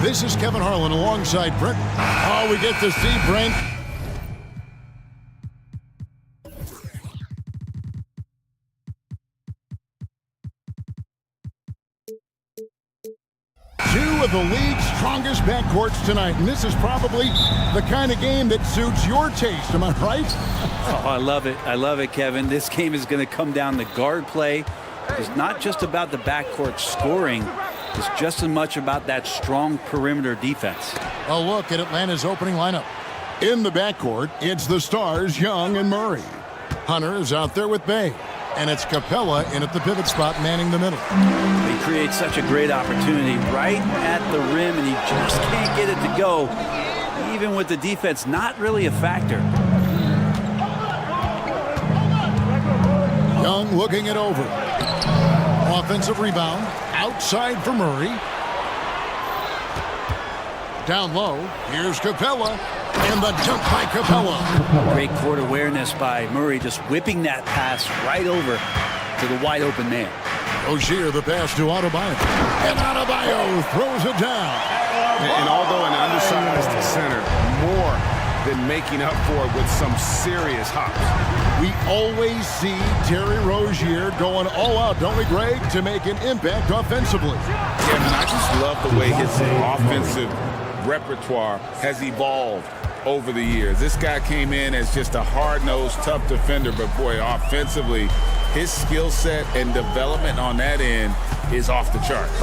This is Kevin Harlan alongside Brent. Oh, we get to see Brent. Two of the league's strongest backcourts tonight, and this is probably the kind of game that suits your taste. Am I right? Oh, I love it. I love it, Kevin. This game is going to come down to guard play. It's not just about the backcourt scoring. It's just as much about that strong perimeter defense. A look at Atlanta's opening lineup. In the backcourt, it's the stars, Young and Murray. Hunter is out there with Bay. And it's Capella in at the pivot spot, manning the middle. He creates such a great opportunity right at the rim, and he just can't get it to go, even with the defense not really a factor. Young looking it over. Offensive rebound. Outside for Murray. Down low. Here's Capella. And the dunk by Capella. Great court awareness by Murray, just whipping that pass right over to the wide open man. Rozier the pass to Adebayo. And Adebayo throws it down. And although an undersized center, more than making up for it with some serious hops. We always see Terry Rozier going all out, don't we, Greg, to make an impact offensively. Yeah, man, I just love the way his offensive repertoire has evolved over the years. This guy came in as just a hard-nosed, tough defender, but boy, offensively, his skill set and development on that end is off the charts.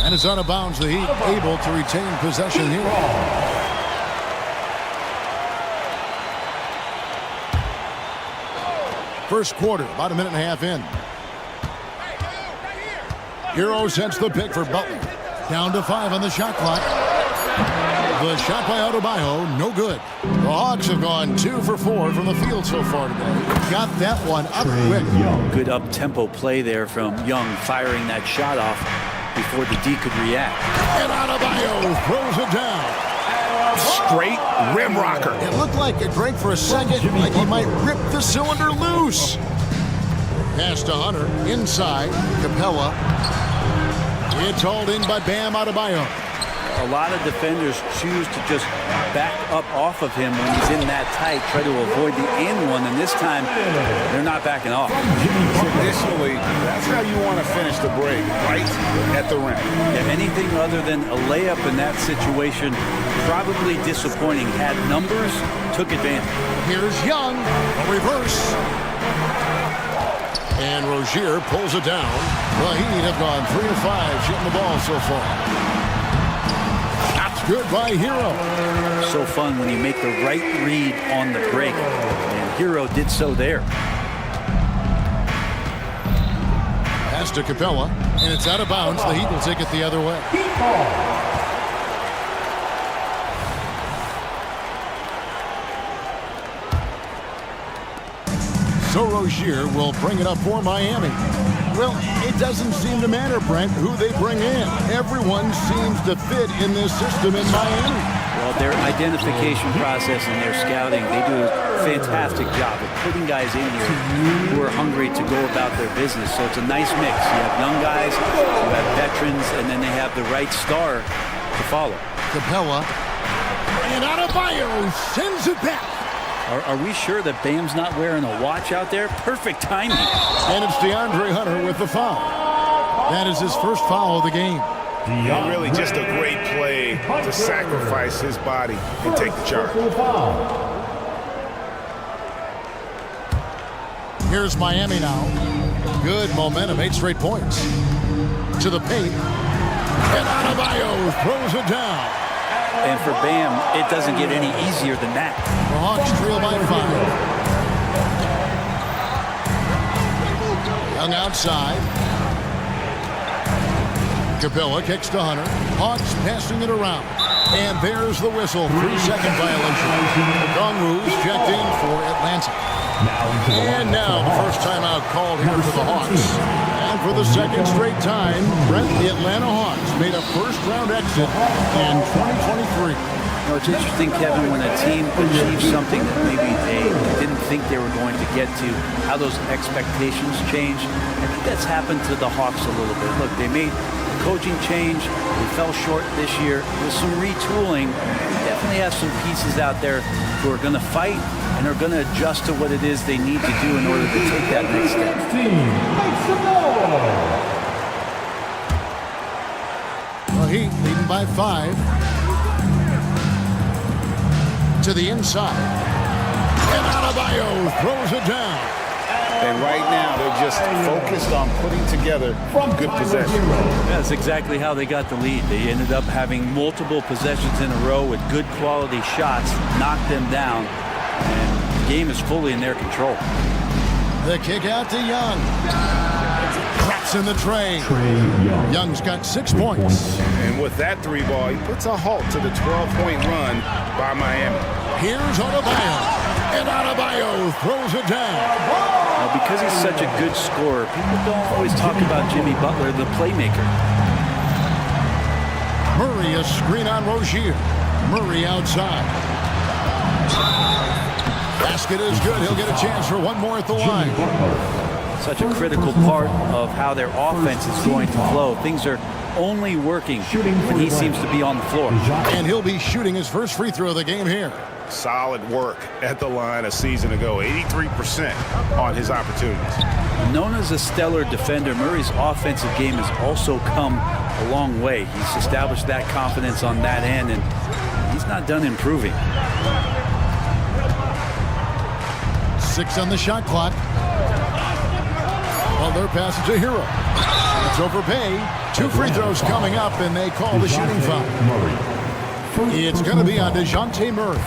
And it's out of bounds. The Heat able to retain possession here. First quarter, about a minute and a half in. Hero sets the pick for Butler. Down to 5 on the shot clock. The shot by Adebayo, no good. The Hawks have gone 2 for 4 from the field so far today. Got that one up quick. Good up-tempo play there from Young, firing that shot off before the D could react. And Adebayo throws it down. Straight rim rocker. It looked like it break for a second, like he might rip the cylinder loose. Pass to Hunter, inside, Capella. It's hauled in by Bam Adebayo. A lot of defenders choose to just back up off of him when he's in that tight, try to avoid the and one, and this time they're not backing off. Traditionally, that's how you want to finish the break, right at the rim. Yeah, anything other than a layup in that situation, probably disappointing. Had numbers, took advantage. Here's Young, a reverse. And Rozier pulls it down. The Heat have gone 3 of 5 shooting the ball so far. Good by Hero. So fun when you make the right read on the break. And Hero did so there. Pass to Capella. And it's out of bounds. The Heat will take it the other way. So Rozier will bring it up for Miami. Well, it doesn't seem to matter, Brent, who they bring in. Everyone seems to fit in this system in Miami. Well, their identification process and their scouting, they do a fantastic job of putting guys in here who are hungry to go about their business. So it's a nice mix. You have young guys, you have veterans, and then they have the right star to follow. Capella. And Adebayo sends it back. Are we sure that Bam's not wearing a watch out there? Perfect timing. And it's DeAndre Hunter with the foul. That is his first foul of the game. And really just a great play to sacrifice his body and take the charge. Here's Miami now. Good momentum, 8 straight points. To the paint. And Adebayo throws it down. And for Bam, it doesn't get any easier than that. The Hawks trail by 5. Young outside. Capella kicks to Hunter. Hawks passing it around. And there's the whistle. 3-second violation. Kongwu's checked in for Atlanta. And now the first timeout called here for the Hawks. And for the second straight time, Brent, the Atlanta Hawks made a first-round exit in 2023. You know, it's interesting, Kevin, when a team achieves something that maybe they didn't think they were going to get to, how those expectations change. I think that's happened to the Hawks a little bit. Look, they made a coaching change. They fell short this year. With some retooling, we definitely have some pieces out there who are going to fight and are going to adjust to what it is they need to do in order to take that next step. Well, Heat leading by 5. To the inside. And Adebayo throws it down. And right now, they're just focused on putting together good possession. That's exactly how they got the lead. They ended up having multiple possessions in a row with good quality shots, knocked them down, and the game is fully in their control. The kick out to Young. Drops in the tray. Young's got 6 points. And with that 3-ball, he puts a halt to the 12-point run by Miami. Here's Adebayo. And Adebayo throws it down. Now, because he's such a good scorer, people don't always talk about Jimmy Butler, the playmaker. Murray, a screen on Rozier. Murray outside. Basket is good. He'll get a chance for one more at the line. Such a critical part of how their offense is going to flow. Things are only working when he seems to be on the floor. And he'll be shooting his first free throw of the game here. Solid work at the line a season ago. 83% on his opportunities. Known as a stellar defender, Murray's offensive game has also come a long way. He's established that confidence on that end, and he's not done improving. 6 on the shot clock. Well, their pass to Hero. It's over Bay. 2 free throws coming up, and they call the shooting foul. It's going to be on DeJounte Murray.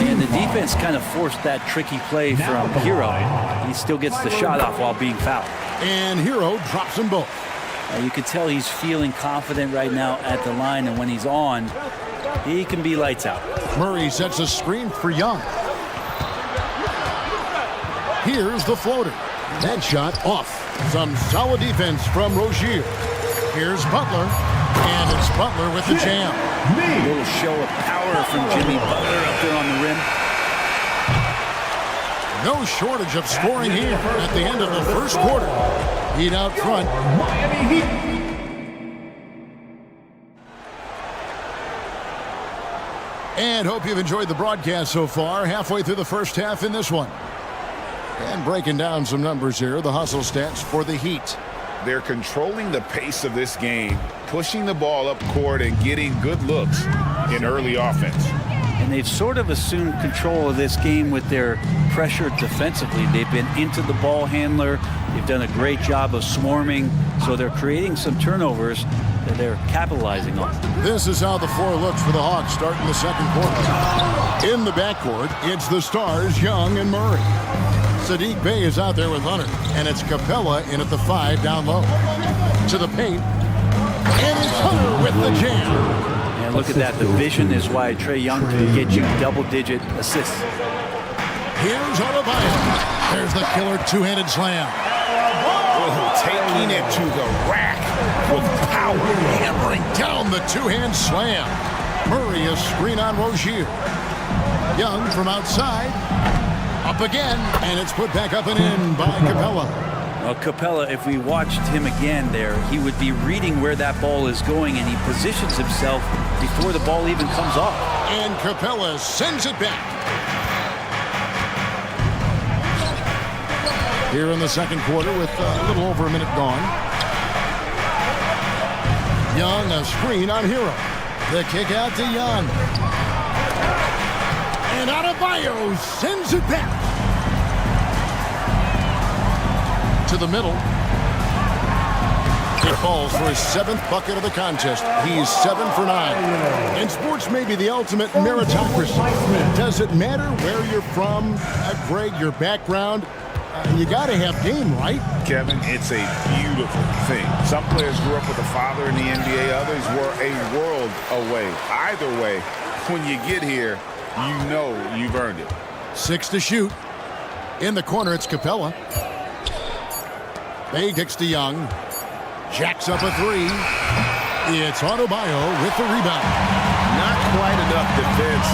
And the defense kind of forced that tricky play from Hero. He still gets the shot off while being fouled. And Hero drops them both. You can tell he's feeling confident right now at the line, and when he's on, he can be lights out. Murray sets a screen for Young. Here's the floater. That shot off. Some solid defense from Rozier. Here's Butler. And it's Butler with the jam. A little show of power from Jimmy Butler up there on the rim. No shortage of scoring here at the end of the first quarter. Heat out front. Miami Heat. And hope you've enjoyed the broadcast so far. Halfway through the first half in this one. And breaking down some numbers here, the hustle stats for the Heat. They're controlling the pace of this game, pushing the ball up court and getting good looks in early offense. And they've sort of assumed control of this game with their pressure defensively. They've been into the ball handler. They've done a great job of swarming. So they're creating some turnovers that they're capitalizing on. This is how the floor looks for the Hawks starting the second quarter. In the backcourt, it's the stars, Young and Murray. Saddiq Bey is out there with Hunter, and it's Capella in at the 5 down low. To the paint, and it's Hunter with the jam. And look at that. The vision is why Trae Young can get you double-digit assists. Here's Adebayo. There's the killer two-handed slam. Taking it to the rack with power. Hammering down the two-hand slam. Murray a screen on Rozier. Young from outside. Up again, and it's put back up and in by Capella. Well, Capella, if we watched him again there, he would be reading where that ball is going, and he positions himself before the ball even comes off. And Capella sends it back. Here in the second quarter with a little over a minute gone. Young, a screen on Hero. The kick out to Young. And Adebayo sends it back. To the middle. It falls for his 7th bucket of the contest. He's 7 for 9. And sports may be the ultimate meritocracy. Does it matter where you're from, Greg, your background? You got to have game, right? Kevin, it's a beautiful thing. Some players grew up with a father in the NBA. Others were a world away. Either way, when you get here, you know you've earned it. 6 to shoot. In the corner, it's Capella. Bay kicks to Young. Jacks up a three. It's Adebayo with the rebound. Not quite enough defense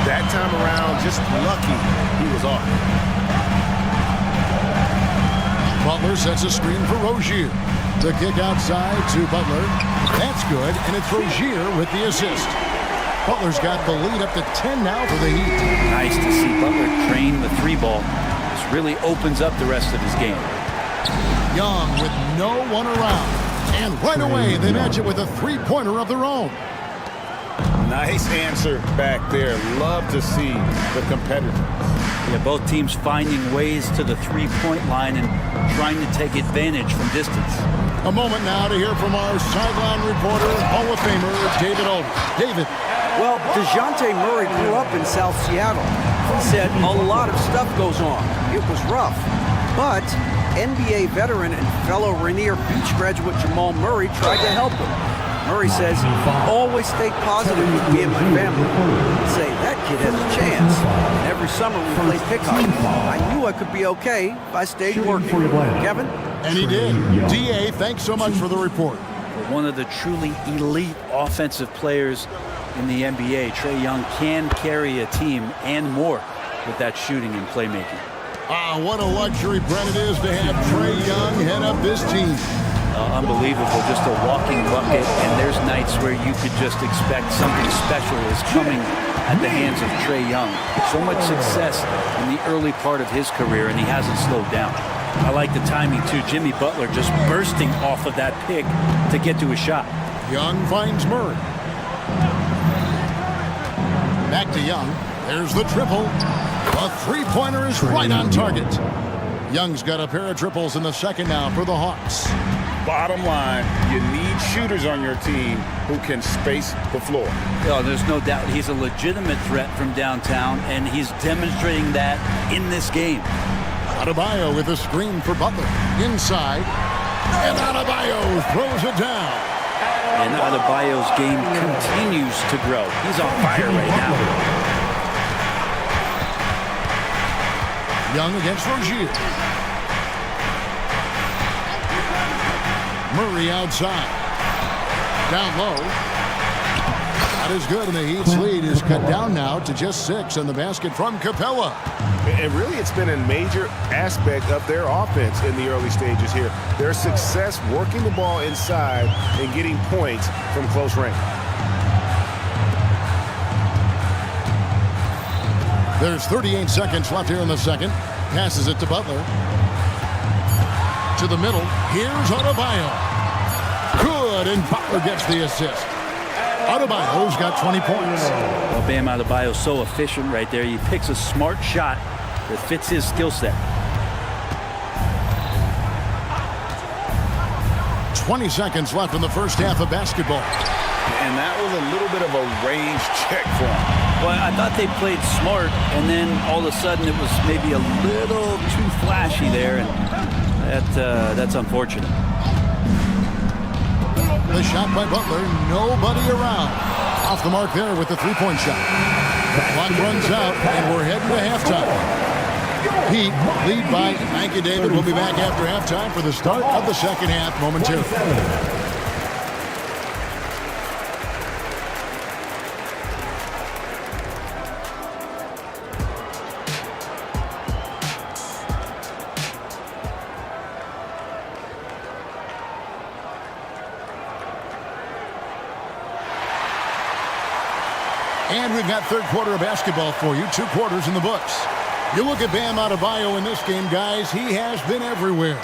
that time around. Just lucky he was off. Butler sets a screen for Rozier. The kick outside to Butler. That's good, and it's Rozier with the assist. Butler's got the lead up to 10 now for the Heat. Nice to see Butler train the three ball. This really opens up the rest of his game. Young with no one around. And right away, they match it with a three-pointer of their own. Nice answer back there. Love to see the competitor. Yeah, both teams finding ways to the three-point line and trying to take advantage from distance. A moment now to hear from our sideline reporter, Hall of Famer David Aldridge. David. Well, DeJounte Murray grew up in South Seattle. He said a lot of stuff goes on. It was rough. But NBA veteran and fellow Rainier Beach graduate Jamal Murray tried to help him. Murray says, always stay positive with me and my family. Say, that kid has a chance. And every summer we play pickup. I knew I could be okay if I stayed working. Kevin? And he did. D.A., thanks so much for the report. One of the truly elite offensive players in the NBA, Trae Young can carry a team and more with that shooting and playmaking. What a luxury, Brent, it is to have Trae Young head up this team. Unbelievable, just a walking bucket, and there's nights where you could just expect something special is coming at the hands of Trae Young. So much success in the early part of his career, and he hasn't slowed down. I like the timing, too. Jimmy Butler just bursting off of that pick to get to a shot. Young finds Murray. Back to Young. There's the triple. A three-pointer is right on target. Young's got a pair of triples in the second now for the Hawks. Bottom line, you need shooters on your team who can space the floor. Oh, there's no doubt he's a legitimate threat from downtown, and he's demonstrating that in this game. Adebayo with a screen for Butler. Inside. And Adebayo throws it down. And Adebayo's game continues to grow. He's on fire right now. Young against Rozier. Murray outside. Down low. That is good, and the Heat's lead is cut down now to just 6, and the basket from Capella. And really, it's been a major aspect of their offense in the early stages here. Their success working the ball inside and getting points from close range. There's 38 seconds left here in the second. Passes it to Butler. To the middle. Here's Adebayo. Good, and Butler gets the assist. Adebayo's got 20 points. Well, Bam Adebayo's so efficient right there. He picks a smart shot that fits his skill set. 20 seconds left in the first half of basketball. And that was a little bit of a range check for him. Well, I thought they played smart, and then all of a sudden it was maybe a little too flashy there, and that's unfortunate. The shot by Butler, nobody around. Off the mark there with the three-point shot. The clock runs out, and we're heading to halftime. Heat lead by, thank you, David. We'll be back after halftime for the start of the second half momentarily. And we've got third quarter of basketball for you. 2 quarters in the books. You look at Bam Adebayo in this game, guys. He has been everywhere.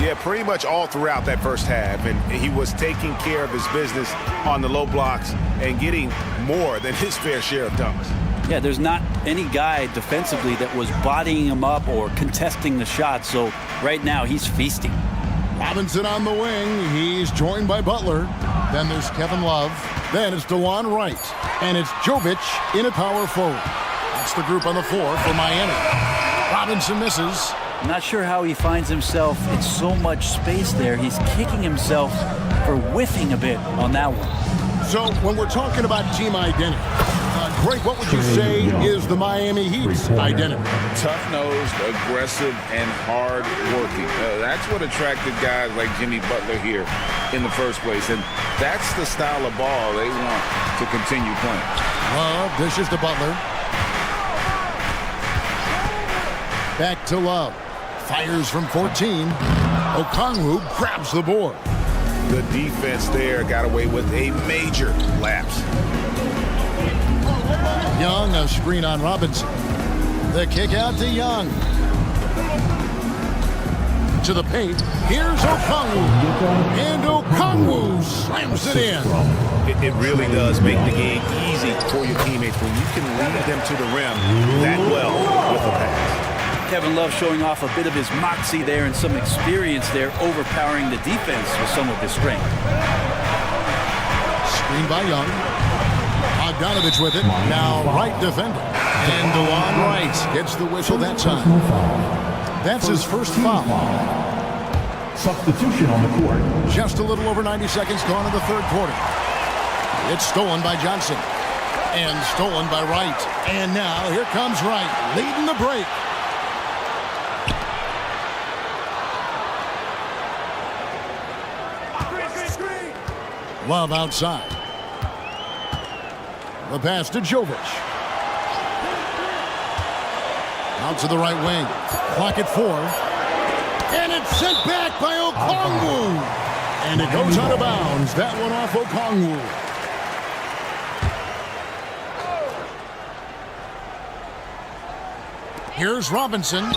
Yeah, pretty much all throughout that first half. And he was taking care of his business on the low blocks and getting more than his fair share of dunks. Yeah, there's not any guy defensively that was bodying him up or contesting the shot. So right now he's feasting. Robinson on the wing. He's joined by Butler. Then there's Kevin Love. Then it's DeLon Wright. And it's Jovic in at power forward. That's the group on the floor for Miami. Robinson misses. I'm not sure how he finds himself in so much space there. He's kicking himself for whiffing a bit on that one. So when we're talking about team identity, Greg, what would you say is the Miami Heat's identity? Tough-nosed, aggressive, and hard-working. That's what attracted guys like Jimmy Butler here in the first place, and that's the style of ball they want to continue playing. Love dishes to Butler. Back to Love. Fires from 14. Okongwu grabs the board. The defense there got away with a major lapse. Young, a screen on Robinson. The kick out to Young. To the paint. Here's Okongwu. And Okongwu slams it in. It really does make the game easy for your teammates when you can lead them to the rim that well with a pass. Kevin Love showing off a bit of his moxie there and some experience there, overpowering the defense with some of his strength. Screen by Young. Bogdanovich with it. Now right defender. And DeLon Wright gets the whistle that time. That's his first foul. Substitution on the court. Just a little over 90 seconds gone in the third quarter. It's stolen by Johnson. And stolen by Wright. And now here comes Wright leading the break. Love outside. The pass to Jovic. Out to the right wing. Clock at 4. And it's sent back by Okongwu. And it goes out of bounds. That one off Okongwu. Here's Robinson.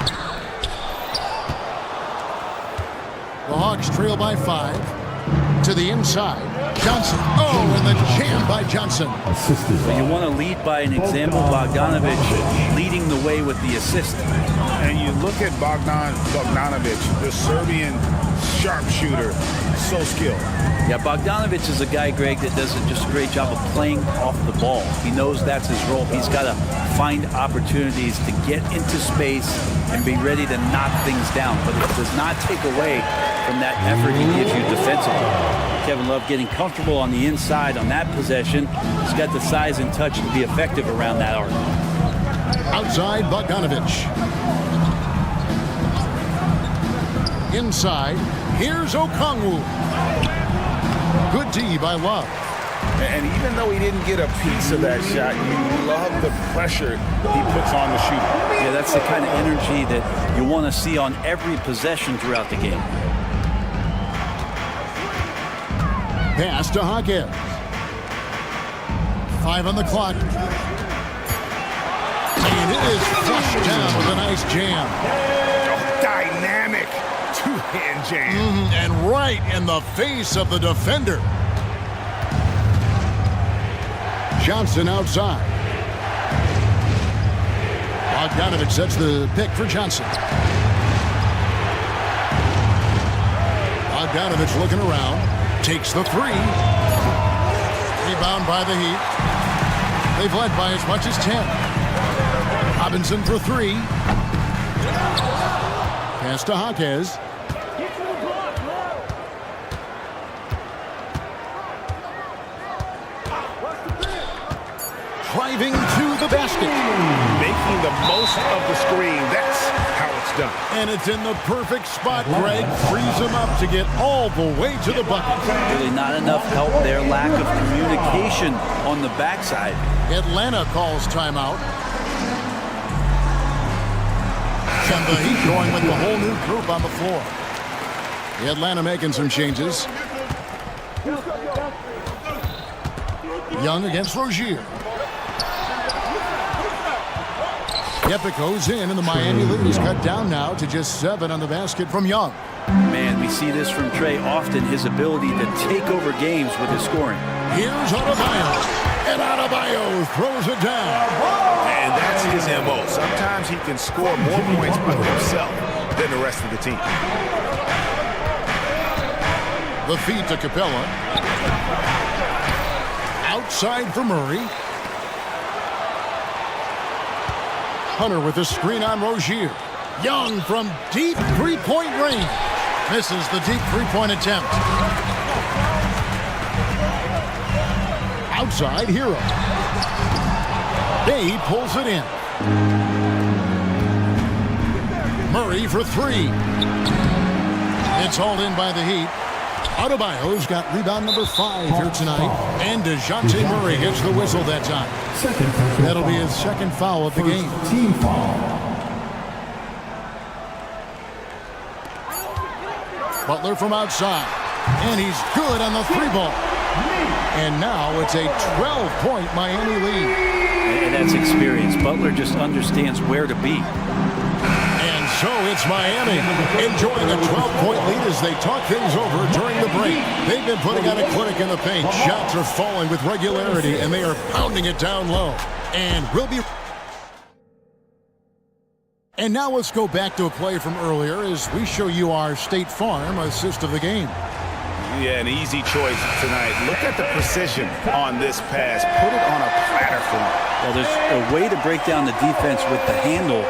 The Hawks trail by 5. To the inside. Johnson. Oh, and the jam by Johnson. But you want to lead by an example. Bogdanovich leading the way with the assist. And you look at Bogdanovich, the Serbian sharpshooter, so skilled. Yeah, Bogdanovich is a guy, Greg, that does just a great job of playing off the ball. He knows that's his role. He's got to find opportunities to get into space and be ready to knock things down. But it does not take away from that effort he gives you defensively. Kevin Love getting comfortable on the inside on that possession. He's got the size and touch to be effective around that arc. Outside, Bogdanovich. Inside, here's Okongwu. Good D by Love. And even though he didn't get a piece of that shot, you love the pressure he puts on the shooter. Yeah, that's the kind of energy that you want to see on every possession throughout the game. Pass to Hawkins. 5 on the clock. And it is flushed down with a nice jam. Dynamic two-hand jam. And right in the face of the defender. Johnson outside. Bogdanovich sets the pick for Johnson. Bogdanovich looking around. Takes the 3. Rebound by the Heat. They've led by as much as 10. Robinson for 3. Pass to Hawkins. Driving to the basket. Making the most of the screen. That's how it's done. And it's in the perfect spot. Greg frees him up to get all the way to the bucket. Really not enough help there. Lack of communication on the backside. Atlanta calls timeout. And the Heat going with the whole new group on the floor. The Atlanta making some changes. Young against Rozier. Epic goes in, and the Miami lead is cut down now to just 7 on the basket from Young. Man, we see this from Trey often, his ability to take over games with his scoring. Here's Adebayo, and Adebayo throws it down. And that's his MO. Sometimes he can score more points by himself than the rest of the team. The feed to Capella. Outside for Murray. Hunter with a screen on Rozier. Young from deep three-point range. Misses the deep three-point attempt. Outside, Hero. Bay pulls it in. Murray for three. It's hauled in by the Heat. Adebayo's got rebound number 5 here tonight. And DeJounte Murray gets the whistle that time. That'll be his second foul of the game. Team foul. Butler from outside. And he's good on the 3-ball. And now it's a 12-point Miami lead. And that's experience. Butler just understands where to be. And so it's Miami enjoying a 12-point lead as they talk things over during the break. They've been putting on a clinic in the paint. Shots are falling with regularity, and they are pounding it down low. And now let's go back to a play from earlier as we show you our State Farm assist of the game. Yeah, an easy choice tonight. Look at the precision on this pass. Put it on a platter for him. Well, there's a way to break down the defense with the handle,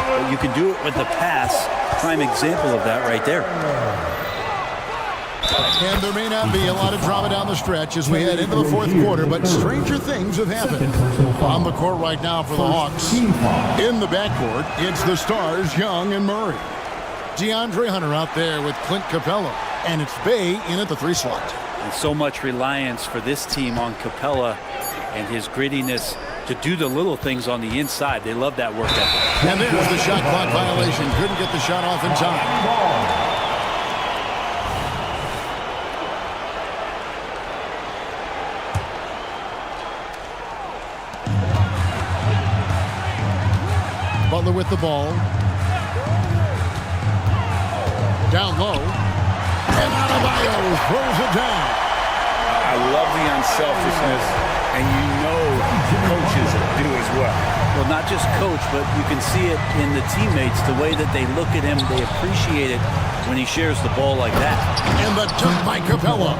but you can do it with the pass. Prime example of that right there. And there may not be a lot of drama down the stretch as we head into the fourth quarter, but stranger things have happened. On the court right now for the Hawks. In the backcourt, it's the stars, Young and Murray. DeAndre Hunter out there with Clint Capella. And it's Bay in at the 3 slot. And so much reliance for this team on Capella and his grittiness to do the little things on the inside. They love that work ethic. And there's the shot clock violation. Couldn't get the shot off in time. Butler with the ball. Down low. And Adebayo throws it down. I love the unselfishness, and you know coaches do as well. Well, not just coach, but you can see it in the teammates, the way that they look at him. They appreciate it when he shares the ball like that. And the dunk by Capella.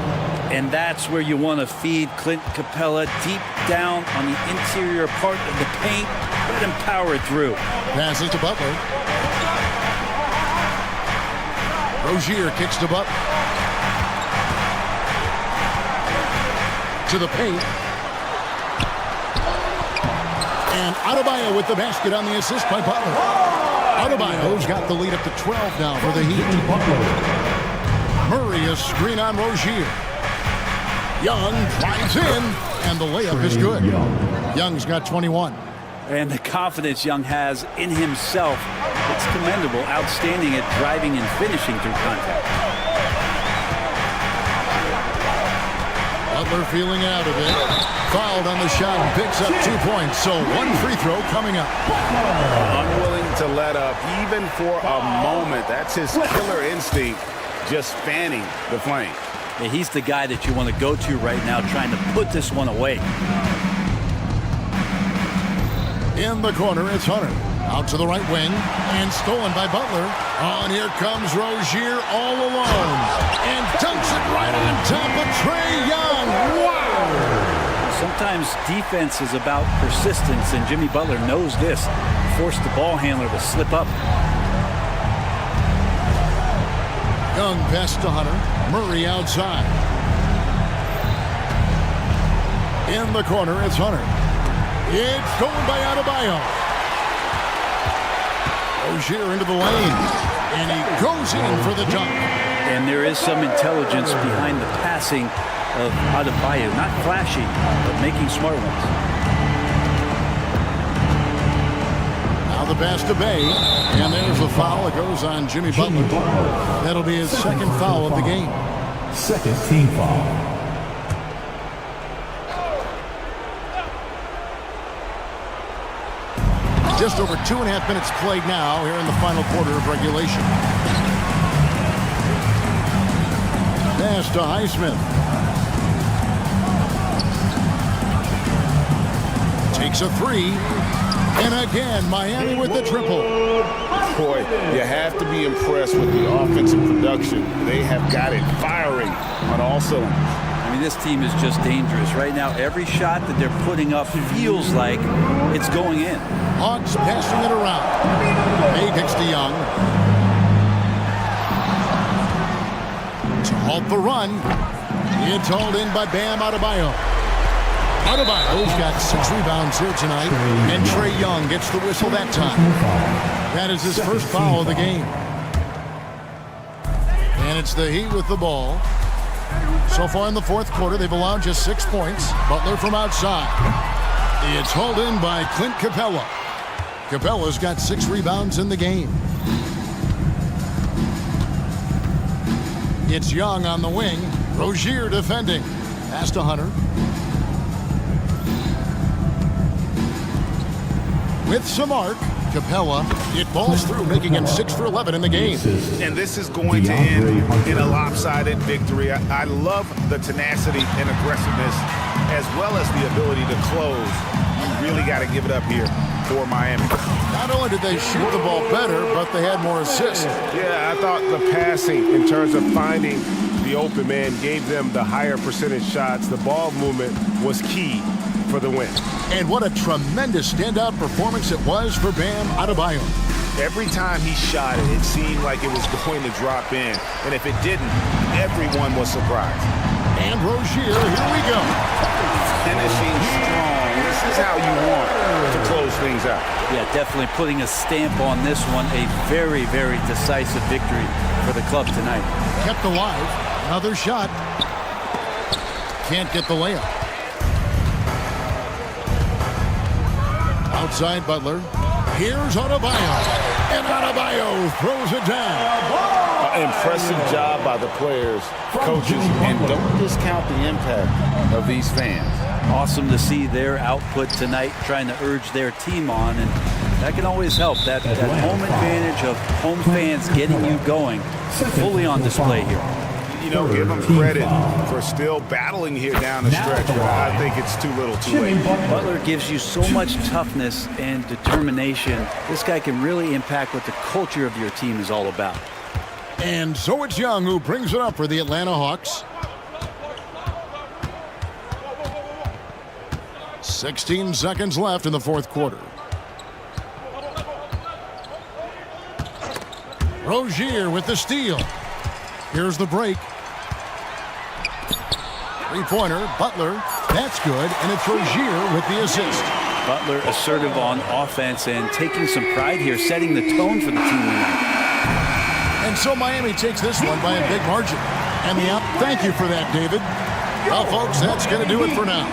And that's where you want to feed Clint Capella deep down on the interior part of the paint. Let him power it through. Passes to Butler. Rozier kicks to Butler. To the paint. And Adebayo with the basket on the assist by Butler. Adebayo's got the lead up to 12 now for the Heat. Murray a screen on Rozier. Young drives in, and the layup is good. Young's got 21. And the confidence Young has in himself, it's commendable, outstanding at driving and finishing through contact. Butler feeling out of it. Fouled on the shot and picks up 2 points. So 1 free throw coming up. Unwilling to let up even for a moment. That's his killer instinct, just fanning the flame. Yeah, he's the guy that you want to go to right now, trying to put this one away. In the corner, it's Hunter. Out to the right wing, and stolen by Butler. On here comes Rozier all alone. And dunks it right on top of Trae Young. Wow! Sometimes defense is about persistence, and Jimmy Butler knows this. Forced the ball handler to slip up. Young pass to Hunter. Murray outside. In the corner, it's Hunter. It's stolen by Adebayo. Rozier into the lane. And he goes in for the dunk. And there is some intelligence behind the passing of Adebayo. Not flashy, but making smart ones. Now the pass to Bay. And there's a foul. It goes on Jimmy Butler. That'll be his second foul of the game. Second team foul. Just over 2.5 minutes played now here in the final quarter of regulation. Pass to Highsmith. Takes a 3. And again, Miami with the triple. Boy, you have to be impressed with the offensive production. They have got it firing on all cylinders. I mean, this team is just dangerous. Right now, every shot that they're putting up feels like it's going in. Hawks passing it around. Bay kicks to Young. To halt the run. It's hauled in by Bam Adebayo. Adebayo's got 6 rebounds here tonight, and Trae Young gets the whistle that time. That is his first foul of the game. And it's the Heat with the ball. So far in the fourth quarter, they've allowed just 6 points. Butler from outside. It's hauled in by Clint Capella. Capella's got 6 rebounds in the game. It's Young on the wing. Rozier defending. Pass to Hunter. With some arc, Capella, it balls through, making him 6 for 11 in the game. And this is going to end in a lopsided victory. I love the tenacity and aggressiveness, as well as the ability to close. You really got to give it up here for Miami. Not only did they shoot the ball better, but they had more assists. Yeah, I thought the passing, in terms of finding the open man, gave them the higher percentage shots. The ball movement was key for the win. And what a tremendous standout performance it was for Bam Adebayo. Every time he shot it, it seemed like it was going to drop in. And if it didn't, everyone was surprised. And Rozier, here we go. Finishing strong. This is how you want to close things out. Yeah, definitely putting a stamp on this one. A very, very decisive victory for the club tonight. Kept alive. Another shot. Can't get the layup. Outside Butler. Here's Adebayo. And Adebayo throws it down. Impressive job by the players, coaches, and don't discount the impact of these fans. Awesome to see their output tonight, trying to urge their team on, and that can always help. That home advantage of home fans getting you going, fully on display here. You know, give them credit for still battling here down the stretch, but I think it's too little too late. Butler gives you so much toughness and determination. This guy can really impact what the culture of your team is all about. And so it's Young who brings it up for the Atlanta Hawks. 16 seconds left in the fourth quarter. Rozier with the steal. Here's the break. Three-pointer, Butler. That's good, and it's Rozier with the assist. Butler assertive on offense and taking some pride here, setting the tone for the team tonight. And so Miami takes this one by a big margin. And the out. Thank you for that, David. Well, folks, that's going to do it for now.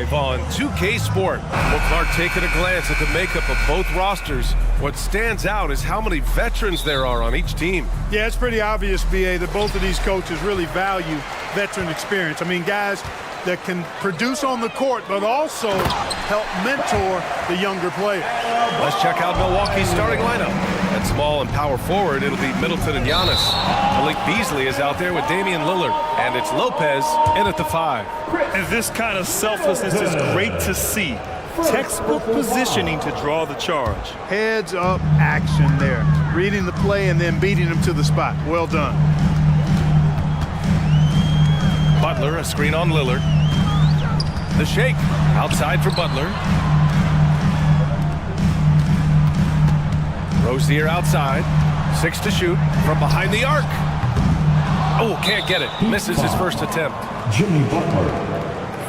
live on 2K Sport. Well, Clark, taking a glance at the makeup of both rosters, what stands out is how many veterans there are on each team. Yeah, it's pretty obvious, B.A., that both of these coaches really value veteran experience. I mean, guys that can produce on the court, but also help mentor the younger players. Let's check out Milwaukee's starting lineup. At small and power forward, it'll be Middleton and Giannis. Malik Beasley is out there with Damian Lillard, and it's Lopez in at the 5. And this kind of selflessness is great to see. Textbook positioning to draw the charge. Heads up action there. Reading the play and then beating them to the spot. Well done. Butler, a screen on Lillard. The shake, outside for Butler. Rozier outside, 6 to shoot, from behind the arc. Oh, can't get it, misses his first attempt. Jimmy Butler,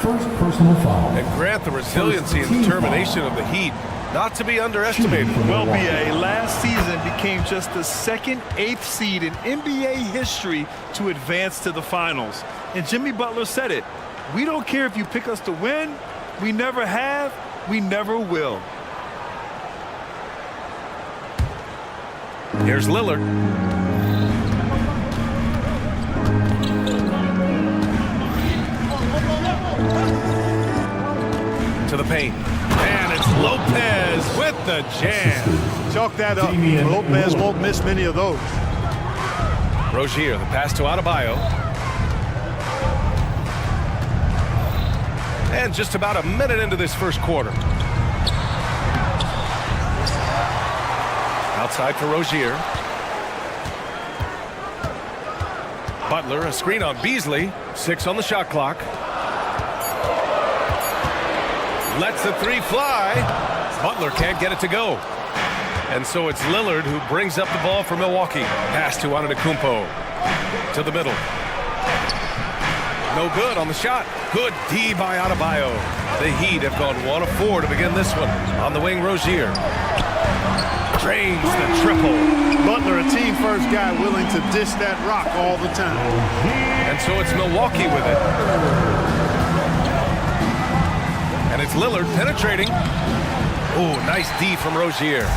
first personal foul. And grant the resiliency and determination of the Heat, not to be underestimated. Well, B.A., last season became just the second 8th seed in NBA history to advance to the finals. And Jimmy Butler said it, we don't care if you pick us to win, we never have, we never will. Here's Lillard. To the paint. And it's Lopez with the jam. Chalk that up. Lopez won't miss many of those. Rozier, the pass to Adebayo. And just about a minute into this first quarter. Outside for Rozier. Butler, a screen on Beasley. 6 on the shot clock. Lets the 3 fly. Butler can't get it to go. And so it's Lillard who brings up the ball for Milwaukee. Pass to Antetokounmpo. To the middle. No good on the shot. Good D by Adebayo. The Heat have gone 1 of 4 to begin this one. On the wing, Rozier. Drains the triple. Butler, a team-first guy willing to dish that rock all the time. And so it's Milwaukee with it. And it's Lillard penetrating. Oh, nice D from Rozier.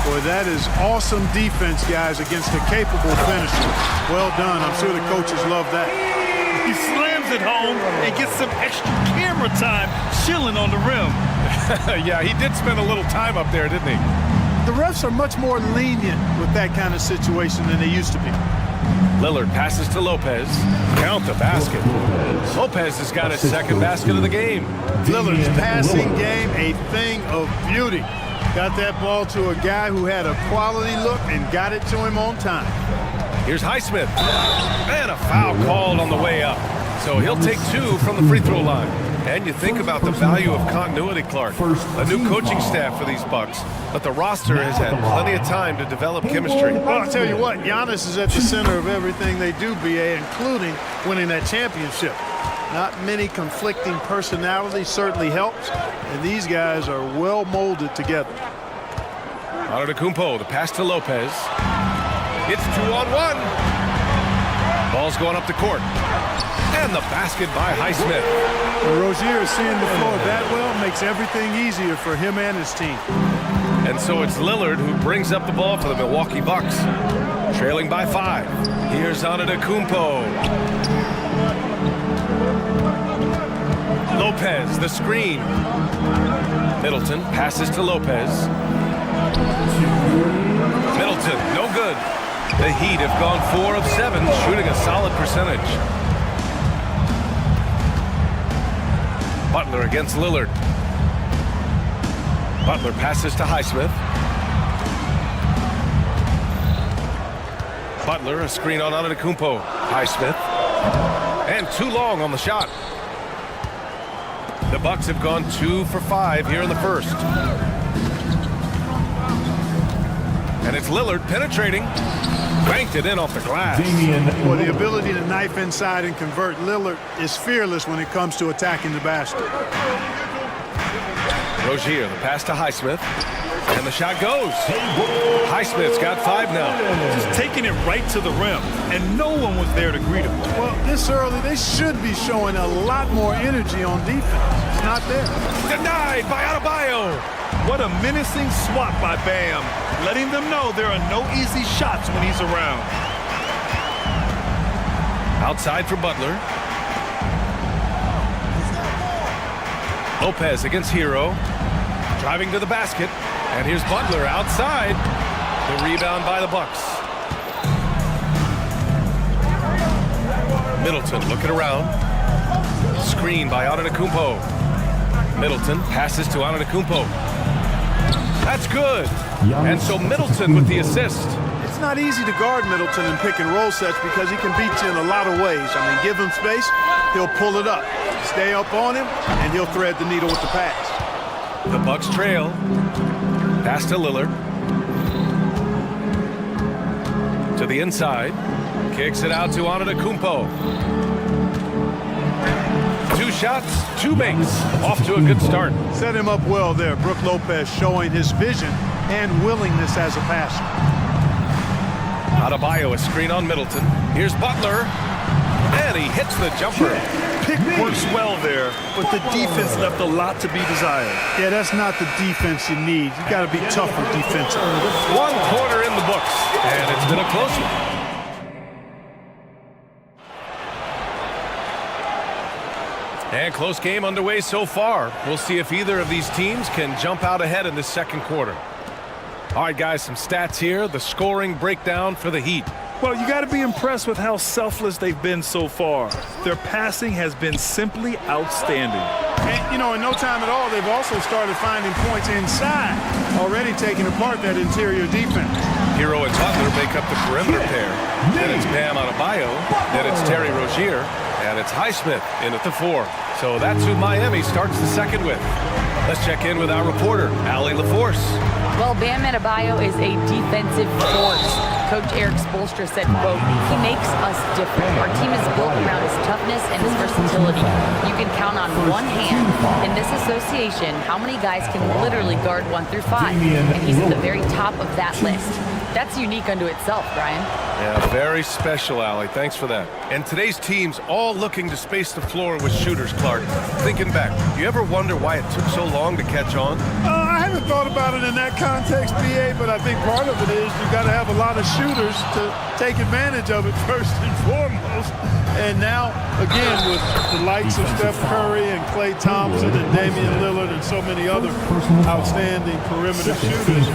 Boy, that is awesome defense, guys, against a capable finisher. Well done. I'm sure the coaches love that. He slams it home and gets some extra camera time chilling on the rim. Yeah, he did spend a little time up there, didn't he? The refs are much more lenient with that kind of situation than they used to be. Lillard passes to Lopez. Count the basket. Lopez has got his second basket of the game. Lillard's passing game, a thing of beauty. Got that ball to a guy who had a quality look and got it to him on time. Here's Highsmith. And a foul called on the way up. So he'll take 2 from the free throw line. And you think about the value of continuity, Clark. A new coaching staff for these Bucks, but the roster has had plenty of time to develop chemistry. Well, I'll tell you what, Giannis is at the center of everything they do, B.A., including winning that championship. Not many conflicting personalities certainly helps, and these guys are well molded together. Antetokounmpo, the pass to Lopez. It's 2-on-1. Ball's going up the court. And the basket by Highsmith. Rozier seeing the floor that well makes everything easier for him and his team. And so it's Lillard who brings up the ball for the Milwaukee Bucks. Trailing by 5. Here's Antetokounmpo. Lopez, the screen. Middleton passes to Lopez. Middleton, no good. The Heat have gone 4 of 7, shooting a solid percentage. Butler against Lillard. Butler passes to Highsmith. Butler, a screen on Antetokounmpo. Highsmith. And too long on the shot. The Bucks have gone 2 for 5 here in the first. And it's Lillard penetrating. Banked it in off the glass. Well, the ability to knife inside and convert. Lillard is fearless when it comes to attacking the basket. Rozier, the pass to Highsmith. And the shot goes. Highsmith's got 5 now. Just taking it right to the rim, and no one was there to greet him. Well, this early, they should be showing a lot more energy on defense. just not there. Denied by Adebayo. What a menacing swat by Bam, letting them know there are no easy shots when he's around. Outside for Butler. Lopez against Hero. Driving to the basket. And here's Butler outside. The rebound by the Bucks. Middleton looking around. Screen by Antetokounmpo. Middleton passes to Antetokounmpo. That's good. And so Middleton with the assist. It's not easy to guard Middleton in pick and roll sets because he can beat you in a lot of ways. I mean, give him space, he'll pull it up. Stay up on him, and he'll thread the needle with the pass. The Bucks trail. Pass to Lillard. To the inside. Kicks it out to Antetokounmpo. 2 shots, 2 makes. Off to a good start. Set him up well there. Brook Lopez showing his vision and willingness as a passer. Adebayo, a screen on Middleton. Here's Butler. And he hits the jumper. Pick works well there, but the defense left a lot to be desired. Yeah, that's not the defense you need. You got to be tougher defensively. 1 quarter in the books, and it's been a close one. And close game underway so far. We'll see if either of these teams can jump out ahead in this second quarter. All right, guys, some stats here. The scoring breakdown for the Heat. Well, you got to be impressed with how selfless they've been so far. Their passing has been simply outstanding. And, you know, in no time at all, they've also started finding points inside, already taking apart that interior defense. Hero and Butler make up the perimeter pair. Then it's Bam Adebayo. Then it's Terry Rozier. And it's Highsmith in at the 4. So that's who Miami starts the second with. Let's check in with our reporter, Allie LaForce. Well, Bam Adebayo is a defensive force. Coach Eric Spoelstra said, quote, "He makes us different. Our team is built around his toughness and his versatility. You can count on one hand. In this association, how many guys can literally guard 1 through 5? And he's at the very top of that list." That's unique unto itself, Brian. Yeah, very special, Allie. Thanks for that. And today's team's all looking to space the floor with shooters, Clark. Thinking back, do you ever wonder why it took so long to catch on? I haven't thought about it in that context, BA, but I think part of it is you got to have a lot of shooters to take advantage of it first and foremost. And now, again, with the likes of Steph Curry and Klay Thompson and Damian Lillard and so many other outstanding perimeter shooters,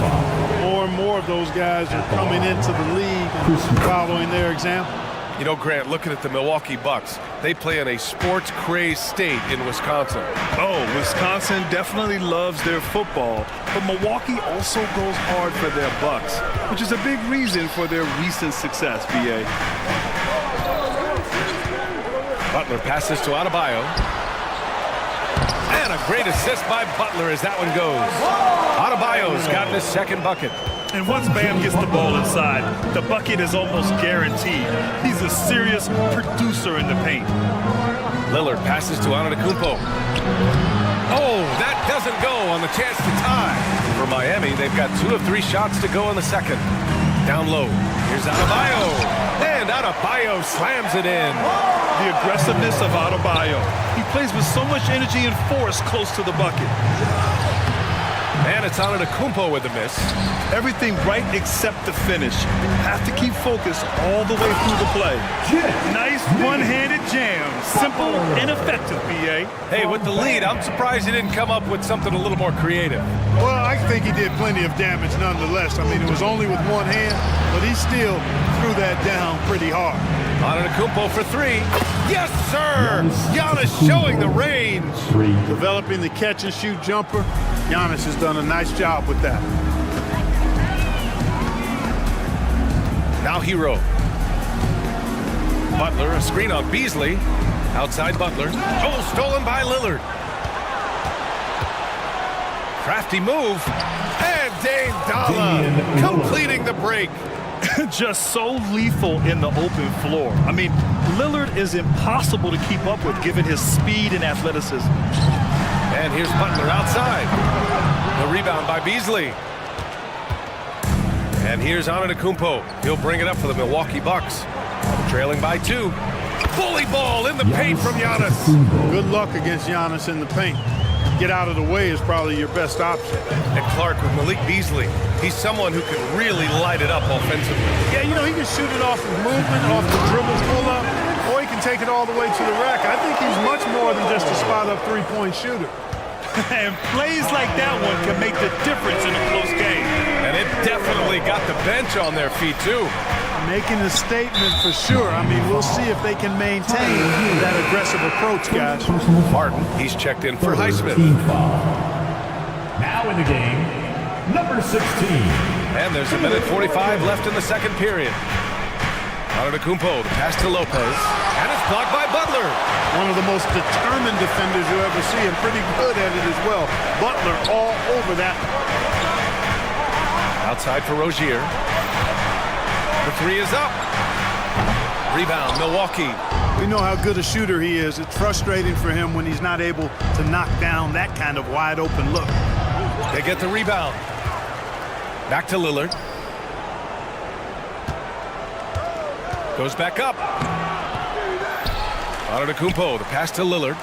more and more of those guys are coming into the league and following their example. You know, Grant, looking at the Milwaukee Bucks, they play in a sports-crazed state in Wisconsin. Oh, Wisconsin definitely loves their football, but Milwaukee also goes hard for their Bucks, which is a big reason for their recent success, BA. Butler passes to Adebayo. And a great assist by Butler as that one goes. Adebayo's got his second bucket. And once Bam gets the ball inside, the bucket is almost guaranteed. He's a serious producer in the paint. Lillard passes to Antetokounmpo. Oh, that doesn't go on the chance to tie. For Miami, they've got 2 of 3 shots to go in the second. Down low. Here's Adebayo. And Adebayo slams it in. The aggressiveness of Adebayo. He plays with so much energy and force close to the bucket. And it's Antetokounmpo with the miss. Everything right except the finish. Have to keep focused all the way through the play. Nice one-handed jam. Simple and effective, BA. Hey, with the lead, I'm surprised he didn't come up with something a little more creative. Well, I think he did plenty of damage nonetheless. I mean, it was only with one hand, but he still threw that down pretty hard. Antetokounmpo for 3. Yes, sir! Giannis showing the range. Developing the catch-and-shoot jumper. Giannis has done a nice job with that. Now Hero. Butler, a screen on Beasley. Outside Butler. Oh, stolen by Lillard. Crafty move. And Dame Dalla completing the break. Just so lethal in the open floor. I mean, Lillard is impossible to keep up with given his speed and athleticism. And here's Butler outside. The rebound by Beasley. And here's Antetokounmpo. He'll bring it up for the Milwaukee Bucks. Trailing by 2. Bully ball in the paint from Giannis. Good luck against Giannis in the paint. get out of the way is probably your best option. And Clark, with Malik Beasley, he's someone who can really light it up offensively. Yeah, you know, he can shoot it off of movement, off the dribble pull-up, or he can take it all the way to the rack. I think he's much more than just a spot-up three-point shooter. And plays like that one can make the difference in a close game. And it definitely got the bench on their feet, too. Making a statement for sure. I mean, we'll see if they can maintain that aggressive approach, guys. Martin, he's checked in for Highsmith. Now in the game, number 16. And there's a minute 45 left in the second period. Antetokounmpo, the pass to Lopez, and it's blocked by Butler. One of the most determined defenders you ever see, and pretty good at it as well. Butler all over that. Outside for Rozier. The three is up. Rebound, Milwaukee. We know how good a shooter he is. It's frustrating for him when he's not able to knock down that kind of wide open look. They get the rebound. Back to Lillard. Goes back up. Antetokounmpo, the pass to Lillard.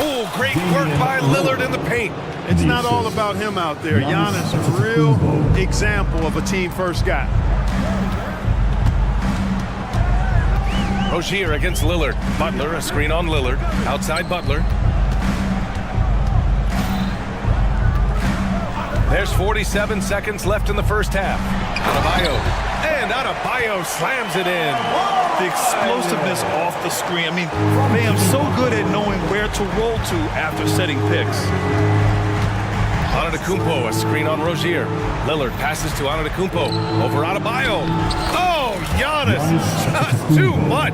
Oh, great work by Lillard in the paint. It's not all about him out there. Giannis, a real example of a team-first guy. Rozier against Lillard. Butler, a screen on Lillard. Outside Butler. There's 47 seconds left in the first half. Adebayo. And Adebayo slams it in. The explosiveness off the screen. I mean, Bam's so good at knowing where to roll to after setting picks. Antetokounmpo, a screen on Rozier. Lillard passes to Antetokounmpo. Over Adebayo. Oh, Giannis, just too much.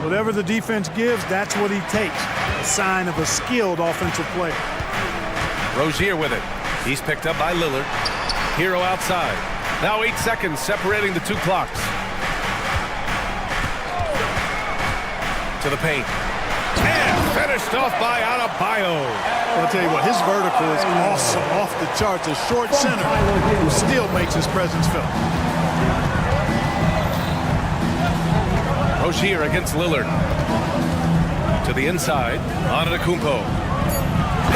Whatever the defense gives, that's what he takes. A sign of a skilled offensive player. Rozier with it. He's picked up by Lillard. Hero outside. Now 8 seconds separating the two clocks. To the paint. And finished off by Adebayo. I'll tell you what, his vertical is awesome, off the charts. A short center who still makes his presence felt. Rozier against Lillard. To the inside. Antetokounmpo.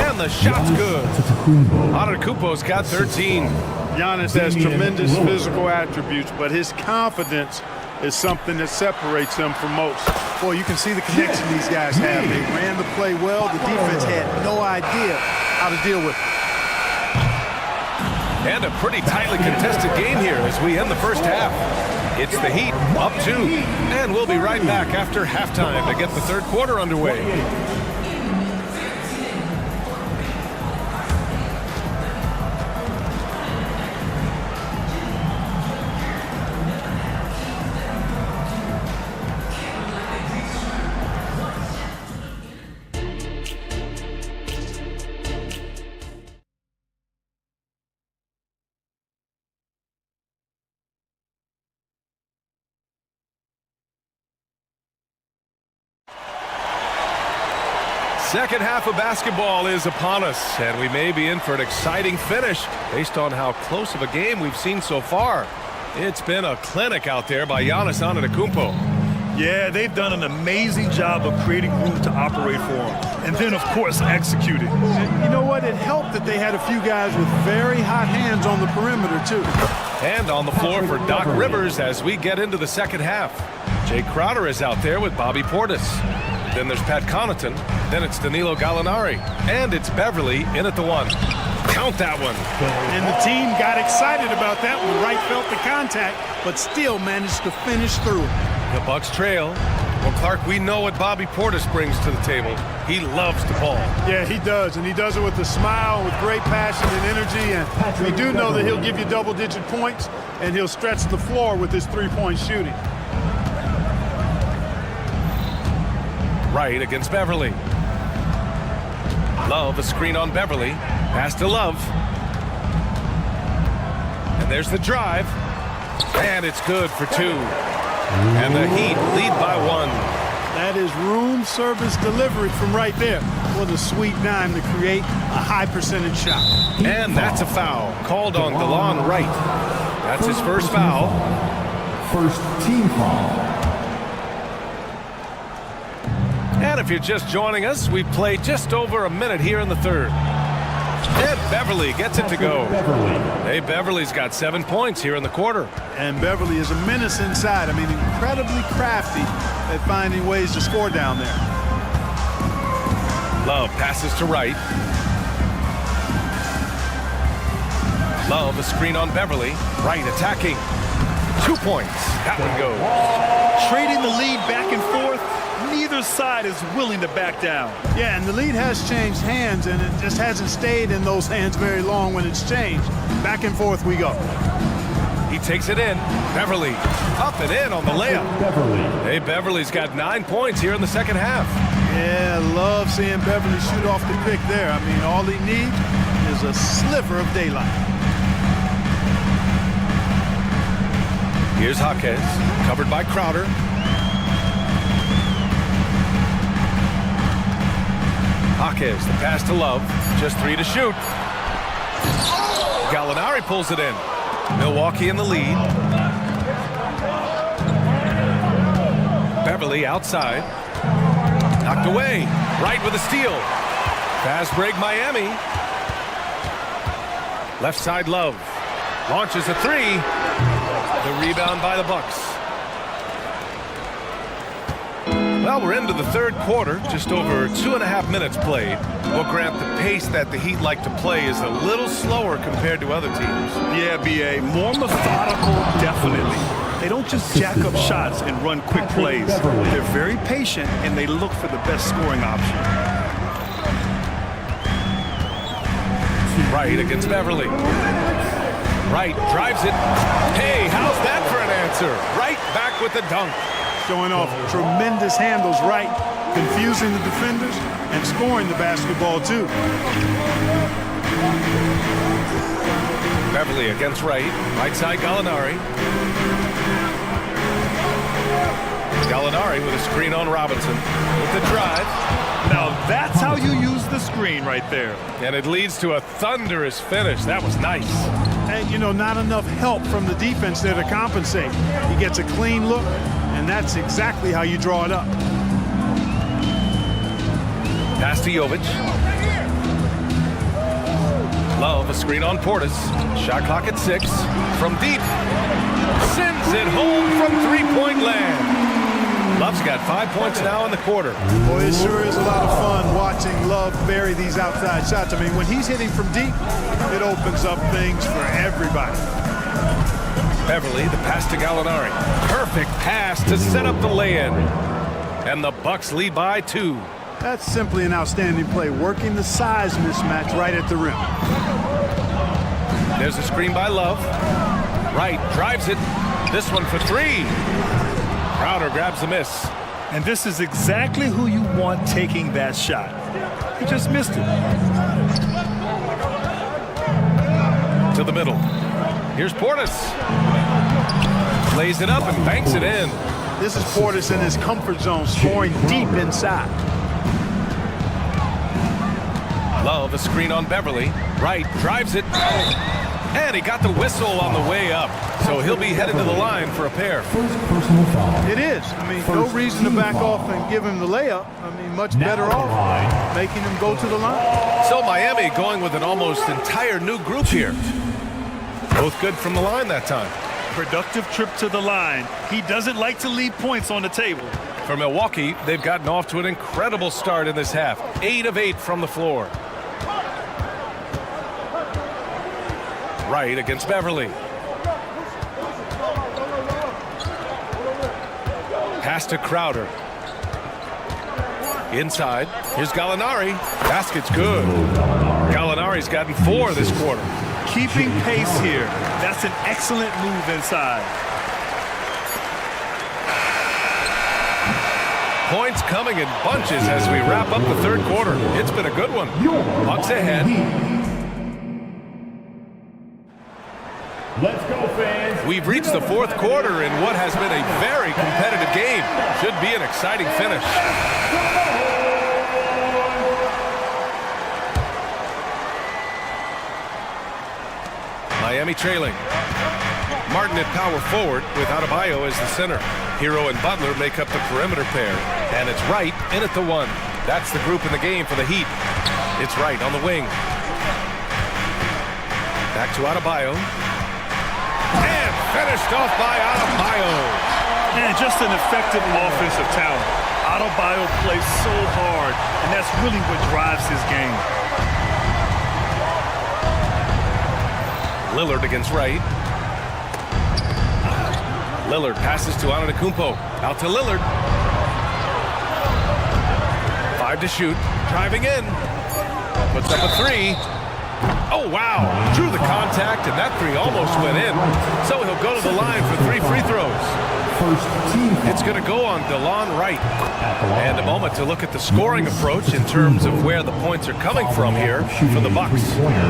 And the shot's good. Antetokounmpo's got 13. Giannis has tremendous physical attributes, but his confidence is something that separates him from most. Boy, you can see the connection these guys have. They ran the play well. The defense had no idea how to deal with it. And a pretty tightly contested game here as we end the first half. It's the Heat up 2. And we'll be right back after halftime to get the third quarter underway. Second half of basketball is upon us, and we may be in for an exciting finish based on how close of a game we've seen so far. It's been a clinic out there by Giannis Antetokounmpo. Yeah, they've done an amazing job of creating room to operate for him. And then, of course, executing. And you know what? It helped that they had a few guys with very hot hands on the perimeter, too. And on the floor for Doc Rivers as we get into the second half. Jay Crowder is out there with Bobby Portis. Then there's Pat Connaughton. Then it's Danilo Gallinari. And it's Beverly in at the 1. Count that one. And the team got excited about that one. Wright felt the contact, but still managed to finish through it. The Bucks trail. Well, Clark, we know what Bobby Portis brings to the table. He loves the ball. Yeah, he does, and he does it with a smile, with great passion and energy, and we do know that he'll give you double-digit points, and he'll stretch the floor with his three-point shooting. Wright against Beverly. Love, a screen on Beverly. Pass to Love. And there's the drive. And it's good for 2. And the Heat lead by 1. That is room service delivery from right there. What a sweet dime to create a high-percentage shot. And that's a foul called on DeLon Wright. That's his first foul. First team foul. And if you're just joining us, we play just over a minute here in the third. And Beverly gets it to go. Hey, Beverly's got 7 points here in the quarter. And Beverly is a menace inside. I mean, incredibly crafty at finding ways to score down there. Love passes to Wright. Love a screen on Beverly. Wright attacking. 2 points. That one goes. Trading the lead back and forth. Neither side is willing to back down. Yeah, and the lead has changed hands, and it just hasn't stayed in those hands very long when it's changed. Back and forth we go. He takes it in. Beverly up and in on the layup. Hey, Beverly's got 9 points here in the second half. Yeah, love seeing Beverly shoot off the pick there. I mean, all he needs is a sliver of daylight. Here's Jaquez, covered by Crowder. Jaquez, the pass to Love. Just 3 to shoot. Gallinari pulls it in. Milwaukee in the lead. Beverly outside. Knocked away. Wright with a steal. Fast break Miami. Left side Love. Launches a 3. The rebound by the Bucks. Well, we're into the third quarter, just over 2.5 minutes played. Well, Grant, the pace that the Heat like to play is a little slower compared to other teams. Yeah, B.A., more methodical, definitely. They don't just jack up shots and run quick plays. They're very patient, and they look for the best scoring option. Wright against Beverly. Wright drives it. Hey, how's that for an answer? Wright back with the dunk. Showing off tremendous handles, right, confusing the defenders and scoring the basketball too. Beverly against Wright. Right side Gallinari. Gallinari with a screen on Robinson with the drive. Now that's how you use the screen right there. And it leads to a thunderous finish. That was nice. And, you know, not enough help from the defense there to compensate. He gets a clean look, and that's exactly how you draw it up. Pass to Jovic. Love a screen on Portis. Shot clock at 6. From deep. Sends it home from three-point land. Love's got 5 points now in the quarter. Boy, it sure is a lot of fun watching Love bury these outside shots. I mean, when he's hitting from deep, it opens up things for everybody. Beverly, the pass to Gallinari. Perfect pass to set up the lay-in. And the Bucks lead by 2. That's simply an outstanding play, working the size mismatch right at the rim. There's a screen by Love. Wright drives it. This one for 3. Crowder grabs the miss. And this is exactly who you want taking that shot. He just missed it. To the middle. Here's Portis. Lays it up and banks it in. This is Portis in his comfort zone, scoring deep inside. Love a screen on Beverly. Wright drives it. And he got the whistle on the way up. So he'll be headed to the line for a pair. First personal foul. It is. I mean, no reason to back off and give him the layup. I mean, much better off making him go to the line. So Miami going with an almost entire new group here. Both good from the line that time. Productive trip to the line. He doesn't like to leave points on the table. For Milwaukee, they've gotten off to an incredible start in this half. 8 of 8 from the floor. Wright against Beverly. Pass to Crowder. Inside. Here's Gallinari. Basket's good. Gallinari's gotten 4 this quarter. Keeping pace here. That's an excellent move inside. Points coming in bunches as we wrap up the third quarter. It's been a good one. Bucks ahead. Let's go, fans. We've reached the fourth quarter in what has been a very competitive game. Should be an exciting finish. Miami trailing. Martin at power forward with Adebayo as the center. Hero and Butler make up the perimeter pair. And it's Wright in at the 1. That's the group in the game for the Heat. It's Wright on the wing. Back to Adebayo. And finished off by Adebayo. And just an effective offensive talent. Adebayo plays so hard, and that's really what drives his game. Lillard against Wright. Lillard passes to Antetokounmpo. Out to Lillard. 5 to shoot. Driving in. Puts up a 3. Oh, wow. Drew the contact, and that 3 almost went in. So he'll go to the line for 3 free throws. It's going to go on DeLon Wright. And a moment to look at the scoring approach in terms of where the points are coming from here for the Bucks.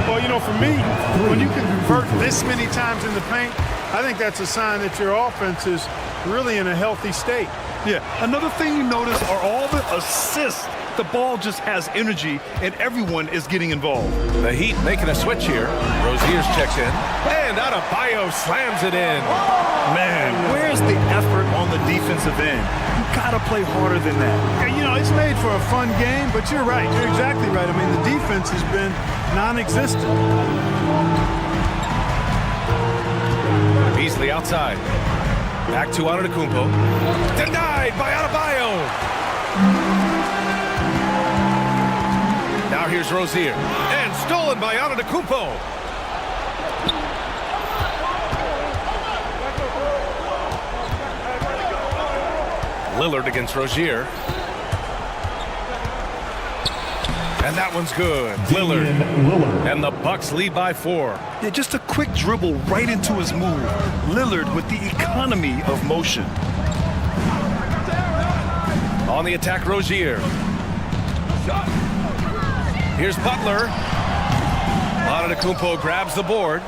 Well, you know, for me, when you can convert this many times in the paint, I think that's a sign that your offense is really in a healthy state. Yeah, another thing you notice are all the assists. The ball just has energy, and everyone is getting involved. The Heat making a switch here. Rozier's checked in. And Adebayo slams it in. Man, where's the effort on the defensive end? You gotta play harder than that. Yeah, you know, it's made for a fun game, but you're right. You're exactly right. I mean, the defense has been non-existent. Beasley outside. Back to Antetokounmpo. Denied by Adebayo. Now here's Rozier. And stolen by Antetokounmpo. Lillard against Rozier. And that one's good. Lillard. And the Bucks lead by 4. Yeah, just a quick dribble right into his move. Lillard with the economy of motion. On the attack, Rozier. Here's Butler. Antetokounmpo grabs the board.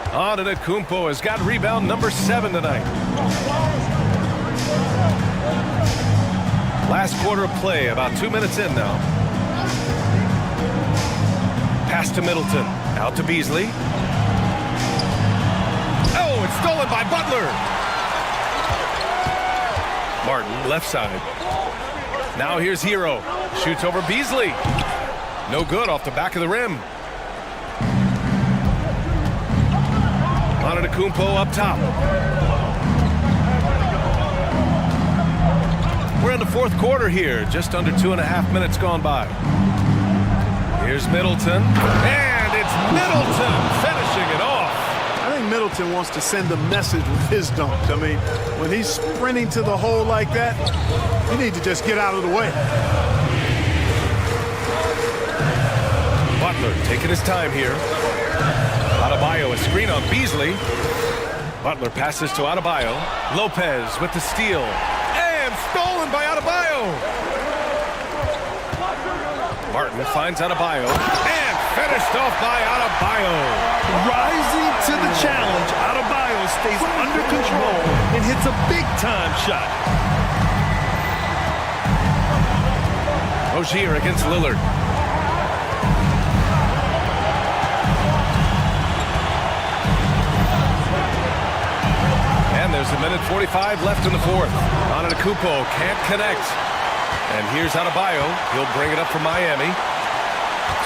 Antetokounmpo has got rebound number 7 tonight. Last quarter of play, about 2 minutes in now. Pass to Middleton. Out to Beasley. Oh, it's stolen by Butler. Martin, left side. Now here's Hero. Shoots over Beasley. No good off the back of the rim. Antetokounmpo up top. We're in the 4th quarter here. Just under 2.5 minutes gone by. Here's Middleton. And it's Middleton finishing it off. I think Middleton wants to send a message with his dunk. I mean, when he's sprinting to the hole like that, you need to just get out of the way. Butler taking his time here. Adebayo, a screen on Beasley. Butler passes to Adebayo. Lopez with the steal. And stolen by Adebayo. Martin finds Adebayo. And finished off by Adebayo. Rising to the challenge, Adebayo stays under control and hits a big-time shot. Rozier against Lillard. And there's 1:45 left in the 4th. Antetokounmpo can't connect. And here's Adebayo. He'll bring it up for Miami.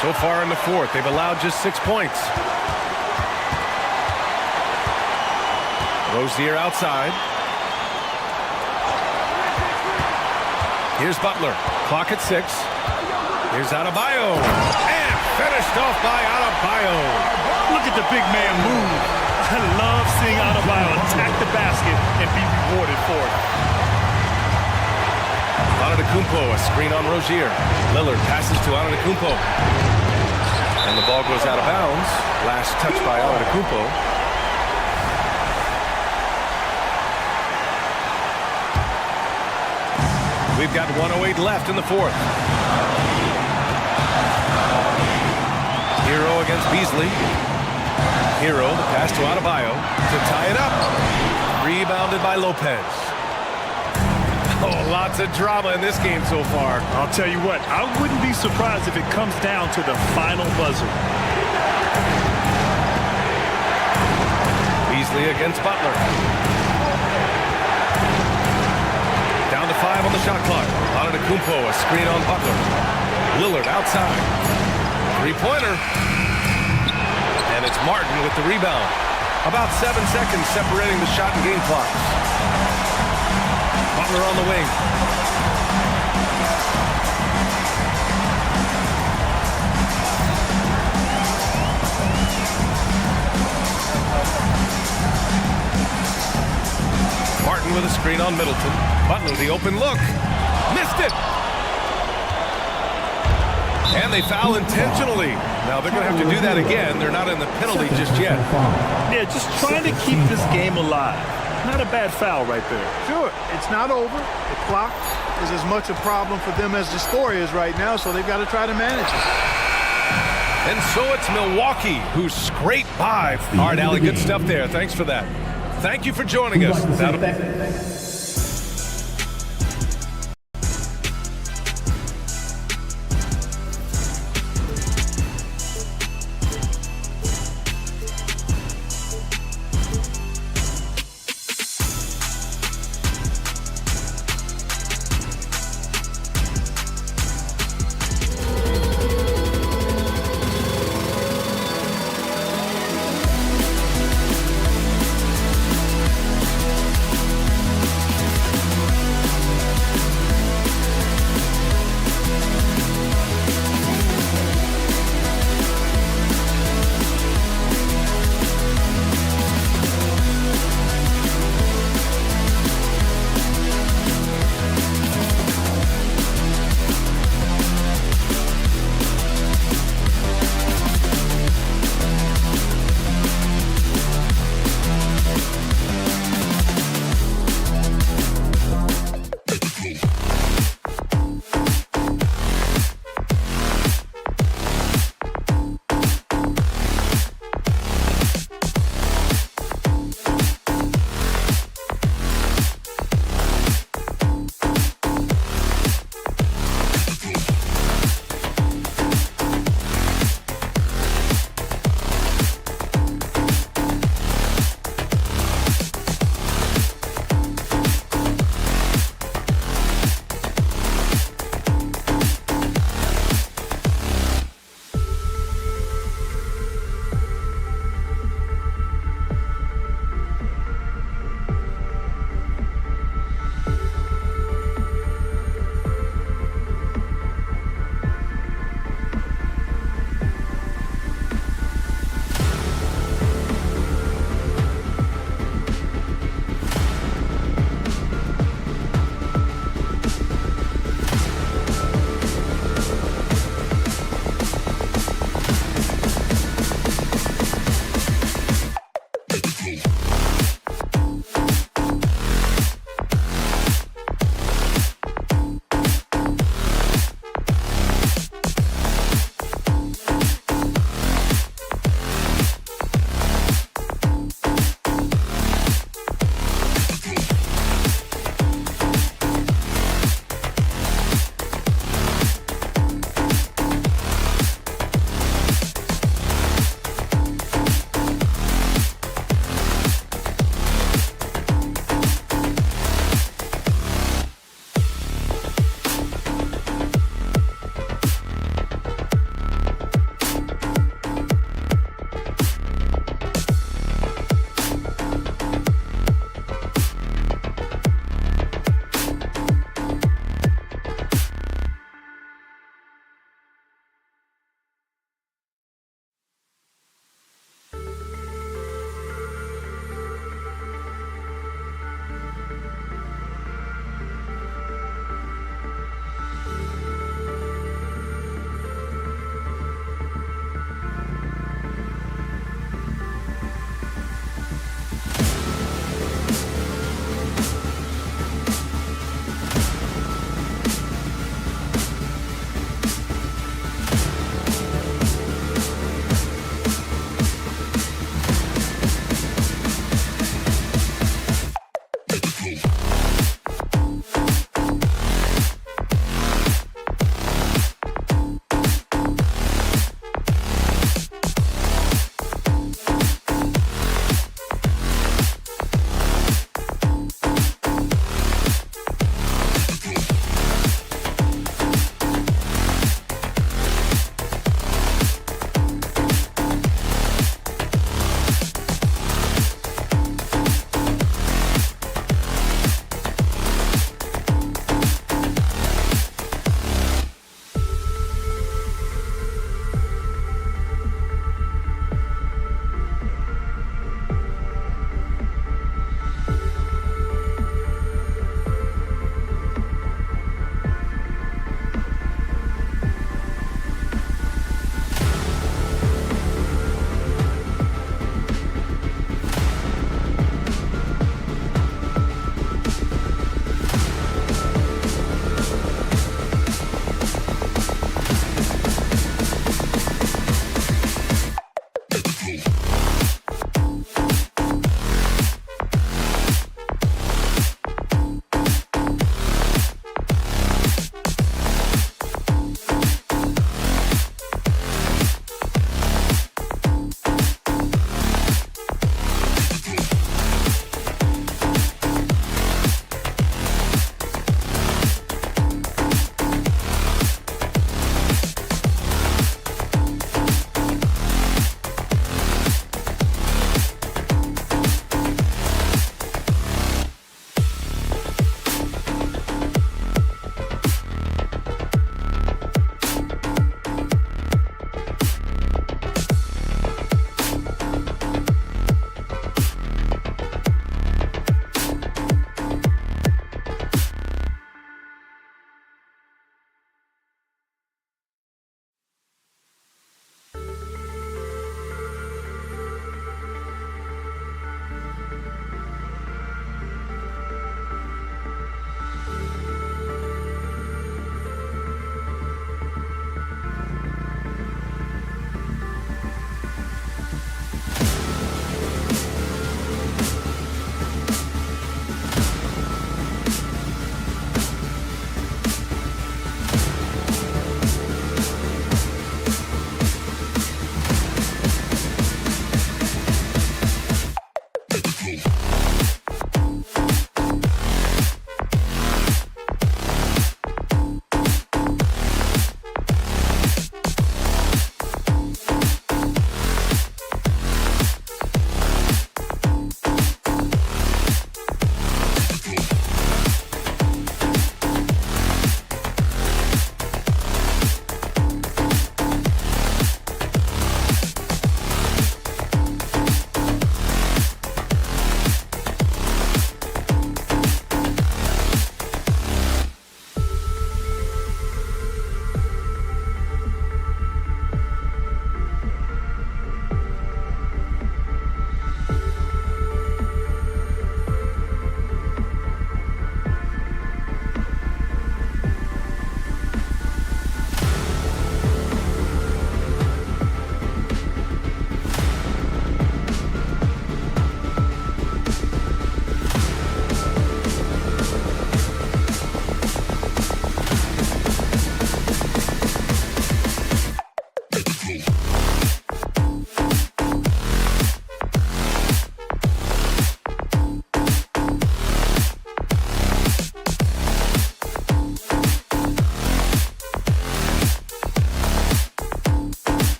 So far in the 4th, they've allowed just 6 points. Rozier outside. Here's Butler. Clock at 6. Here's Adebayo. And finished off by Adebayo. Look at the big man move. I love seeing Adebayo attack the basket and be rewarded for it. Antetokounmpo, a screen on Rozier. Lillard passes to Antetokounmpo. And the ball goes out of bounds. Last touch by Antetokounmpo. We've got 1:08 left in the 4th. Hero against Beasley. Hero, the pass to Adebayo to tie it up. Rebounded by Lopez. Oh, lots of drama in this game so far. I'll tell you what, I wouldn't be surprised if it comes down to the final buzzer. Beasley against Butler. Down to 5 on the shot clock. Antetokounmpo, a screen on Butler. Lillard outside. 3-pointer. And it's Martin with the rebound. About 7 seconds separating the shot and game clocks. Butler on the wing. Martin with a screen on Middleton. Butler, the open look. Missed it. And they foul intentionally. Now they're going to have to do that again. They're not in the penalty just yet. Yeah, just trying to keep this game alive. Not a bad foul right there. Sure, it's not over. The clock is as much a problem for them as the score is right now, so they've got to try to manage it. And so it's Milwaukee who scraped by. All right, Allie, good stuff there. Thanks for that. Thank you for joining us.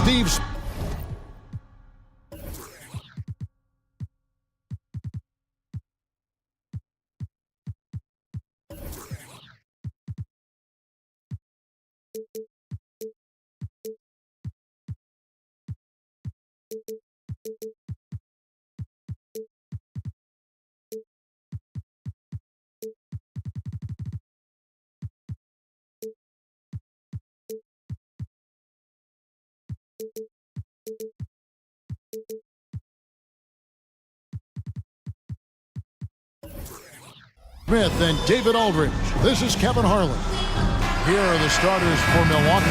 Steve's Smith and David Aldridge. This is Kevin Harlan. Here are the starters for Milwaukee.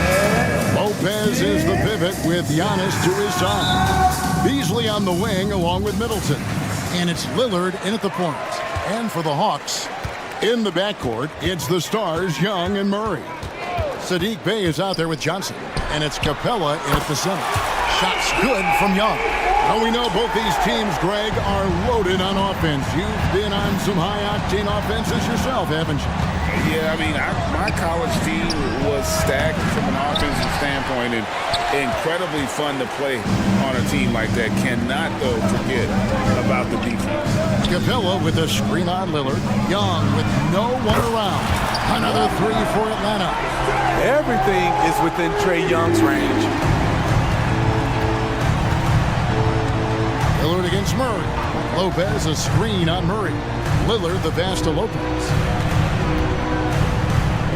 Lopez is the pivot with Giannis to his side. Beasley on the wing along with Middleton. And it's Lillard in at the point. And for the Hawks, in the backcourt, it's the stars Young and Murray. Saddiq Bey is out there with Johnson. And it's Capella in at the center. Shots good from Young. Well, we know both these teams, Greg, are loaded on offense. You've been on some high-octane offenses yourself, haven't you? Yeah, I mean, my college team was stacked from an offensive standpoint and incredibly fun to play on a team like that. Cannot, though, forget about the defense. Capella with a screen on Lillard. Young with no one around. Another three for Atlanta. Everything is within Trae Young's range. Lillard against Murray. Lopez a screen on Murray. Lillard the pass to Lopez.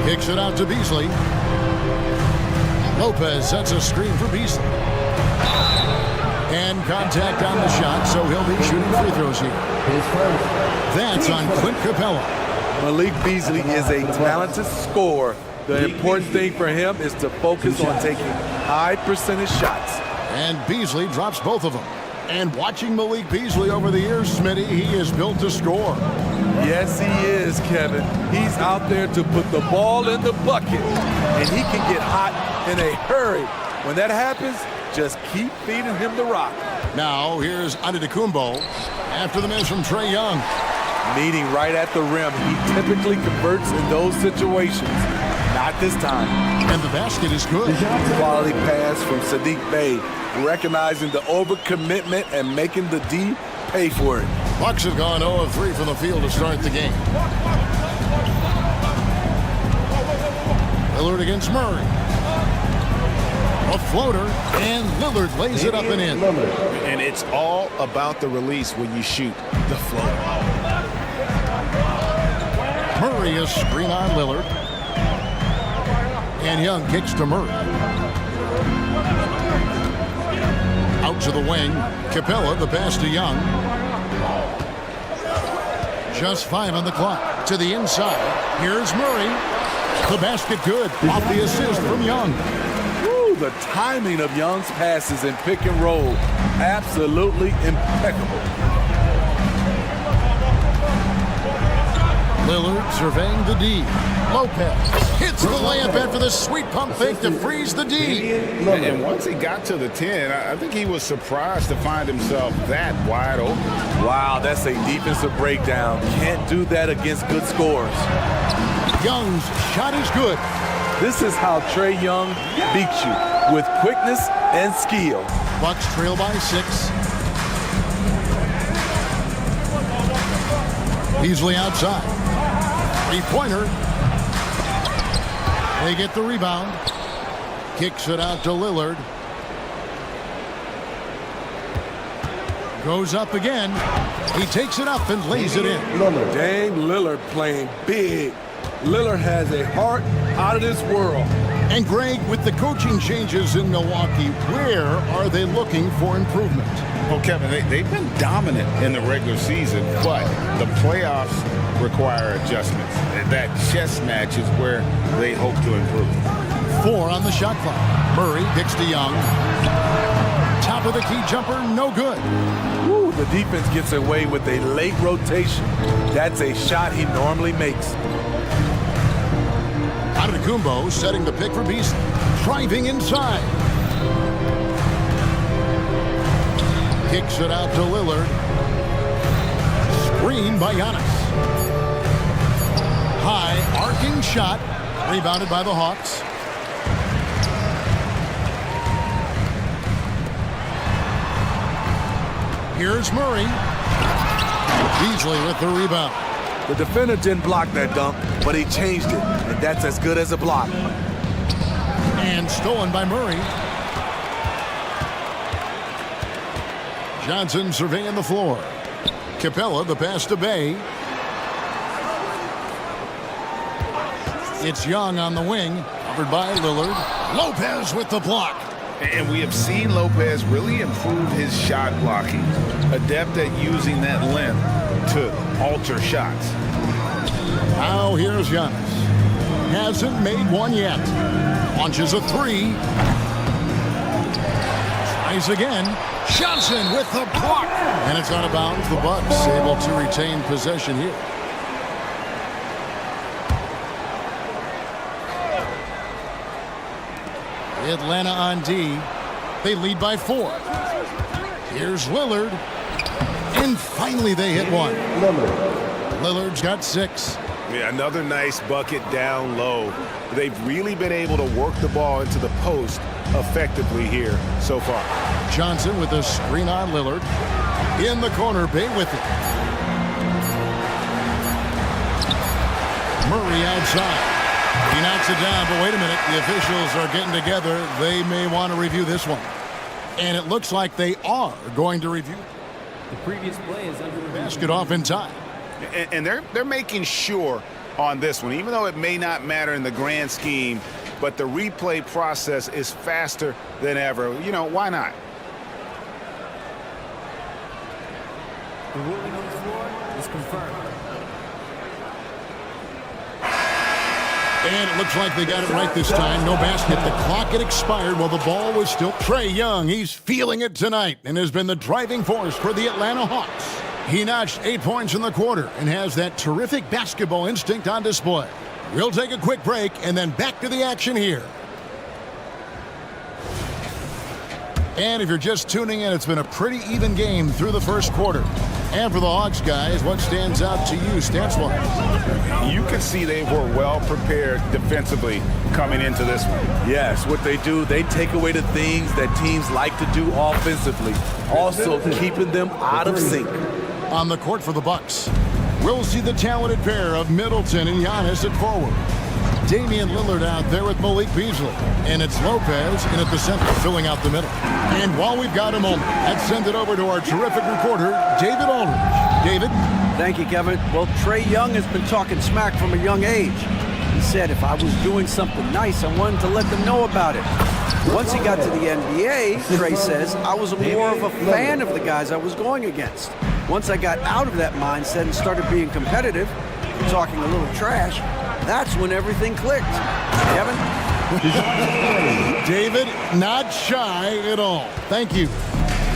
Kicks it out to Beasley. Lopez sets a screen for Beasley. And contact on the shot, so he'll be shooting free throws here. That's on Clint Capella. Malik Beasley is a talented scorer. The important thing for him is to focus on taking high percentage shots. And Beasley drops both of them. And watching Malik Beasley over the years, Smitty, he is built to score. Yes, he is, Kevin. He's out there to put the ball in the bucket, and he can get hot in a hurry. When that happens, just keep feeding him the rock. Now, here's Antetokounmpo after the miss from Trae Young. Meeting right at the rim. He typically converts in those situations. Not this time. And the basket is good. Quality pass from Saddiq Bey, recognizing the overcommitment and making the D pay for it. Bucks have gone 0 of 3 from the field to start the game. Lillard against Murray. A floater, and Lillard lays it up and in. And it's all about the release when you shoot the floater. Murray a screen on Lillard. And Young kicks to Murray. Out to the wing. Capella, the pass to Young. Just 5 on the clock. To the inside. Here's Murray. The basket good. Off the assist from Young. Woo, the timing of Young's passes in pick and roll. Absolutely impeccable. Lillard surveying the D. Lopez hits the layup after the sweet pump fake to freeze the D. And once he got to the 10, I think he was surprised to find himself that wide open. Wow, that's a defensive breakdown. Can't do that against good scores. Young's shot is good. This is how Trae Young beats you, with quickness and skill. Bucks trail by 6. Beasley outside. Three-pointer. They get the rebound. Kicks it out to Lillard. Goes up again. He takes it up and lays it in. Dame Lillard playing big. Lillard has a heart out of this world. And Greg, with the coaching changes in Milwaukee, where are they looking for improvement? Well, Kevin, they've been dominant in the regular season, but the playoffs require adjustments. That chess match is where they hope to improve. 4 on the shot clock. Murray kicks to Young. Top of the key jumper, no good. Woo, the defense gets away with a late rotation. That's a shot he normally makes. Antetokounmpo setting the pick for Beasley. Driving inside. Kicks it out to Lillard. Screen by Giannis. High arcing shot. Rebounded by the Hawks. Here's Murray. Beasley with the rebound. The defender didn't block that dunk, but he changed it, and that's as good as a block. And stolen by Murray. Johnson surveying the floor. Capella, the pass to Bay. It's Young on the wing, covered by Lillard. Lopez with the block. And we have seen Lopez really improve his shot blocking. Adept at using that length to alter shots. Now here's Giannis. Hasn't made one yet. Launches a 3. Tries again. Johnson with the block. And it's out of bounds. The Bucks able to retain possession here. Atlanta on D. They lead by 4. Here's Lillard. And finally they hit one. Lillard's got 6. Yeah, another nice bucket down low. They've really been able to work the ball into the post effectively here so far. Johnson with a screen on Lillard. In the corner, Bay with it. Murray outside. He knocks it down, but wait a minute. The officials are getting together. They may want to review this one. And it looks like they are going to review. The previous play is under the basket off in time. And they're making sure on this one, even though it may not matter in the grand scheme, but the replay process is faster than ever. You know, why not? The ruling on the floor is confirmed. And it looks like they got it right this time. No basket. The clock had expired while the ball was still. Trae Young, he's feeling it tonight and has been the driving force for the Atlanta Hawks. He notched 8 points in the quarter and has that terrific basketball instinct on display. We'll take a quick break and then back to the action here. And if you're just tuning in, it's been a pretty even game through the first quarter. And for the Hawks guys, what stands out to you stats-wise? You can see they were well prepared defensively coming into this one. Yes, what they do, they take away the things that teams like to do offensively, also keeping them out of sync. On the court for the Bucks, we'll see the talented pair of Middleton and Giannis at forward. Damian Lillard out there with Malik Beasley. And it's Lopez in at the center, filling out the middle. And while we've got a moment, let's send it over to our terrific reporter, David Aldridge. David? Thank you, Kevin. Well, Trae Young has been talking smack from a young age. He said if I was doing something nice, I wanted to let them know about it. Once he got to the NBA, Trae says, I was more of a fan of the guys I was going against. Once I got out of that mindset and started being competitive, talking a little trash, that's when everything clicked. Kevin? David, not shy at all. Thank you.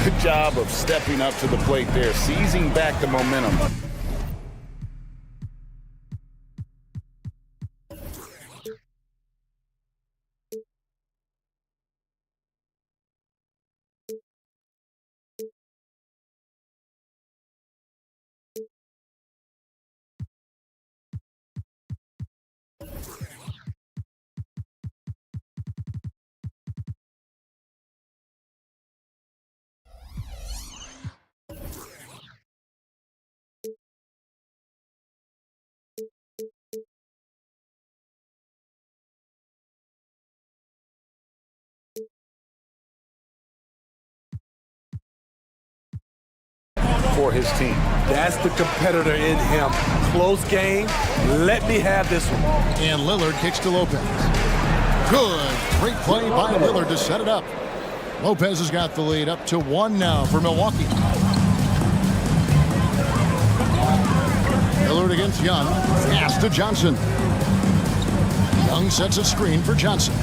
Good job of stepping up to the plate there, seizing back the momentum. for his team. That's the competitor in him. Close game. Let me have this one. And Lillard kicks to Lopez. Good. Great play by Lillard to set it up. Lopez has got the lead up to 1 now for Milwaukee. Lillard against Young. Pass to Johnson. Young sets a screen for Johnson.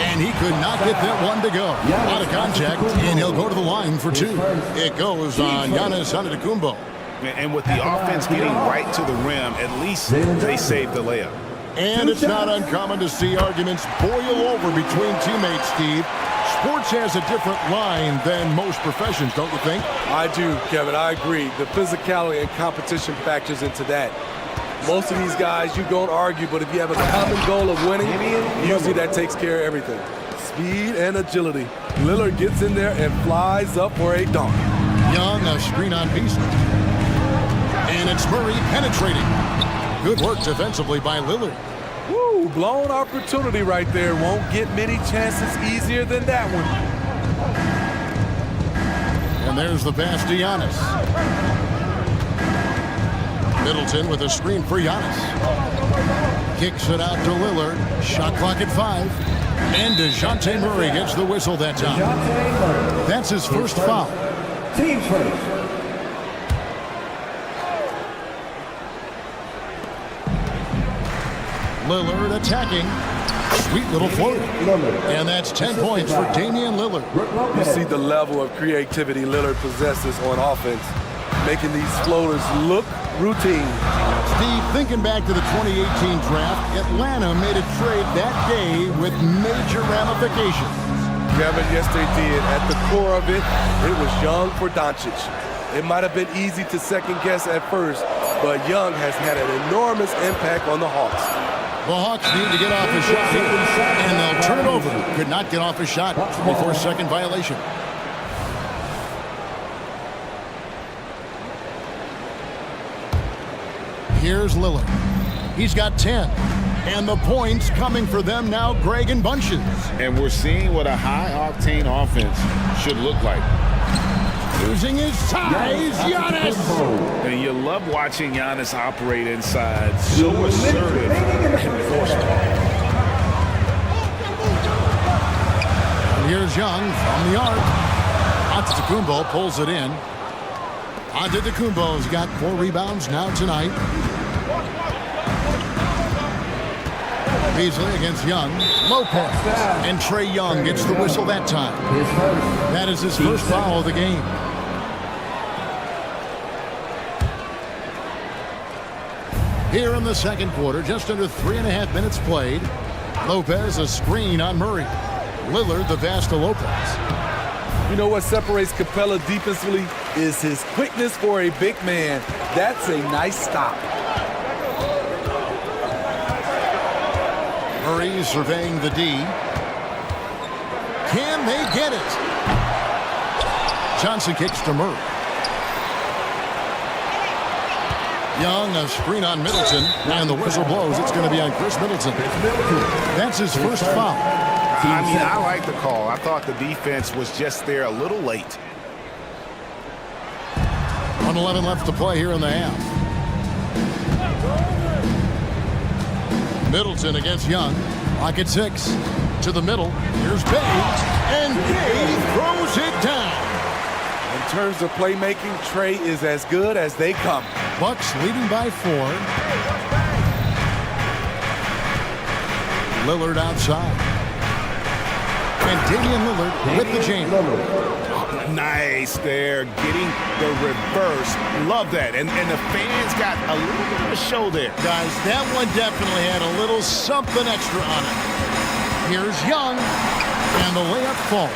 And he could not get that one to go. Out of contact, and he'll go to the line for 2. It goes on Giannis Antetokounmpo. And with the offense getting right to the rim, at least they saved the layup. And it's not uncommon to see arguments boil over between teammates, Steve. Sports has a different line than most professions, don't you think? I do, Kevin. I agree. The physicality and competition factors into that. Most of these guys, you don't argue, but if you have a common goal of winning, usually that takes care of everything. Speed and agility. Lillard gets in there and flies up for a dunk. Young, a screen on Beasley. And it's Murray penetrating. Good work defensively by Lillard. Woo, blown opportunity right there. Won't get many chances easier than that one. And there's the pass to Giannis. Middleton with a screen for Giannis. Kicks it out to Lillard. Shot clock at 5. And DeJounte Murray gets the whistle that time. That's his first foul. Team first. Lillard attacking. Sweet little floater. And that's 10 points for Damian Lillard. You see the level of creativity Lillard possesses on offense, making these floaters look routine. Steve, thinking back to the 2018 draft, Atlanta made a trade that day with major ramifications. Kevin, yes they did. At the core of it, it was Young for Doncic. It might have been easy to second guess at first, but Young has had an enormous impact on the Hawks. The Hawks need to get off a shot here, and they'll turn it over. Could not get off a shot before second violation. Here's Lillard. He's got 10. And the points coming for them now, Greg, in bunches. And we're seeing what a high-octane offense should look like. Using his size, Giannis. And you love watching Giannis operate inside. So assertive and forceful. And here's Young from the arc. Antetokounmpo pulls it in. Antetokounmpo's got 4 rebounds now tonight. Beasley against Young. Lopez. And Trae Young gets the whistle that time. That is his first foul of the game. Here in the second quarter, just under 3.5 minutes played. Lopez a screen on Murray. Lillard the pass to Lopez. You know what separates Capella defensively is his quickness for a big man. That's a nice stop. Murray surveying the D. Can they get it? Johnson kicks to Murray. Young, a screen on Middleton, and the whistle blows. It's going to be on Chris Middleton. That's his first foul. I mean, I like the call. I thought the defense was just there a little late. 1:11 left to play here in the half. Middleton against Young. Clock at 6. To the middle. Here's Bay. And Bay throws it down. In terms of playmaking, Trae is as good as they come. Bucks leading by 4. Lillard outside. And Damian Lillard with the jam. Nice there, getting the reverse. Love that. And the fans got a little bit of a show there. Guys, that one definitely had a little something extra on it. Here's Young, and the layup falls.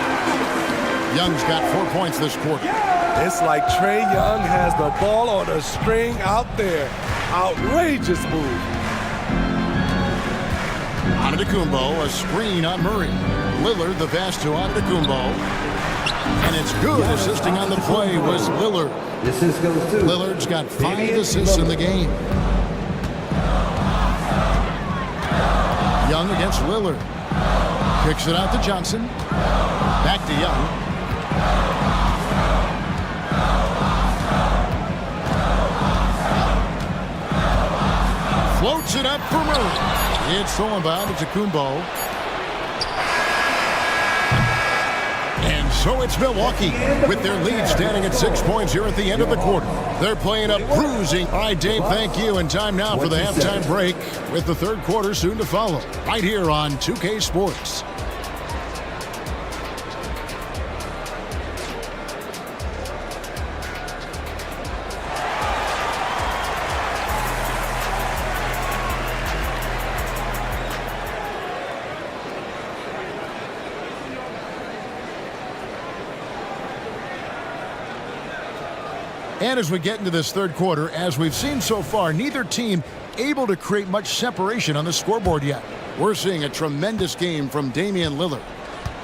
Young's got 4 points this quarter. It's like Trae Young has the ball on a string out there. Outrageous move. Antetokounmpo, a screen on Murray. Lillard, the pass to Antetokounmpo. And it's good. Assisting on the play was Lillard. Lillard's got 5 assists in the game. Young against Lillard. Kicks it out to Johnson. Back to Young. Floats it up for Murray. It's stolen by Kumbo. And so it's Milwaukee with their lead standing at 6 points here at the end of the quarter. They're playing up cruising. All right, Dave, thank you. And time now for the halftime break with the third quarter soon to follow. Right here on 2K Sports. And as we get into this third quarter, as we've seen so far, neither team able to create much separation on the scoreboard yet. We're seeing a tremendous game from Damian Lillard.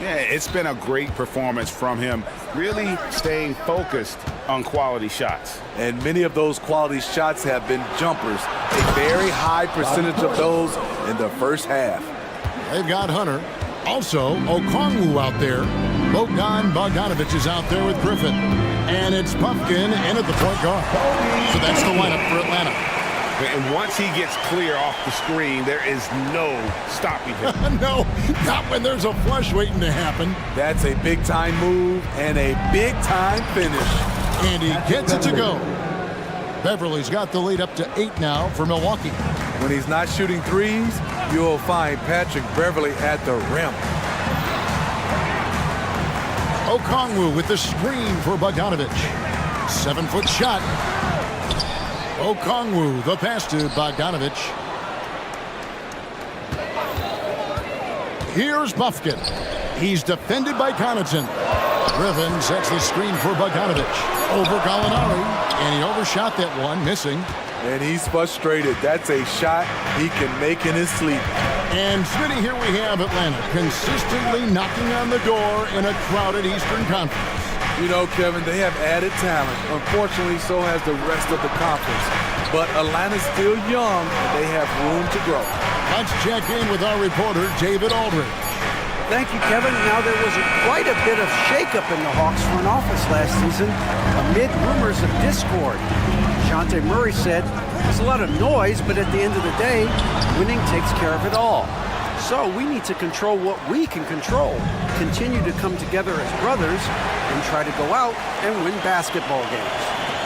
Yeah, it's been a great performance from him, really staying focused on quality shots. And many of those quality shots have been jumpers. A very high percentage of those in the first half. They've got Hunter. Also, Okongwu out there. Bogdan Bogdanovic is out there with Griffin. And it's Pumpkin in at the point guard. So that's the lineup for Atlanta. And once he gets clear off the screen, there is no stopping him. No, not when there's a flush waiting to happen. That's a big-time move and a big-time finish. And he gets it to go. Beverly's got the lead up to 8 now for Milwaukee. When he's not shooting threes, you'll find Patrick Beverly at the rim. Okongwu with the screen for Bogdanovic. 7-foot shot. Okongwu, the pass to Bogdanovic. Here's Buffkin. He's defended by Connaughton. Griffin sets the screen for Bogdanovic. Over Gallinari, and he overshot that one, missing. And he's frustrated. That's a shot he can make in his sleep. And Smitty, here we have Atlanta consistently knocking on the door in a crowded Eastern Conference. You know, Kevin, they have added talent. Unfortunately, so has the rest of the conference. But Atlanta's still young, and they have room to grow. Let's check in with our reporter, David Aldridge. Thank you, Kevin. Now, there was quite a bit of shakeup in the Hawks front office last season amid rumors of discord. Dejounte Murray said, there's a lot of noise, but at the end of the day, winning takes care of it all. So we need to control what we can control, continue to come together as brothers, and try to go out and win basketball games.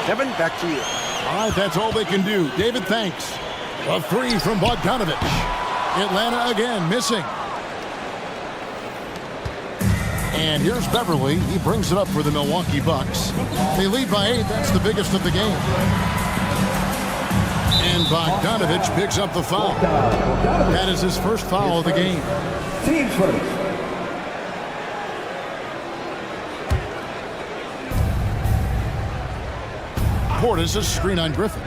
Kevin, back to you. All right, that's all they can do. David, thanks. A three from Bogdanovic. Atlanta again missing. And here's Beverly. He brings it up for the Milwaukee Bucks. They lead by 8. That's the biggest of the game. And Bogdanovic picks up the foul. That is his first foul of the game. Team first. Portis a screen on Griffin.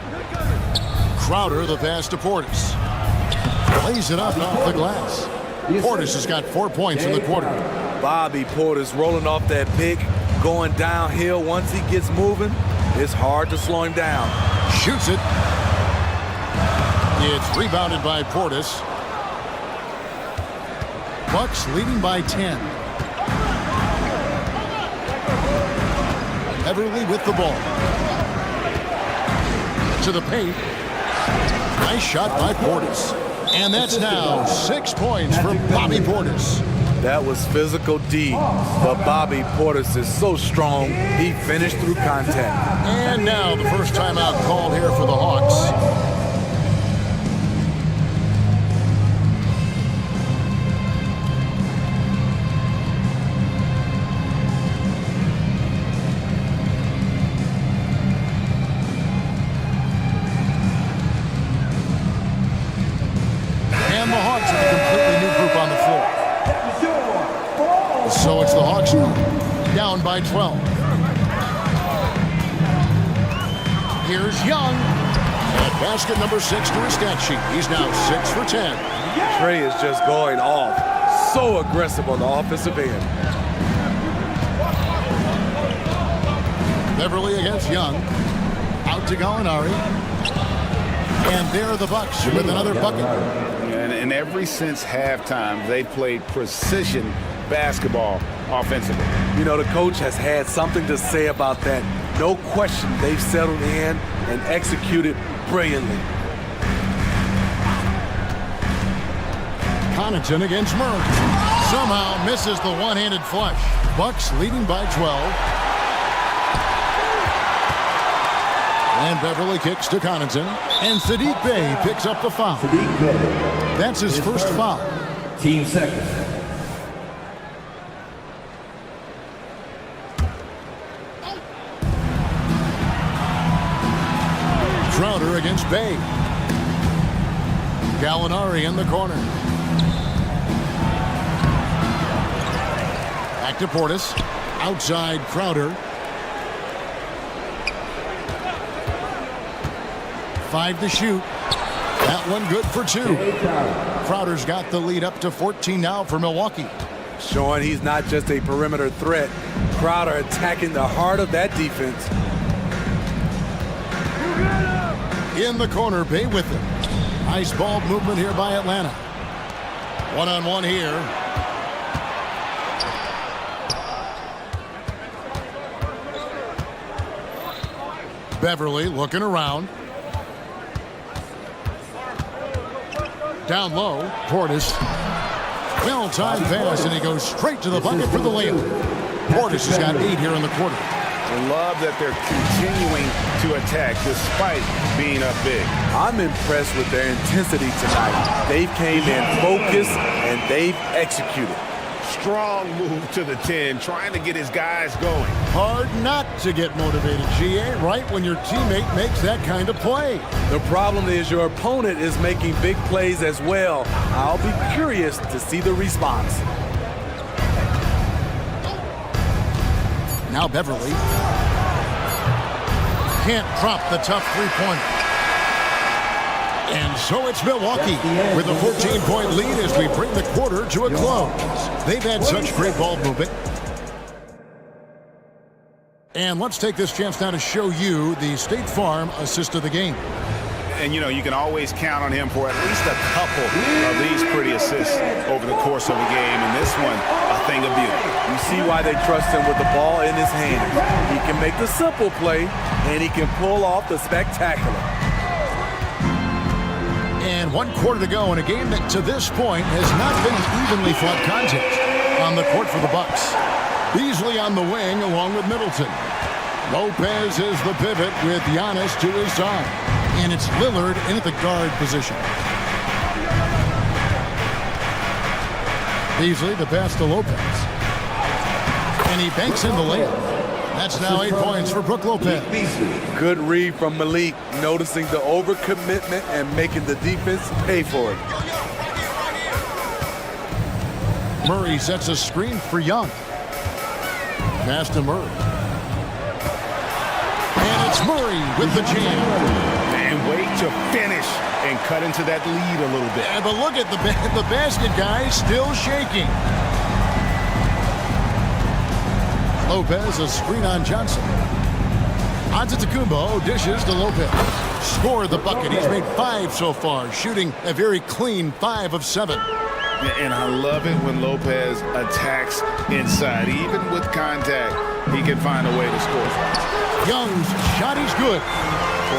Crowder the pass to Portis. Lays it up off the glass. Portis has got 4 points in the quarter. Bobby Portis rolling off that pick, going downhill. Once he gets moving, it's hard to slow him down. Shoots it. It's rebounded by Portis. Bucks leading by 10. Beverly with the ball. To the paint. Nice shot by Portis. And that's now 6 points for Bobby Portis. That was physical D, but Bobby Portis is so strong, he finished through contact. And now the first timeout called here for the Hawks. And the Hawks have a completely new group on the floor. So it's the Hawks down by 12. Here's Young. At basket number 6 to his stat sheet. He's now 6 for 10. Trey is just going off. So aggressive on the offensive end. Beverly against Young. Out to Gallinari. And there are the Bucks with another bucket. And ever since halftime, they played precision basketball offensively. You know, the coach has had something to say about that. No question, they've settled in and executed brilliantly. Connaughton against Murray. Somehow misses the one-handed flush. Bucks leading by 12. And Beverly kicks to Connaughton. And Sadiq Bey picks up the foul. That's his first foul. Team second. Crowder against Bey. Gallinari in the corner. Back to Portis. Outside Crowder. 5 to shoot. That one good for 2. Crowder's got the lead up to 14 now for Milwaukee. Showing he's not just a perimeter threat. Crowder attacking the heart of that defense. In the corner, Bey with it. Nice ball movement here by Atlanta. One-on-one here. Beverly looking around. Down low, Portis. Well-timed pass, and he goes straight to the bucket for the layup. Portis has got 8 here in the quarter. I love that they're continuing to attack despite being up big. I'm impressed with their intensity tonight. They've came in focused and they've executed. Strong move to the 10, trying to get his guys going. Hard not to get motivated, GA, right when your teammate makes that kind of play. The problem is your opponent is making big plays as well. I'll be curious to see the response. Now Beverly can't drop the tough three-pointer. And so it's Milwaukee with a 14-point lead as we bring the quarter to a close. They've had such great ball movement. And let's take this chance now to show you the State Farm assist of the game. And, you know, you can always count on him for at least a couple of these pretty assists over the course of a game. And this one, a thing of beauty. You see why they trust him with the ball in his hands. He can make the simple play, and he can pull off the spectacular. And 1 quarter to go in a game that to this point has not been an evenly fought contest. On the court for the Bucks. Beasley on the wing along with Middleton. Lopez is the pivot with Giannis to his side. And it's Lillard in at the guard position. Beasley the pass to Lopez. And he banks in the layup. That's now 8 points for Brook Lopez. Good read from Malik, noticing the overcommitment and making the defense pay for it. Murray sets a screen for Young. Pass to Murray. And it's Murray with the jam. And wait to finish and cut into that lead a little bit. Yeah, but look at the basket, guys, still shaking. Lopez, a screen on Johnson. Antetokounmpo dishes to Lopez. Scored the bucket. He's made 5 so far, shooting a very clean 5 of 7. And I love it when Lopez attacks inside. Even with contact, he can find a way to score. Young's shot is good.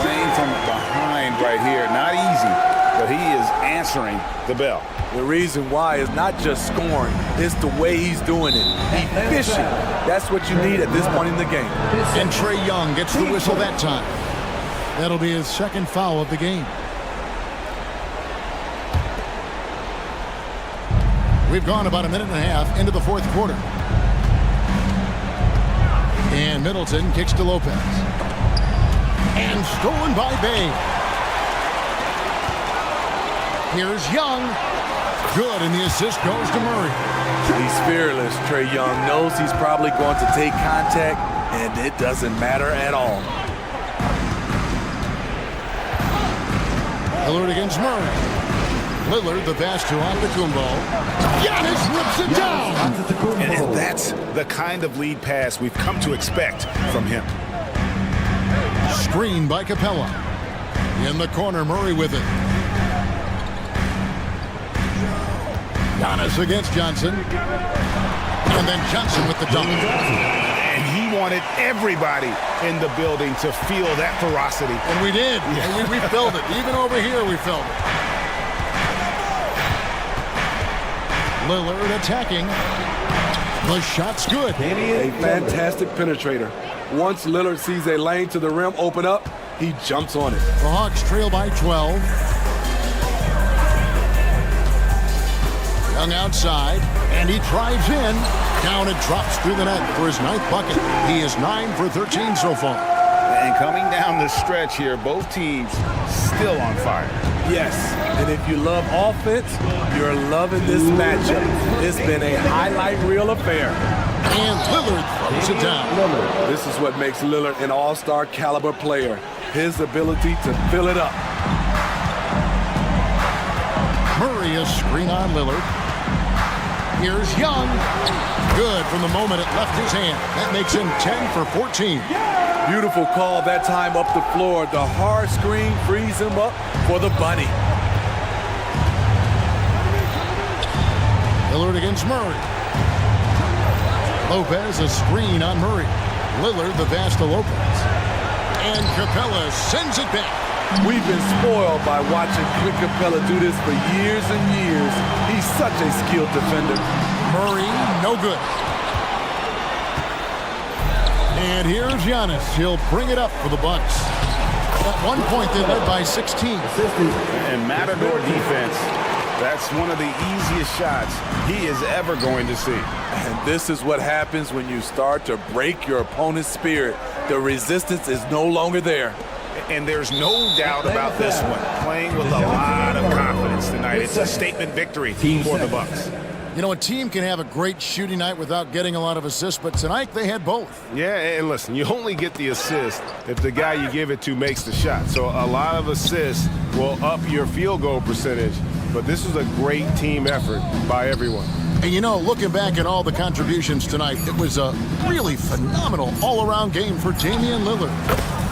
Playing from behind right here. Not easy, but he is answering the bell. The reason why is not just scoring, it's the way he's doing it. Efficient. That's what you need at this point in the game. And Trae Young gets the whistle that time. That'll be his second foul of the game. We've gone about a minute and a half into the 4th quarter. And Middleton kicks to Lopez. And stolen by Bey. Here's Young. Good, and the assist goes to Murray. He's fearless. Trae Young knows he's probably going to take contact, and it doesn't matter at all. Lillard against Murray. Lillard, the pass to Antetokounmpo. Giannis rips it down! And that's the kind of lead pass we've come to expect from him. Screen by Capella. In the corner, Murray with it. Giannis against Johnson. And then Johnson with the dunk. And he wanted everybody in the building to feel that ferocity. And we did. Yeah. And we felt it. Even over here, we felt it. Lillard attacking. The shot's good. A fantastic penetrator. Once Lillard sees a lane to the rim open up, he jumps on it. The Hawks trail by 12. Young outside, and he drives in. Down and drops through the net for his 9th bucket. He is 9 for 13 so far. And coming down the stretch here, both teams still on fire. Yes, and if you love offense, you're loving this matchup. It's been a highlight reel affair. And Lillard throws it down. This is what makes Lillard an all-star caliber player. His ability to fill it up. Murray a screen on Lillard. Here's Young. Good from the moment it left his hand. That makes him 10 for 14. Beautiful call that time up the floor. The hard screen frees him up for the bunny. Lillard against Murray. Lopez a screen on Murray. Lillard the pass to Lopez. And Capella sends it back. We've been spoiled by watching Clint Capella do this for years and years. He's such a skilled defender. Murray, no good. And here's Giannis. He'll bring it up for the Bucks. At one point, they led by 16. And Matador defense, that's one of the easiest shots he is ever going to see. And this is what happens when you start to break your opponent's spirit. The resistance is no longer there. And there's no doubt about this one. Playing with a lot of confidence tonight. It's a statement victory for the Bucks. You know, a team can have a great shooting night without getting a lot of assists, but tonight they had both. Yeah, and listen, you only get the assist if the guy you give it to makes the shot. So a lot of assists will up your field goal percentage, but this was a great team effort by everyone. And you know, looking back at all the contributions tonight, it was a really phenomenal all-around game for Damian Lillard.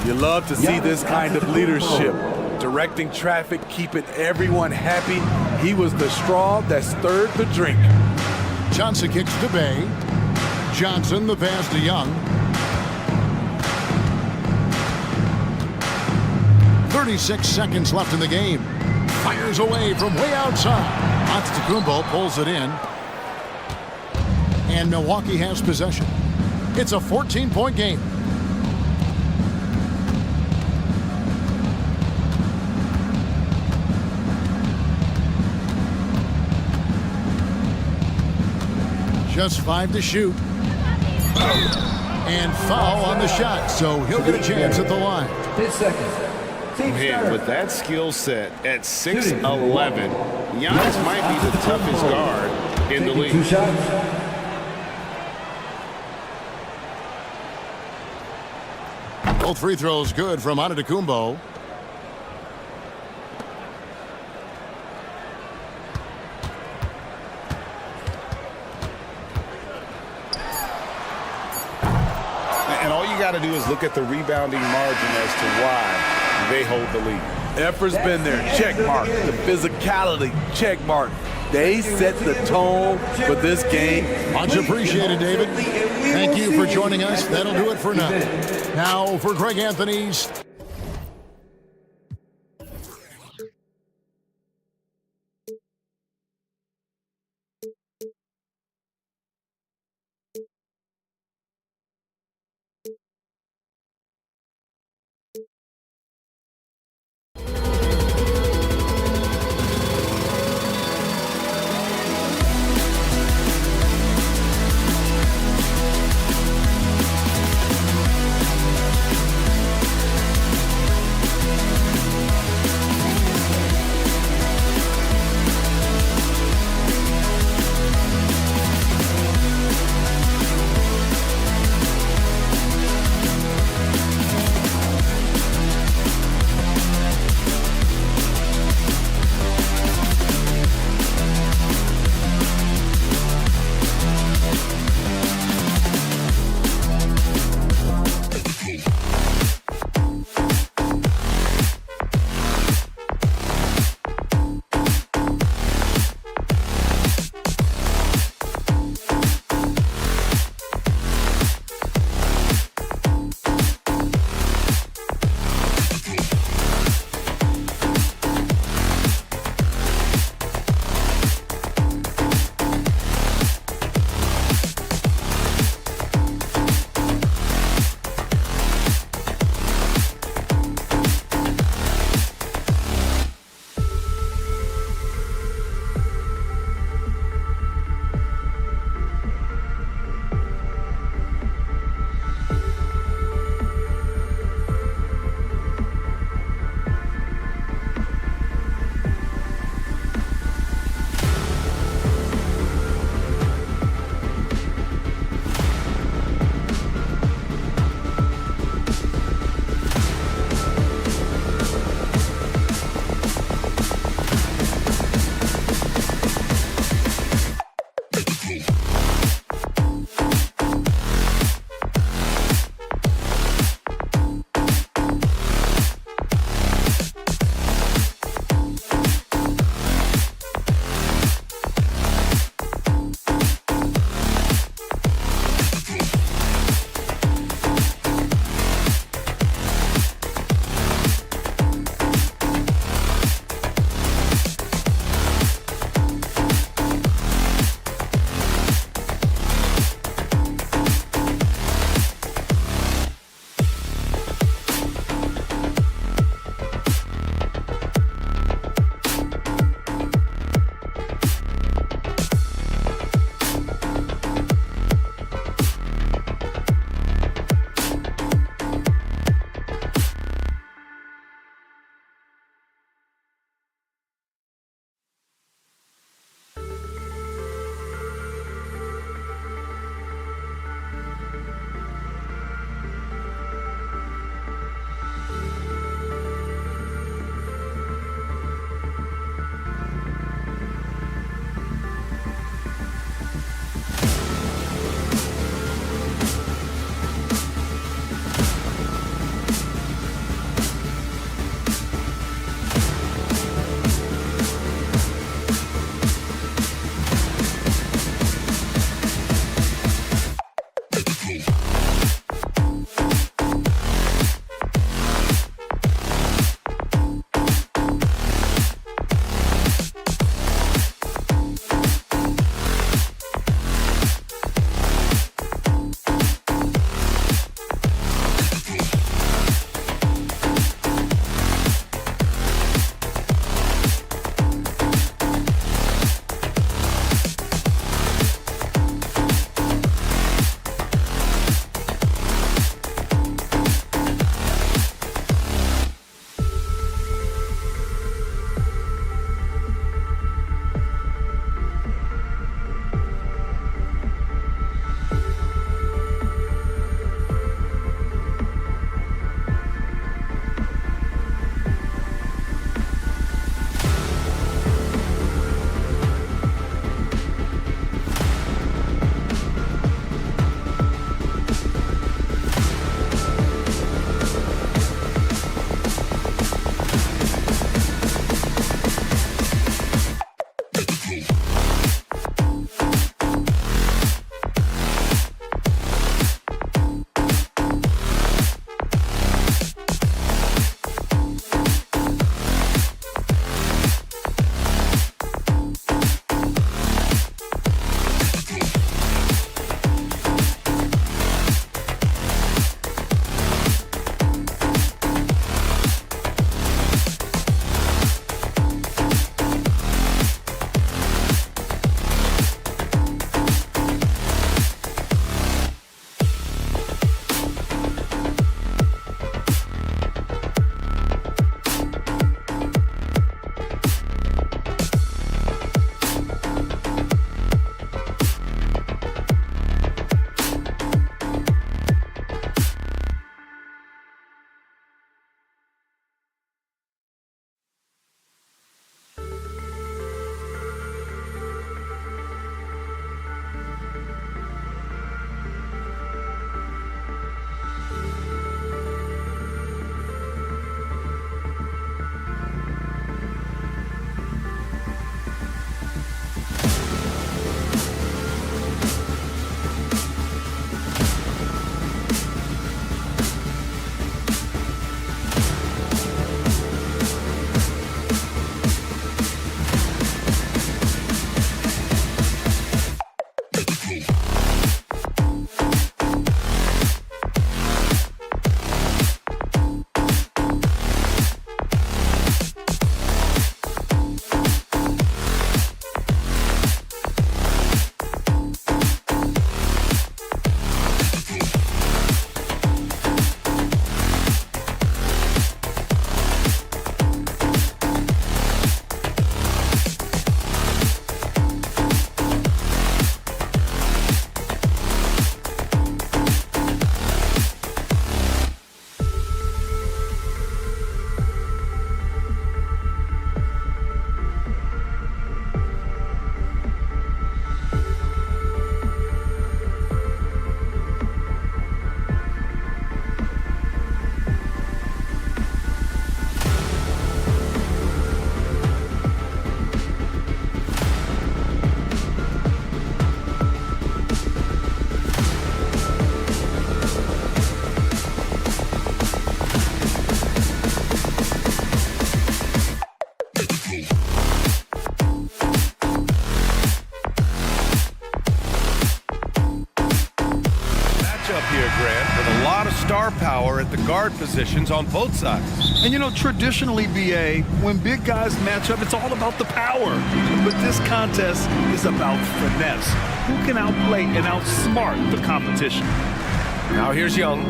You love to see this kind of leadership. Directing traffic, keeping everyone happy. He was the straw that stirred the drink. Johnson kicks to Bay. Johnson the pass to Young. 36 seconds left in the game. Fires away from way outside. Antetokounmpo pulls it in. And Milwaukee has possession. It's a 14-point game. Just 5 to shoot. And foul on the shot, so he'll get a chance at the line. 10 seconds. Man, with that skill set at 6'11", Giannis might be the toughest guard in the league. 2 shots. Both free throws good from Antetokounmpo. And all you got to do is look at the rebounding margin as to why they hold the lead. Effort's been there, check mark. The physicality, check mark. They set the tone for this game. Much appreciated, David. Thank you for joining us. That'll do it for now. Now for Greg Anthony's here, Grant, with a lot of star power at the guard positions on both sides. And you know, traditionally, BA, when big guys match up, it's all about the power. But this contest is about finesse. Who can outplay and outsmart the competition? Now here's Young.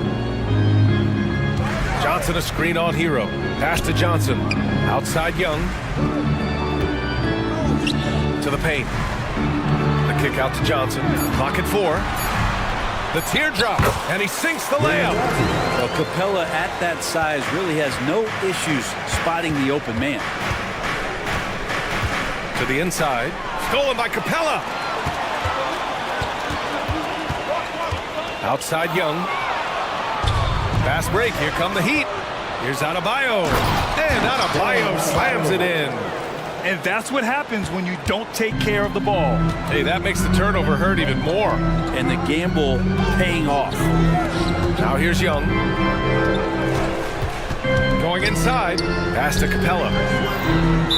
Johnson a screen on Hero. Pass to Johnson. Outside Young. To the paint. The kick out to Johnson. Clock at 4. The teardrop, and he sinks the layup. Well, Capella at that size really has no issues spotting the open man. To the inside. Stolen by Capella. Outside Young. Fast break. Here come the Heat. Here's Adebayo. And Adebayo slams it in. And that's what happens when you don't take care of the ball. Hey, that makes the turnover hurt even more. And the gamble paying off. Now here's Young. Going inside. Pass to Capella.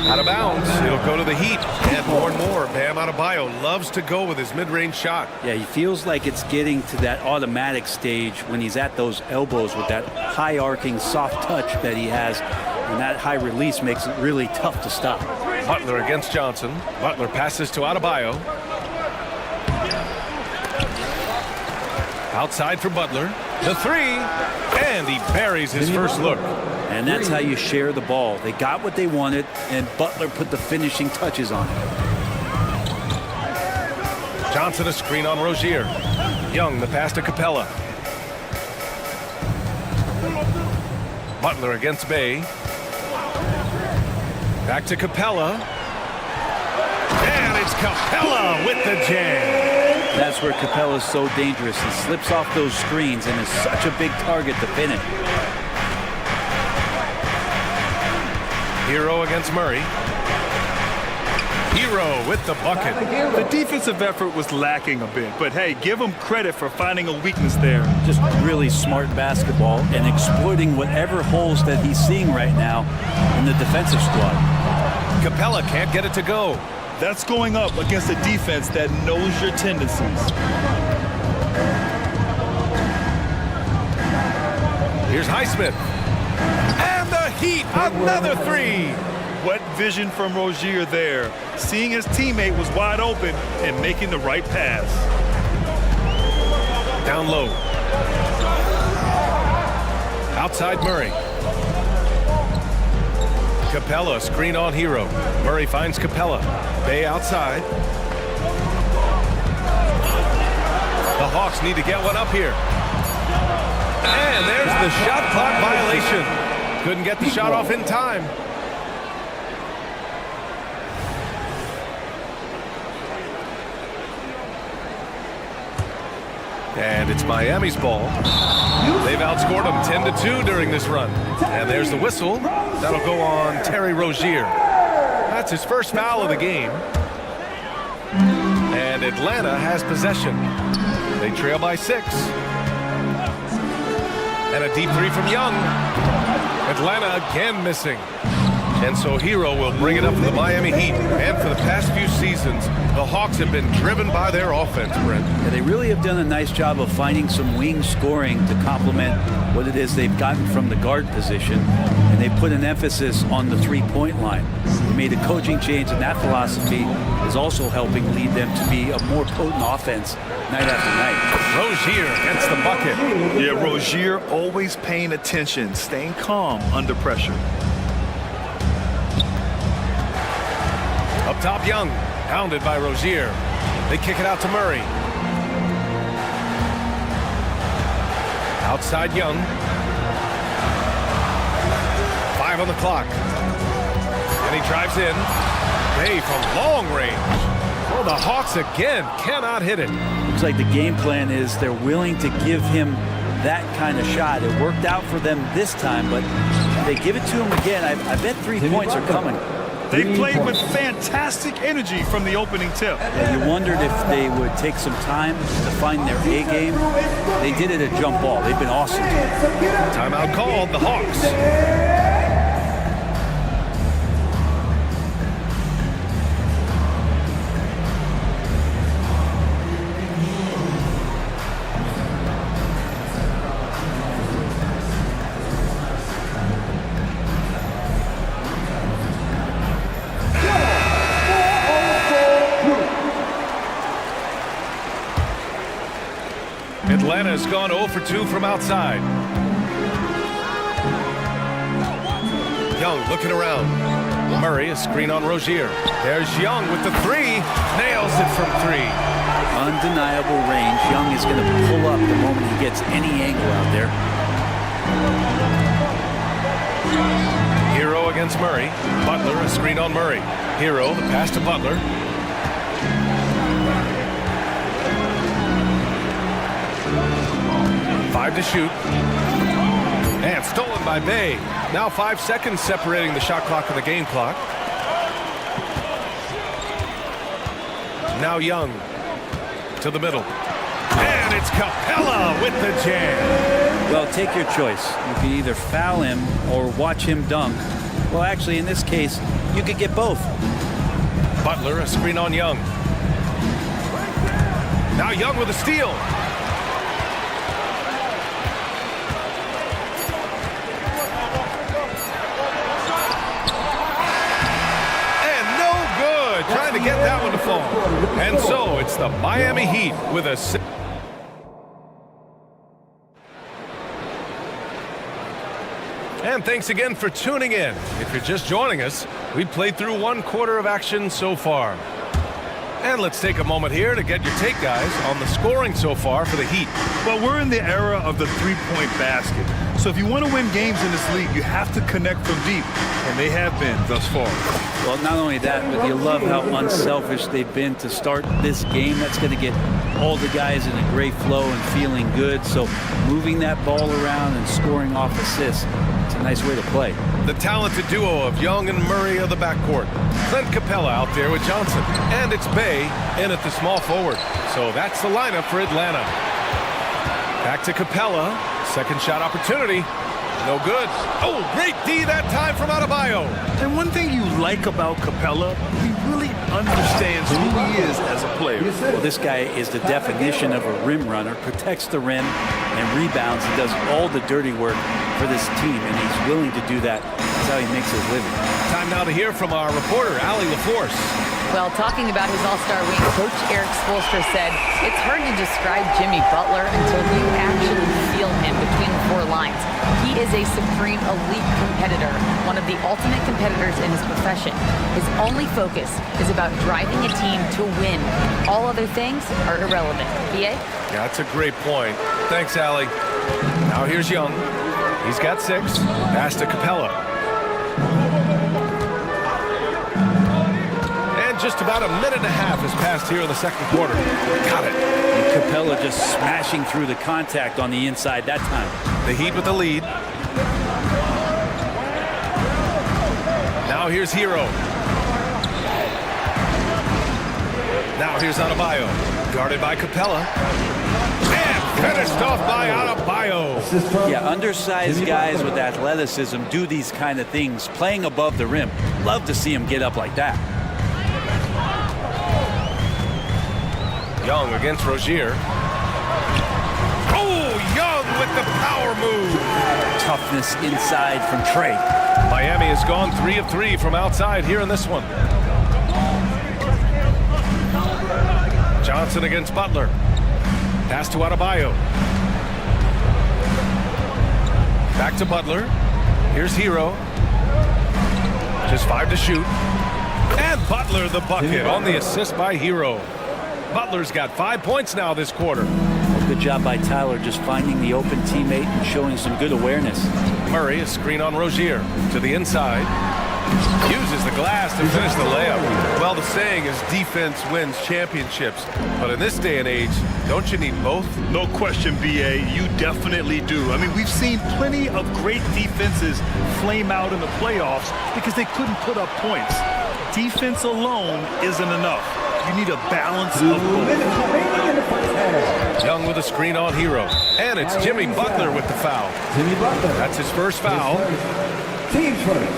Out of bounds. It'll go to the Heat. And more, Bam Adebayo loves to go with his mid-range shot. Yeah, he feels like it's getting to that automatic stage when he's at those elbows with that high arcing soft touch that he has. And that high release makes it really tough to stop. Butler against Johnson. Butler passes to Adebayo. Outside for Butler. The 3. And he buries his first look. And that's how you share the ball. They got what they wanted, and Butler put the finishing touches on it. Johnson a screen on Rozier. Young the pass to Capella. Butler against Bay. Back to Capella. And it's Capella with the jam. That's where Capella's so dangerous. He slips off those screens and is such a big target to pin it. Hero against Murray. Hero with the bucket. The defensive effort was lacking a bit, but hey, give him credit for finding a weakness there. Just really smart basketball and exploiting whatever holes that he's seeing right now in the defensive squad. Capella can't get it to go. That's going up against a defense that knows your tendencies. Here's Highsmith. And the Heat, another 3. What vision from Rozier there. Seeing his teammate was wide open and making the right pass. Down low. Outside Murray. Capella, screen on Hero. Murray finds Capella. Bay outside. The Hawks need to get one up here. And there's the shot clock violation. Couldn't get the shot off in time. And it's Miami's ball. They've outscored them 10-2 during this run. And there's the whistle. That'll go on Terry Rozier. That's his first foul of the game. And Atlanta has possession. They trail by 6. And a deep 3 from Young. Atlanta again missing. And so Hero will bring it up for the Miami Heat. And for the past few seasons, the Hawks have been driven by their offense, Brent. Yeah, they really have done a nice job of finding some wing scoring to complement what it is they've gotten from the guard position. And they put an emphasis on the three-point line. They made a coaching change, and that philosophy is also helping lead them to be a more potent offense night after night. Rozier gets the bucket. Yeah, Rozier always paying attention, staying calm under pressure. Up top, Young. Pounded by Rozier. They kick it out to Murray. Outside Young. 5 on the clock. And he drives in. Bay from long range. Well, the Hawks again cannot hit it. Looks like the game plan is they're willing to give him that kind of shot. It worked out for them this time, but if they give it to him again, I bet 3 points are coming. They played with fantastic energy from the opening tip. Yeah, you wondered if they would take some time to find their A game. They did it at jump ball. They've been awesome. Timeout called, the Hawks. Atlanta has gone 0 for 2 from outside. Young looking around. Murray, a screen on Rozier. There's Young with the three. Nails it from 3. Undeniable range. Young is going to pull up the moment he gets any angle out there. Hero against Murray. Butler, a screen on Murray. Hero, the pass to Butler. Five to shoot. And stolen by Bay. Now 5 seconds separating the shot clock and the game clock. Now Young to the middle. And it's Capella with the jam. Well, take your choice. You can either foul him or watch him dunk. Well, actually, in this case, you could get both. Butler, a screen on Young. Now Young with a steal. Trying to get that one to fall. And so it's the Miami Heat with a... And thanks again for tuning in. If you're just joining us, we've played through 1 quarter of action so far. And let's take a moment here to get your take, guys, on the scoring so far for the Heat. Well, we're in the era of the three-point basket. So if you want to win games in this league, you have to connect from deep. And they have been thus far. Well, not only that, but you love how unselfish they've been to start this game. That's going to get all the guys in a great flow and feeling good. So moving that ball around and scoring off assists, it's a nice way to play. The talented duo of Young and Murray of the backcourt. Clint Capella out there with Johnson. And it's Bay in at the small forward. So that's the lineup for Atlanta. Back to Capella. Second shot opportunity. No good. Oh, great D that time from Adebayo. And one thing you like about Capella, he really understands who he is as a player. Well, this guy is the definition of a rim runner, protects the rim and rebounds and does all the dirty work for this team, and he's willing to do that. That's how he makes his living. Time now to hear from our reporter, Allie LaForce. Well, talking about his all-star week, Coach Eric Spoelstra said, it's hard to describe Jimmy Butler until you actually feel him between the 4 lines. He is a supreme elite competitor, one of the ultimate competitors in his profession. His only focus is about driving a team to win. All other things are irrelevant. BA? Yeah, that's a great point. Thanks, Allie. Now here's Young. He's got 6. Pass to Capella. Just about a minute and a half has passed here in the second quarter. Got it. And Capella just smashing through the contact on the inside that time. The Heat with the lead. Now here's Hero. Now here's Adebayo. Guarded by Capella. And finished off by Adebayo. Yeah, undersized guys with athleticism do these kind of things, playing above the rim. Love to see him get up like that. Young against Rozier. Oh, Young with the power move. Toughness inside from Trey. Miami has gone 3 of 3 from outside here in this one. Johnson against Butler. Pass to Adebayo. Back to Butler. Here's Hero. Just 5 to shoot. And Butler the bucket on the assist by Hero. Butler's got 5 points now this quarter. Well, good job by Tyler just finding the open teammate and showing some good awareness. Murray, a screen on Rozier to the inside. Uses the glass to finish the layup. Well, the saying is defense wins championships. But in this day and age, don't you need both? No question, BA. You definitely do. I mean, we've seen plenty of great defenses flame out in the playoffs because they couldn't put up points. Defense alone isn't enough. You need a balance of both. Young with a screen on Hero. And it's Jimmy Butler with the foul. Jimmy Butler. That's his first foul. Team first.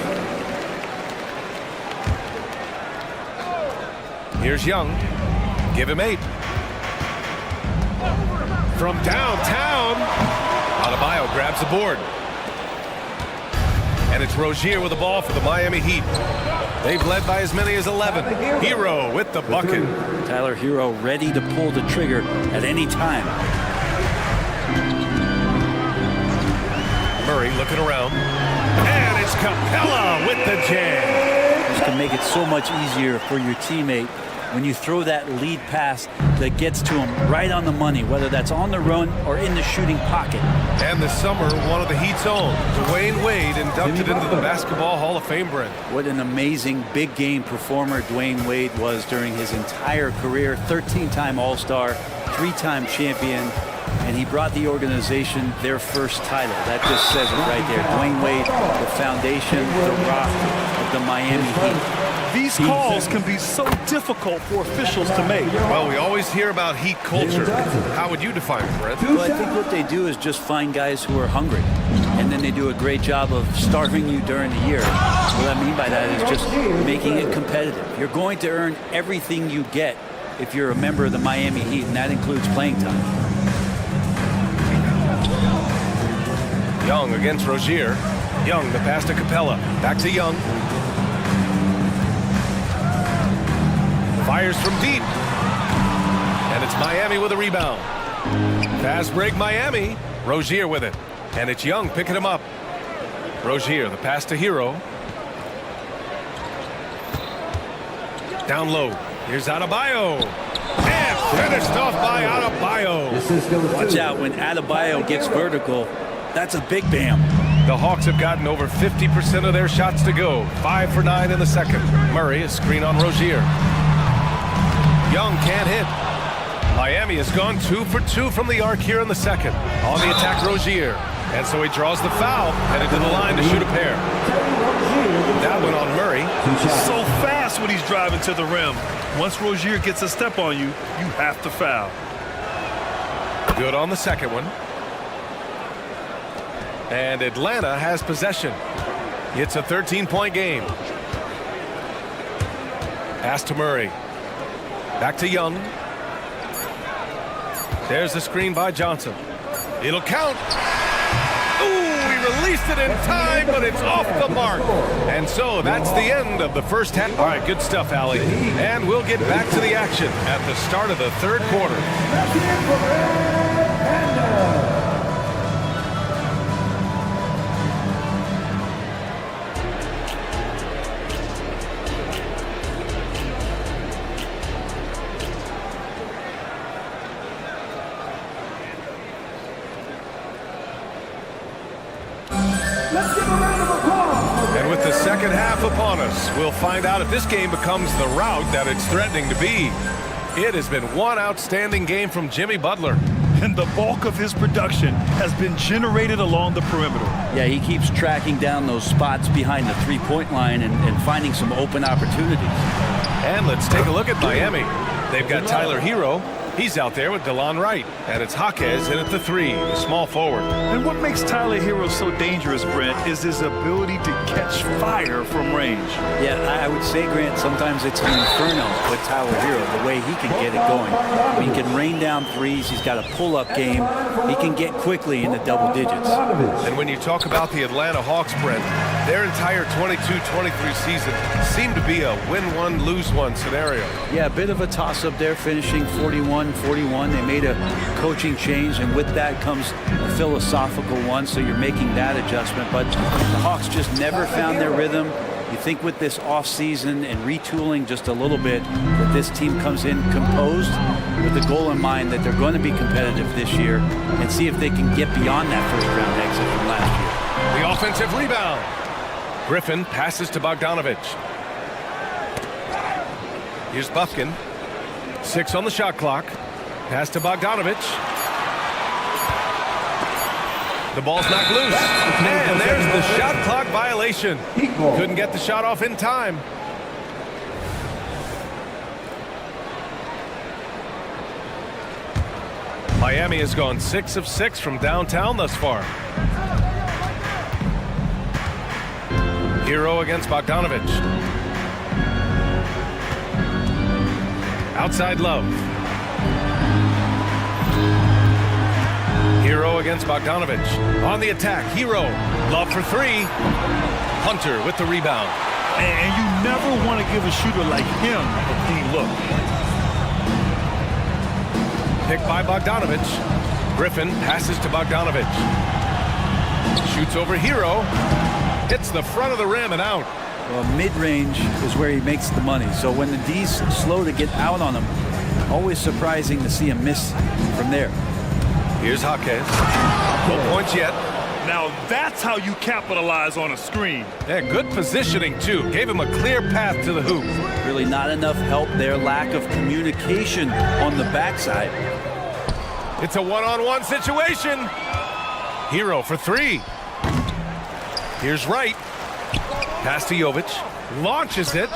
Here's Young. Give him 8. From downtown, Adebayo grabs the board. And it's Rozier with the ball for the Miami Heat. They've led by as many as 11. Hero with the bucket. Tyler Hero ready to pull the trigger at any time. Murray looking around. And it's Capella with the jam. This can make it so much easier for your teammate when you throw that lead pass that gets to him right on the money, whether that's on the run or in the shooting pocket. And this summer, one of the Heat's own, Dwayne Wade, inducted into the Basketball Hall of Fame, Brent. What an amazing big game performer Dwayne Wade was during his entire career. 13-time All-Star, 3-time champion, and he brought the organization their first title. That just says it right there. Dwayne Wade, the foundation, the rock of the Miami Heat. These calls can be so difficult for officials to make. Well, we always hear about Heat culture. How would you define it, Brent? Well, I think what they do is just find guys who are hungry, and then they do a great job of starving you during the year. What I mean by that is just making it competitive. You're going to earn everything you get if you're a member of the Miami Heat, and that includes playing time. Young against Rozier. Young, the pass to Capella. Back to Young. Fires from deep. And it's Miami with a rebound. Fast break Miami. Rozier with it. And it's Young picking him up. Rozier, the pass to Hero. Down low. Here's Adebayo. And finished off by Adebayo. Watch out when Adebayo gets vertical. That's a big bam. The Hawks have gotten over 50% of their shots to go. 5 for 9 in the second. Murray, a screen on Rozier. Young can't hit. Miami has gone 2 for 2 from the arc here in the second. On the attack, Rozier. And so he draws the foul, headed to the line to shoot a pair. That one on Murray. So fast when he's driving to the rim. Once Rozier gets a step on you, you have to foul. Good on the second one. And Atlanta has possession. It's a 13-point game. Pass to Murray. Back to Young. There's the screen by Johnson. It'll count. Ooh, he released it in time, but it's off the mark. And so that's the end of the first half. All right, good stuff, Allie. And we'll get back to the action at the start of the third quarter. And with the second half upon us, we'll find out if this game becomes the rout that it's threatening to be. It has been one outstanding game from Jimmy Butler. And the bulk of his production has been generated along the perimeter. Yeah, he keeps tracking down those spots behind the three-point line and finding some open opportunities. And let's take a look at Miami. They've got Tyler Hero. He's out there with DeLon Wright. And it's Jaquez in at the 3, the small forward. And what makes Tyler Hero so dangerous, Brent, is his ability to catch fire from range. Yeah, I would say, Grant, sometimes it's an inferno with Tyler Hero, the way he can get it going. He can rain down threes. He's got a pull-up game. He can get quickly into double digits. And when you talk about the Atlanta Hawks, Brent, their entire 22-23 season seemed to be a win-one, lose-one scenario. Yeah, a bit of a toss-up there, finishing 41-41. They made a coaching change, and with that comes a philosophical one, so you're making that adjustment. But the Hawks just never found their rhythm. You think with this offseason and retooling just a little bit that this team comes in composed with the goal in mind that they're going to be competitive this year and see if they can get beyond that first-round exit from last year. The offensive rebound. Griffin passes to Bogdanovich. Here's Bufkin. 6 on the shot clock. Pass to Bogdanovich. The ball's knocked loose. And there's the shot clock violation. Couldn't get the shot off in time. Miami has gone 6 of 6 from downtown thus far. Hero against Bogdanovich. Outside Love. Hero against Bogdanovich. On the attack, Hero. Love for 3. Hunter with the rebound. And you never want to give a shooter like him a clean look. Picked by Bogdanovich. Griffin passes to Bogdanovich. Shoots over Hero. Hits the front of the rim and out. Well, mid-range is where he makes the money. So when the D's slow to get out on him, always surprising to see him miss from there. Here's Jaquez. No points yet. Now that's how you capitalize on a screen. Yeah, good positioning, too. Gave him a clear path to the hoop. Really not enough help there. Lack of communication on the backside. It's a one-on-one situation. Hero for three. Here's Wright. Pass to Jovic. Launches it.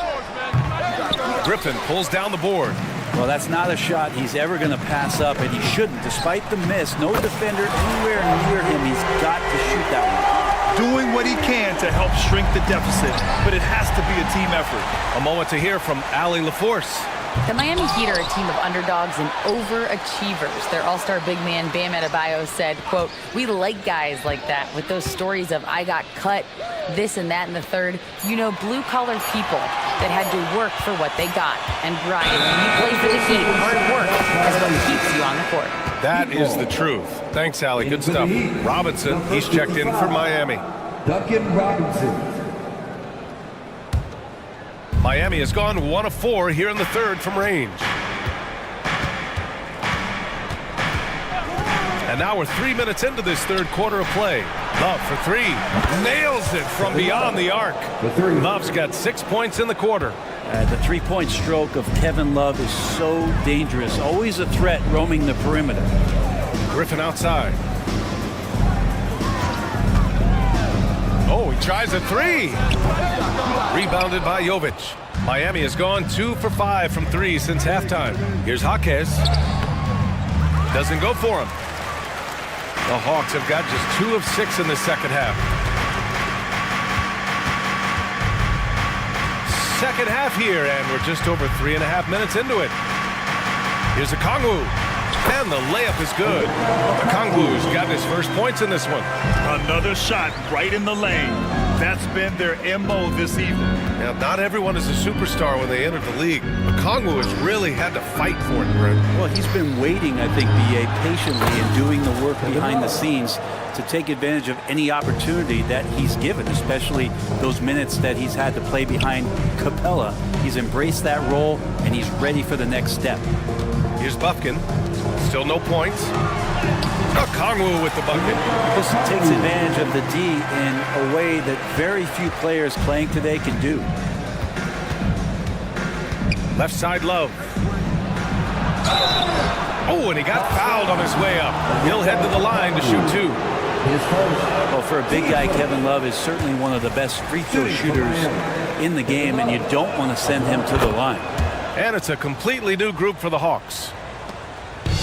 Griffin pulls down the board. Well, that's not a shot he's ever going to pass up, and he shouldn't. Despite the miss, no defender anywhere near him. He's got to shoot that one. Doing what he can to help shrink the deficit, but it has to be a team effort. A moment to hear from Allie LaForce. The Miami Heat are a team of underdogs and overachievers. Their all-star big man, Bam Adebayo, said, quote, "We like guys like that with those stories of I got cut, this and that in the third. You know, blue-collar people that had to work for what they got. And Brian, when you play for the Heat, hard work is what keeps you on the court." That is the truth. Thanks, Allie. Good stuff. Robinson, he's checked in for Miami. Duncan Robinson. Miami has gone 1 of 4 here in the third from range. And now we're 3 minutes into this third quarter of play. Love for three. Nails it from beyond the arc. Love's got 6 points in the quarter. The three-point stroke of Kevin Love is so dangerous. Always a threat roaming the perimeter. Griffin outside. Oh, he tries a three. Rebounded by Jovic. Miami has gone 2 for 5 from three since halftime. Here's Jaquez. Doesn't go for him. The Hawks have got just 2 of 6 in the second half. Second half here, and we're just over 3.5 minutes into it. Here's Okongwu. And the layup is good. Okongwu's got his first points in this one. Another shot right in the lane. That's been their MO this evening. Now, not everyone is a superstar when they entered the league. Okongwu has really had to fight for it, Brent. Well, he's been waiting, I think, B.A., patiently and doing the work behind the scenes to take advantage of any opportunity that he's given, especially those minutes that he's had to play behind Capella. He's embraced that role, and he's ready for the next step. Here's Bufkin. Still no points. Okongwu with the bucket. This takes advantage of the D in a way that very few players playing today can do. Left side Love. Oh, and he got fouled on his way up. He'll head to the line to shoot 2. Well, for a big guy, Kevin Love is certainly one of the best free throw shooters in the game, and you don't want to send him to the line. And it's a completely new group for the Hawks.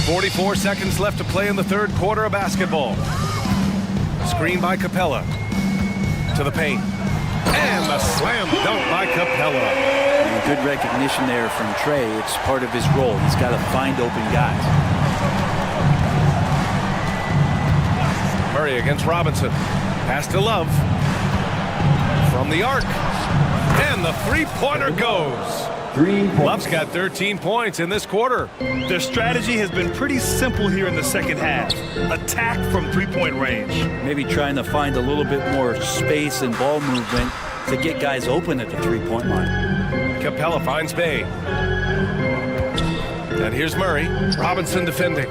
44 seconds left to play in the third quarter of basketball. Screen by Capella. To the paint. And the slam dunk by Capella. And good recognition there from Trey. It's part of his role. He's got to find open guys. Murray against Robinson. Pass to Love. From the arc. And the three-pointer goes. Love's got 13 points in this quarter. Their strategy has been pretty simple here in the second half. Attack from three-point range. Maybe trying to find a little bit more space and ball movement to get guys open at the three-point line. Capella finds Bay. And here's Murray. Robinson defending.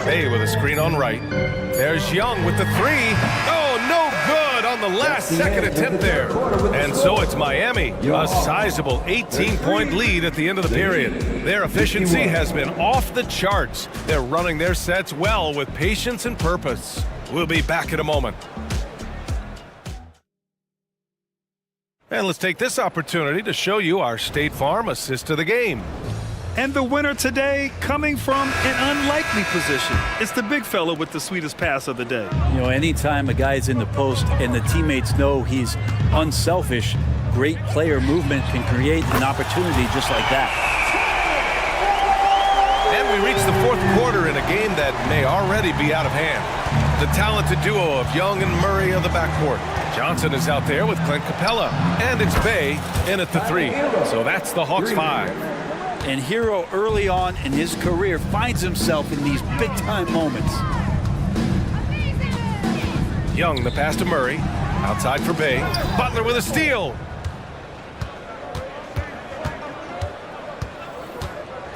Bay with a screen on right. There's Young with the three. Oh, no good on the last second attempt there. And so it's Miami, a sizable 18-point lead at the end of the period. Their efficiency has been off the charts. They're running their sets well with patience and purpose. We'll be back in a moment. And let's take this opportunity to show you our State Farm assist of the game. And the winner today coming from an unlikely position. It's the big fella with the sweetest pass of the day. You know, anytime a guy's in the post and the teammates know he's unselfish, great player movement can create an opportunity just like that. And we reach the fourth quarter in a game that may already be out of hand. The talented duo of Young and Murray of the backcourt. Johnson is out there with Clint Capella. And it's Bay in at the three. So that's the Hawks 5. And Hero early on in his career finds himself in these big-time moments. Young, the pass to Murray. Outside for Bay. Butler with a steal.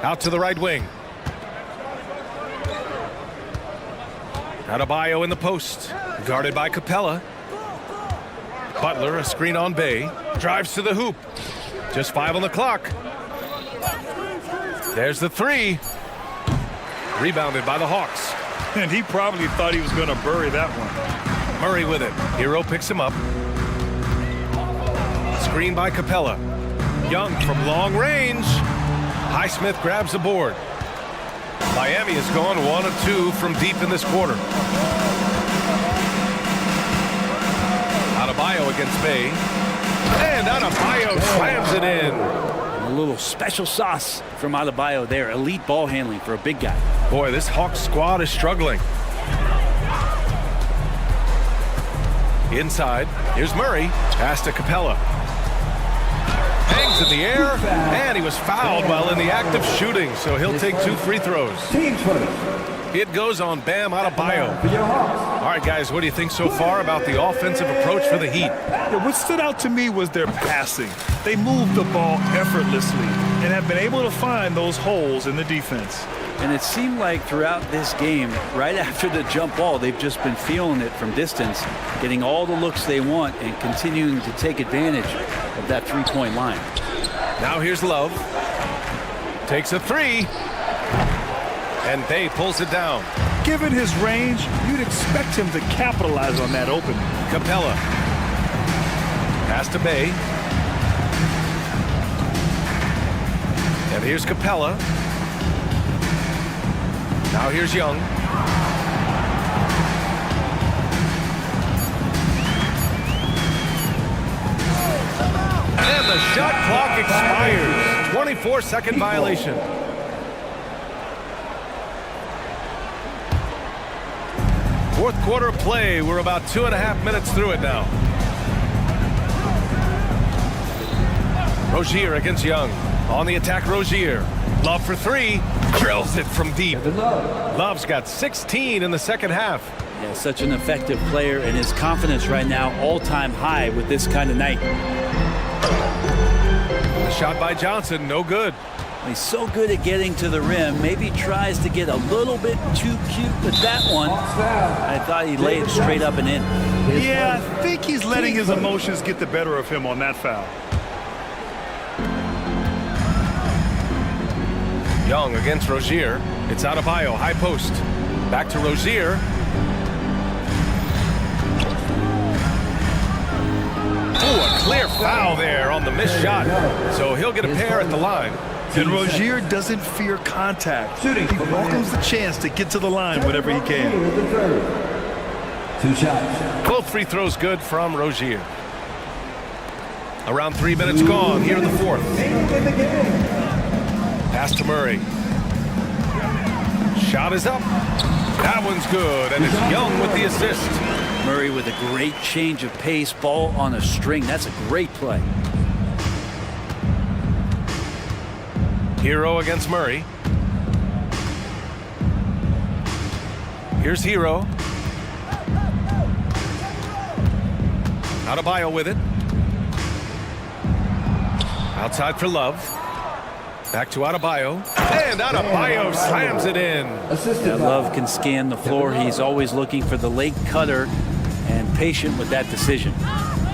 Out to the right wing. Adebayo in the post. Guarded by Capella. Butler, a screen on Bay. Drives to the hoop. Just 5 on the clock. There's the three. Rebounded by the Hawks. And he probably thought he was going to bury that one. Murray with it. Hero picks him up. Screen by Capella. Young from long range. Highsmith grabs the board. Miami has gone 1 of 2 from deep in this quarter. Adebayo against Bay. And Adebayo slams it in. A little special sauce from Adebayo there. Elite ball handling for a big guy. Boy, this Hawks squad is struggling. Inside, here's Murray. Pass to Capella. Hangs in the air, and he was fouled while in the act of shooting, so he'll take 2 free throws. It goes on Bam Adebayo. All right, guys, what do you think so far about the offensive approach for the Heat? Yeah, what stood out to me was their passing. They moved the ball effortlessly and have been able to find those holes in the defense. And it seemed like throughout this game, right after the jump ball, they've just been feeling it from distance, getting all the looks they want and continuing to take advantage of that three-point line. Now here's Love. Takes a three. And Bay pulls it down. Given his range, you'd expect him to capitalize on that opening. Capella. Pass to Bay. And here's Capella. Now here's Young. And the shot clock expires. 24-second violation. Fourth quarter of play. We're about 2.5 minutes through it now. Rozier against Young. On the attack, Rozier. Love for three. Drills it from deep. Love's got 16 in the second half. Yeah, such an effective player, and his confidence right now all-time high with this kind of night. The shot by Johnson, no good. He's so good at getting to the rim. Maybe tries to get a little bit too cute with that one. I thought he laid it straight up and in. Yeah, I think he's letting his emotions get the better of him on that foul. Young against Rozier. It's Adebayo, high post. Back to Rozier. Ooh, a clear foul there on the missed shot. So he'll get a pair at the line. And Rozier doesn't fear contact. He welcomes the chance to get to the line whenever he can. 2 shots. Both free throws good from Rozier. Around 3 minutes gone here in the fourth. Pass to Murray. Shot is up. That one's good, and it's Young with the assist. Murray with a great change of pace, ball on a string. That's a great play. Hero against Murray. Here's Hero. Adebayo with it. Outside for Love. Back to Adebayo. And Adebayo slams it in. Yeah, Love can scan the floor. He's always looking for the late cutter and patient with that decision.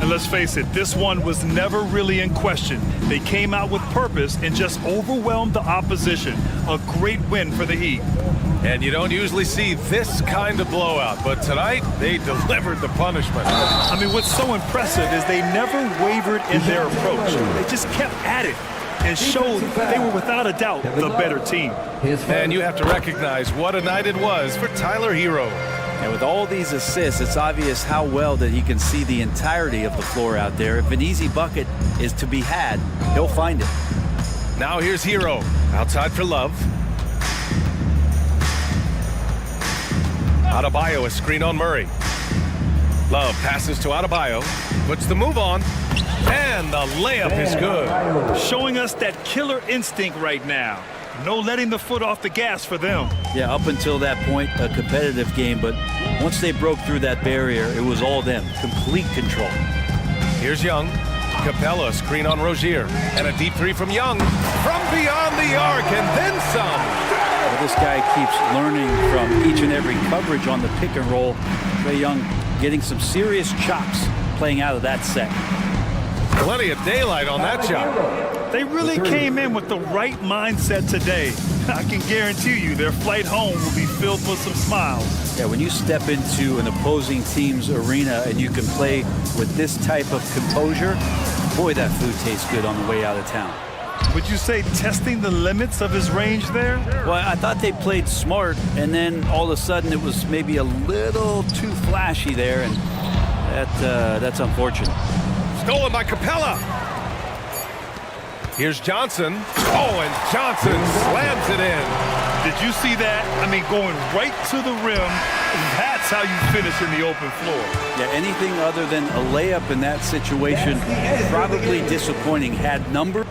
And let's face it, this one was never really in question. They came out with purpose and just overwhelmed the opposition. A great win for the Heat. And you don't usually see this kind of blowout, but tonight they delivered the punishment. I mean, what's so impressive is they never wavered in their approach. They just kept at it and showed they were without a doubt the better team. And you have to recognize what a night it was for Tyler Hero. And with all these assists, it's obvious how well that he can see the entirety of the floor out there. If an easy bucket is to be had, he'll find it. Now here's Hero. Outside for Love. Adebayo, a screen on Murray. Love passes to Adebayo. Puts the move on. And the layup is good. Showing us that killer instinct right now. No letting the foot off the gas for them. Yeah, up until that point, a competitive game, but Once they broke through that barrier, it was all them. Complete control. Here's Young. Capella, screen on Rozier. And a deep three from Young. From beyond the arc, and then some. Well, this guy keeps learning from each and every coverage on the pick and roll. Trae Young getting some serious chops playing out of that set. Plenty of daylight on that shot. They really came in with the right mindset today. I can guarantee you their flight home will be filled with some smiles. Yeah, when you step into an opposing team's arena and you can play with this type of composure, boy, that food tastes good on the way out of town. Would you say testing the limits of his range there? Well, I thought they played smart, and then all of a sudden it was maybe a little too flashy there, and that's unfortunate. Stolen by Capella. Here's Johnson. Oh, and Johnson slams it in. Did you see that? I mean, going right to the rim. That's how you finish in the open floor. Yeah, anything other than a layup in that situation, probably disappointing. Had numbers.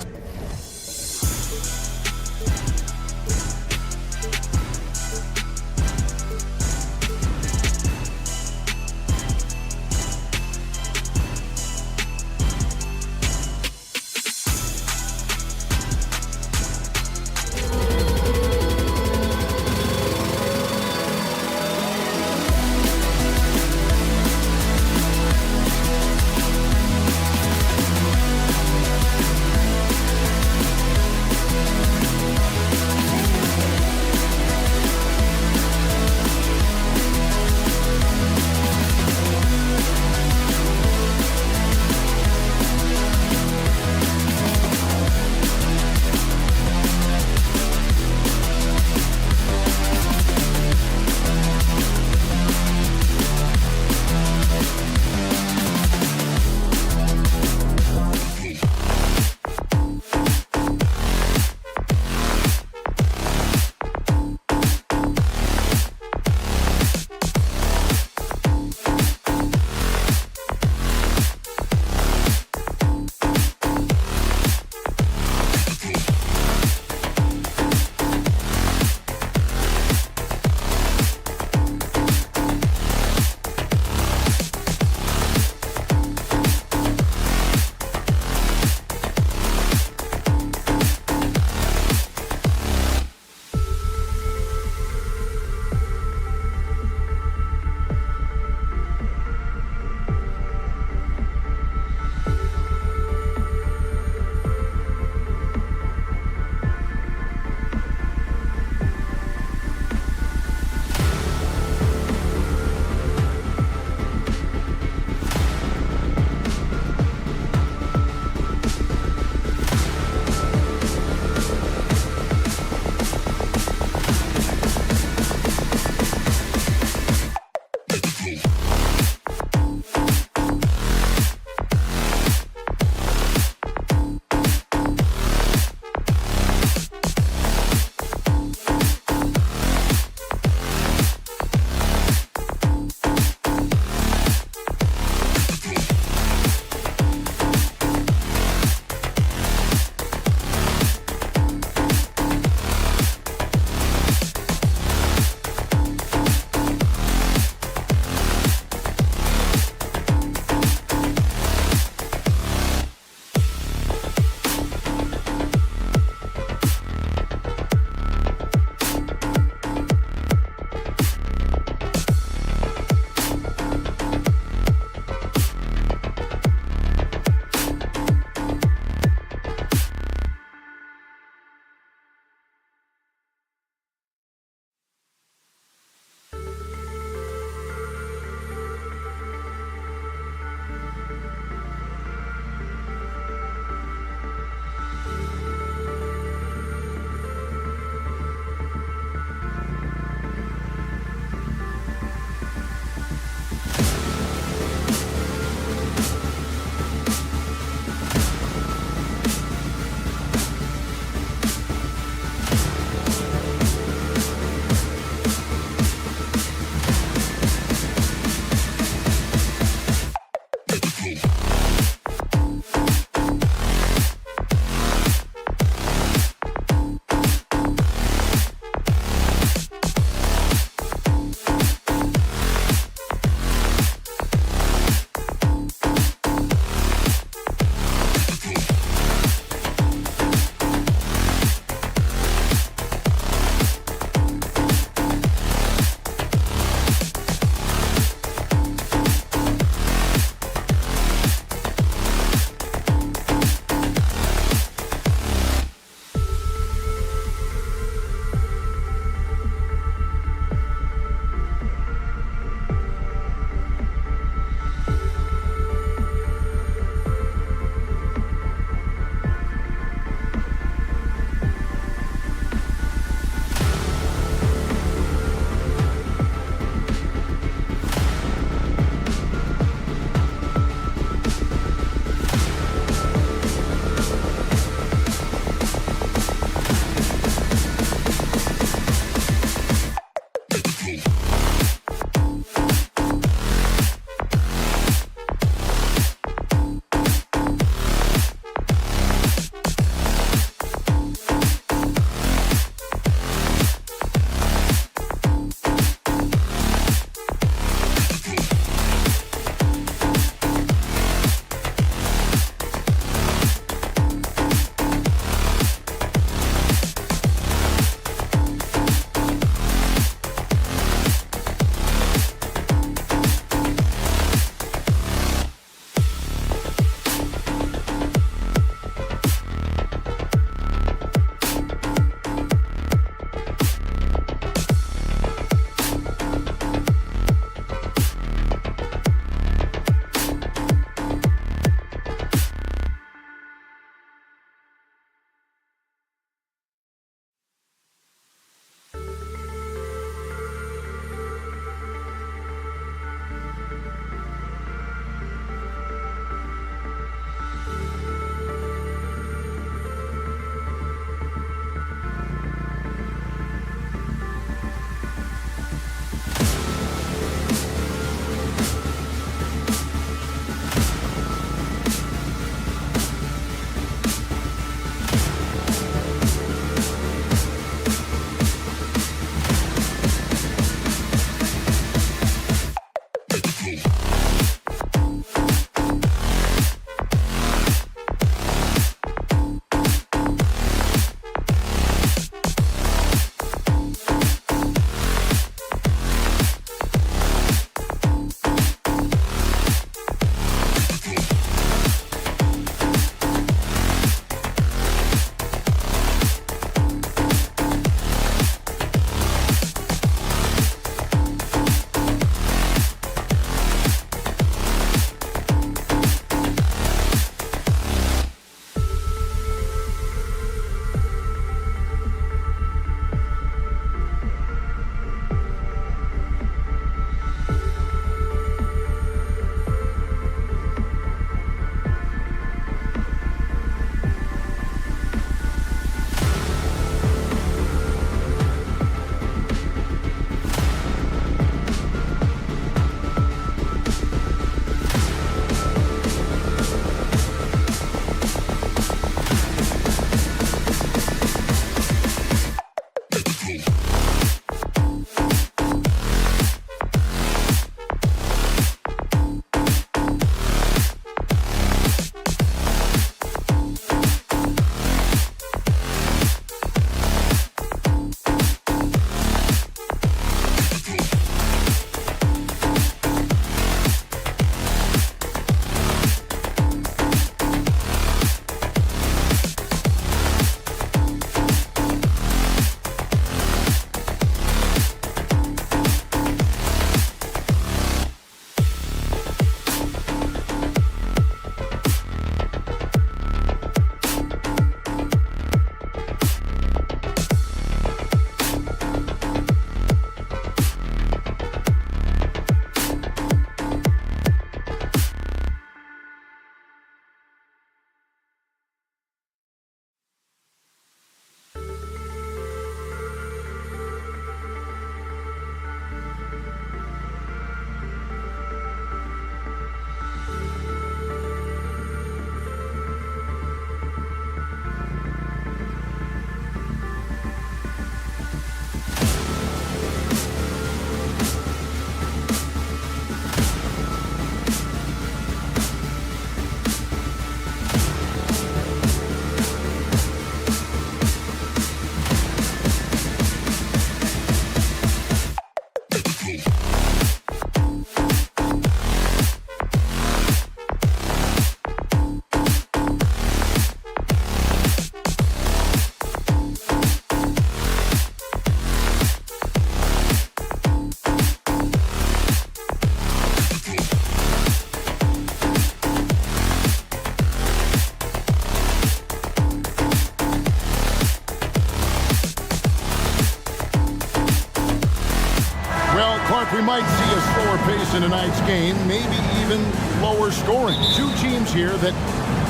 We might see a slower pace in tonight's game, maybe even lower scoring. Two teams here that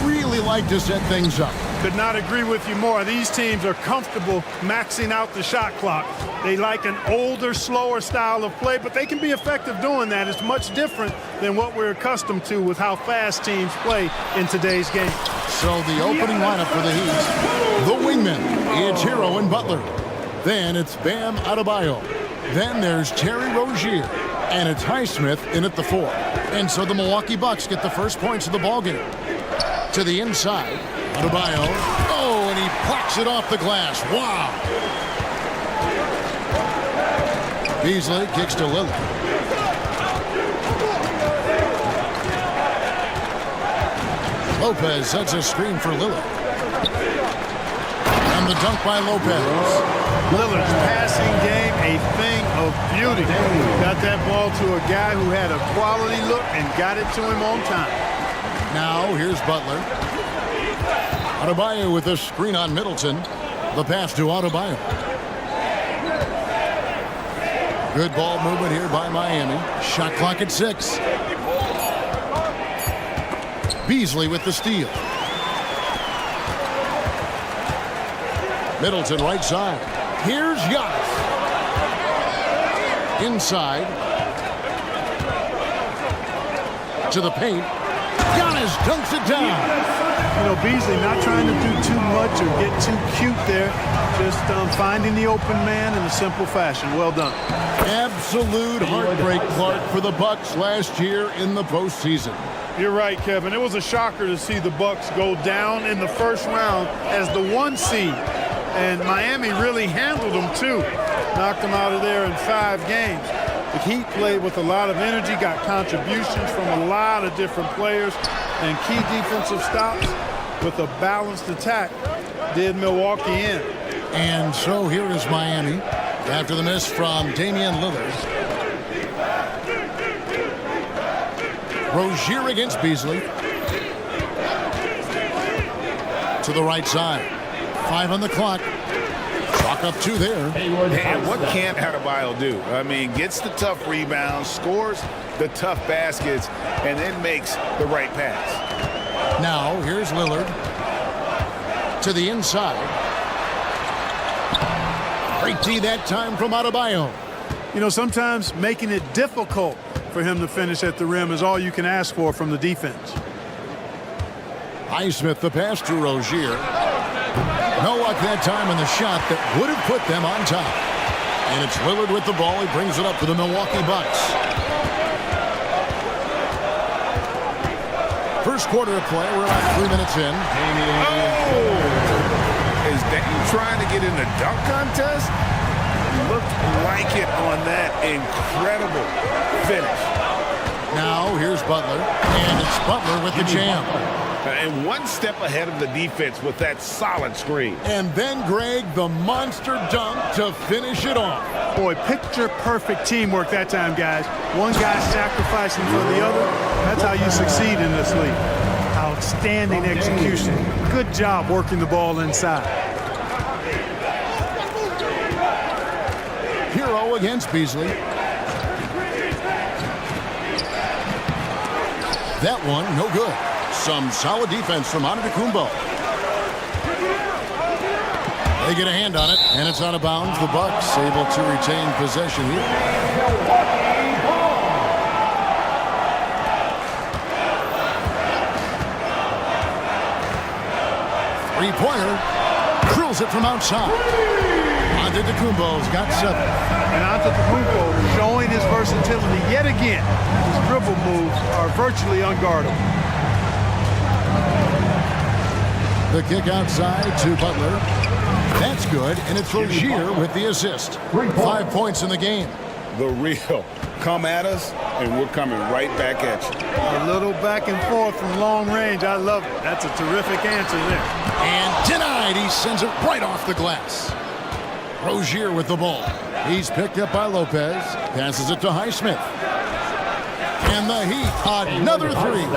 really like to set things up. Could not agree with you more. These teams are comfortable maxing out the shot clock. They like an older, slower style of play, but they can be effective doing that. It's much different than what we're accustomed to with how fast teams play in today's game. So the opening lineup for the Heat, the wingmen, it's Hero and Butler. Then it's Bam Adebayo. Then there's Terry Rozier, and it's Highsmith in at the 4. And so the Milwaukee Bucks get the first points of the ballgame. To the inside, Adebayo. Oh, and he plucks it off the glass. Wow. Beasley kicks to Lillard. Lopez sets a screen for Lillard. And the dunk by Lopez. Lillard's passing game, a thing of beauty. Got that ball to a guy who had a quality look and got it to him on time. Now here's Butler. Adebayo with the screen on Middleton. The pass to Adebayo. Good ball movement here by Miami. Shot clock at 6. Beasley with the steal. Middleton right side. Here's Giannis. Inside. To the paint. Giannis dunks it down. You know, Beasley not trying to do too much or get too cute there. Just finding the open man in a simple fashion. Well done. Absolute heartbreak, Clark, for the Bucks last year in the postseason. You're right, Kevin. It was a shocker to see the Bucks go down in the first round as the 1 seed. And Miami really handled them, too. Knocked them out of there in 5 games. The Heat played with a lot of energy, got contributions from a lot of different players, and key defensive stops with a balanced attack did Milwaukee in. And so here is Miami after the miss from Damian Lillard. Rozier against Beasley. To the right side. 5 on the clock. Chalk up 2 there. And what can't Adebayo do? I mean, gets the tough rebounds, scores the tough baskets, and then makes the right pass. Now, here's Lillard. To the inside. Great D that time from Adebayo. You know, sometimes making it difficult for him to finish at the rim is all you can ask for from the defense. Highsmith the pass to Rozier. No luck that time on the shot that would have put them on top. And it's Lillard with the ball. He brings it up for the Milwaukee Bucks. First quarter of play. We're about 3 minutes in. Is Dame trying to get in the dunk contest? Looked like it on that incredible finish. Now here's Butler. And it's Butler with the jam. And 1 step ahead of the defense with that solid screen. And then, Greg, the monster dunk to finish it off. Boy, picture-perfect teamwork that time, guys. One guy sacrificing for the other. That's how you succeed in this league. Outstanding execution. Good job working the ball inside. Hero against Beasley. That one, no good. Some solid defense from Antetokounmpo. They get a hand on it, and it's out of bounds. The Bucks able to retain possession here. 3-pointer. Drills it from outside. Antetokounmpo's got 7. And Antetokounmpo showing his versatility yet again. His dribble moves are virtually unguardable. The kick outside to Butler. That's good, and it's Rozier with the assist. 5 points in the game. The real. Come at us, and we're coming right back at you. A little back and forth from long range. I love it. That's a terrific answer there. And denied. He sends it right off the glass. Rozier with the ball. He's picked up by Lopez. Passes it to Highsmith. And the Heat, another 3.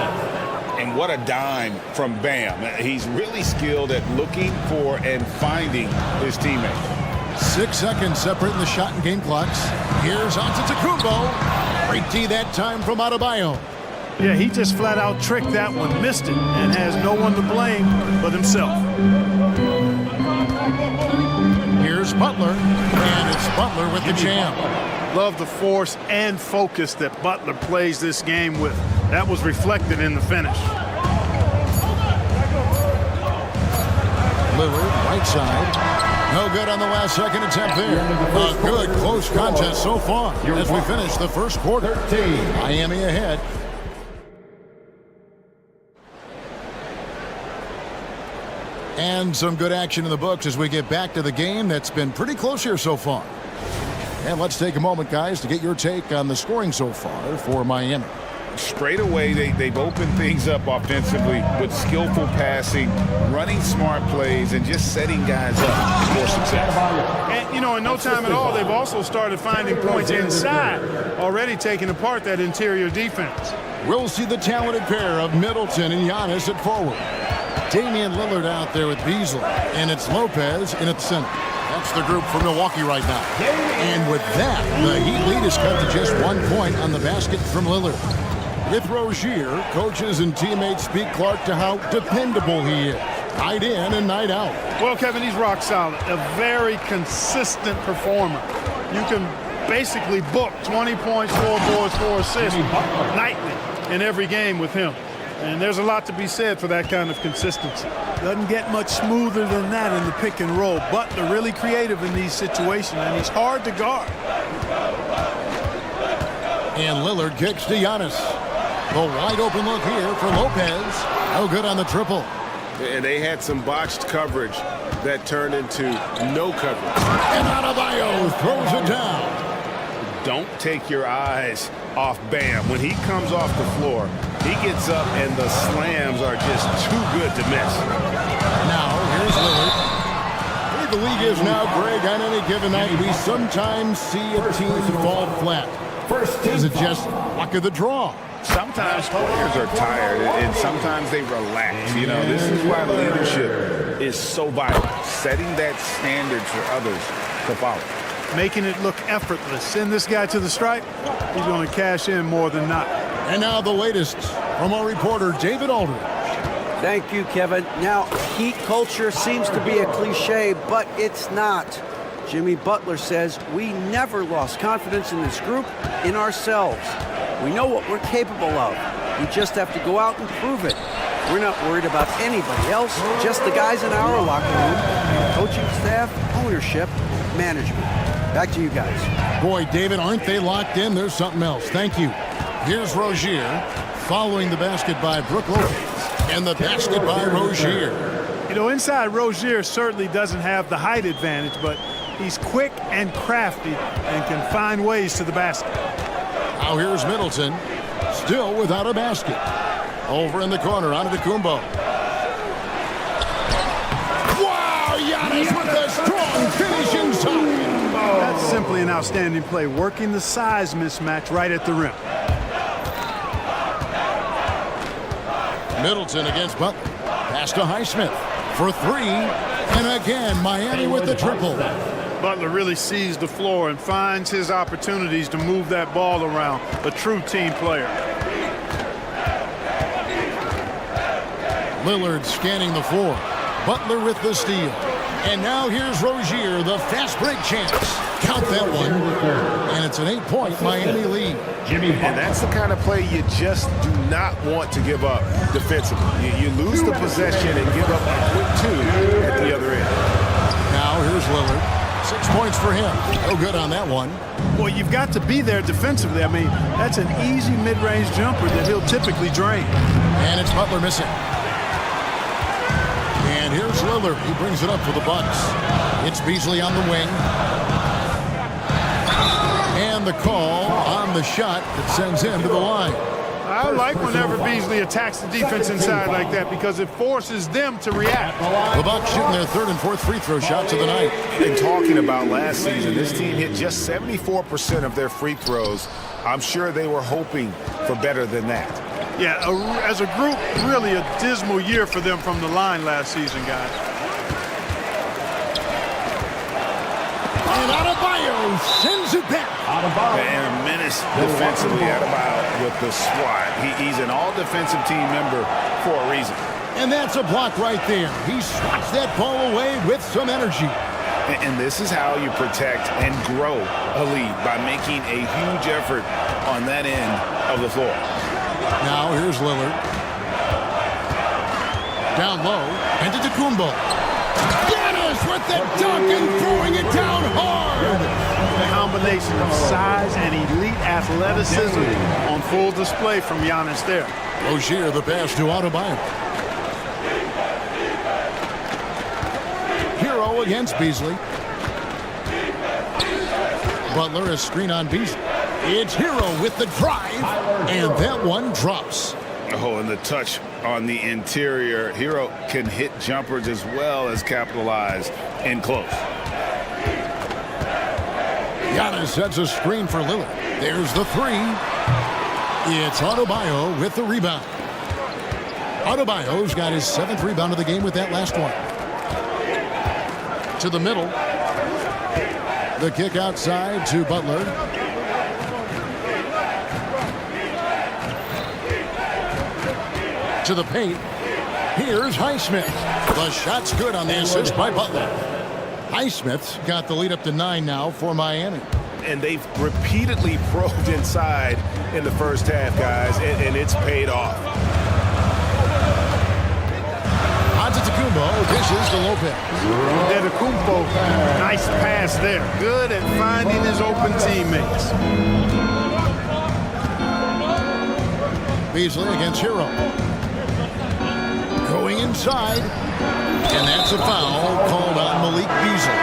And what a dime from Bam. He's really skilled at looking for and finding his teammate. 6 seconds separating the shot and game clocks. Here's Antetokounmpo. Great D that time from Adebayo. Yeah, he just flat out tricked that one, missed it, and has no one to blame but himself. Here's Butler, and it's Butler with the jam. Love the force and focus that Butler plays this game with. That was reflected in the finish. Lillard, right side. No good on the last second attempt there. A good close contest so far as we finish the first quarter. Miami ahead. And some good action in the books as we get back to the game that's been pretty close here so far. And let's take a moment, guys, to get your take on the scoring so far for Miami. Straight away, they've opened things up offensively with skillful passing, running smart plays, and just setting guys up for success. And, you know, in no time at all, they've also started finding points inside, already taking apart that interior defense. We'll see the talented pair of Middleton and Giannis at forward. Damian Lillard out there with Beasley, and it's Lopez in at the center. That's the group for Milwaukee right now. And with that, the Heat lead is cut to just 1 point on the basket from Lillard. With Rozier, coaches and teammates speak, Clark, to how dependable he is. Night in and night out. Well, Kevin, he's rock solid. A very consistent performer. You can basically book 20 points, 4 boards, 4 assists nightly in every game with him. And there's a lot to be said for that kind of consistency. Doesn't get much smoother than that in the pick and roll. Butler really creative in these situations, and he's hard to guard. And Lillard kicks to Giannis. The wide open look here for Lopez. No good on the triple. And they had some botched coverage that turned into no coverage. And Adebayo throws it down. Don't take your eyes off Bam. When he comes off the floor, he gets up and the slams are just too good to miss. Now, here's Lillard. The league is now, Greg, on any given night, we sometimes see a team fall flat. Is it just luck of the draw? Sometimes players are tired and sometimes they relax. You know, this is why leadership is so vital. Setting that standard for others to follow. Making it look effortless. Send this guy to the stripe. He's going to cash in more than not. And now the latest from our reporter, David Aldridge. Thank you, Kevin. Now, heat culture seems to be a cliche, but it's not. Jimmy Butler says we never lost confidence in this group, in ourselves. We know what we're capable of. We just have to go out and prove it. We're not worried about anybody else, just the guys in our locker room, coaching staff, ownership, management. Back to you guys. Boy, David, aren't they locked in? There's something else. Thank you. Here's Rozier following the basket by Brook Lopez. And the basket by Rozier. You know, inside Rozier certainly doesn't have the height advantage, but he's quick and crafty and can find ways to the basket. Now here's Middleton, still without a basket. Over in the corner, Antetokounmpo. Wow, Giannis with a strong finish inside. That's simply an outstanding play, working the size mismatch right at the rim. Middleton against Butler. Pass to Highsmith for three. And again, Miami with the triple. Butler really sees the floor and finds his opportunities to move that ball around. A true team player. Lillard scanning the floor. Butler with the steal. And now here's Rozier, the fast break chance. Count that one. And it's an 8-point Miami lead. And that's the kind of play you just do not want to give up defensively. You lose the possession and give up a quick two at the other end. Now here's Lillard. 6 points for him. No good on that one. Well, you've got to be there defensively. I mean, that's an easy mid-range jumper that he'll typically drain. And it's Butler missing. And here's Lillard. He brings it up for the Bucks. It's Beasley on the wing. And the call on the shot that sends him to the line. I like whenever Beasley attacks the defense inside like that because it forces them to react. The Bucks shooting their third and fourth free throw shots of the night. And talking about last season, this team hit just 74% of their free throws. I'm sure they were hoping for better than that. Yeah, as a group, really a dismal year for them from the line last season, guys. And Adebayo sends it back. And a menace defensively, Adebayo with the swat. He's an all-defensive team member for a reason. And that's a block right there. He swats that ball away with some energy. And this is how you protect and grow a lead, by making a huge effort on that end of the floor. Now here's Lillard. Down low, and to Antetokounmpo. Giannis with the dunk and throwing it down hard. The combination of size and elite athleticism on full display from Giannis there. Rozier the pass to Adebayo. Hero against Beasley. Butler is screen on Beasley. It's Hero with the drive, and that one drops. Oh, and the touch on the interior. Hero can hit jumpers as well as capitalize in close. Giannis sets a screen for Lillard. There's the three. It's Adebayo with the rebound. Adebayo's got his 7th rebound of the game with that last one. To the middle. The kick outside to Butler. To the paint. Here's Highsmith. The shot's good on the assist by Butler. Highsmith's got the lead up to 9 now for Miami. And they've repeatedly probed inside in the first half, guys, and it's paid off. Antetokounmpo dishes to Lopez. Antetokounmpo, nice pass there. Good at finding his open teammates. Beasley against Hero. Going inside. And that's a foul called on Malik Beasley.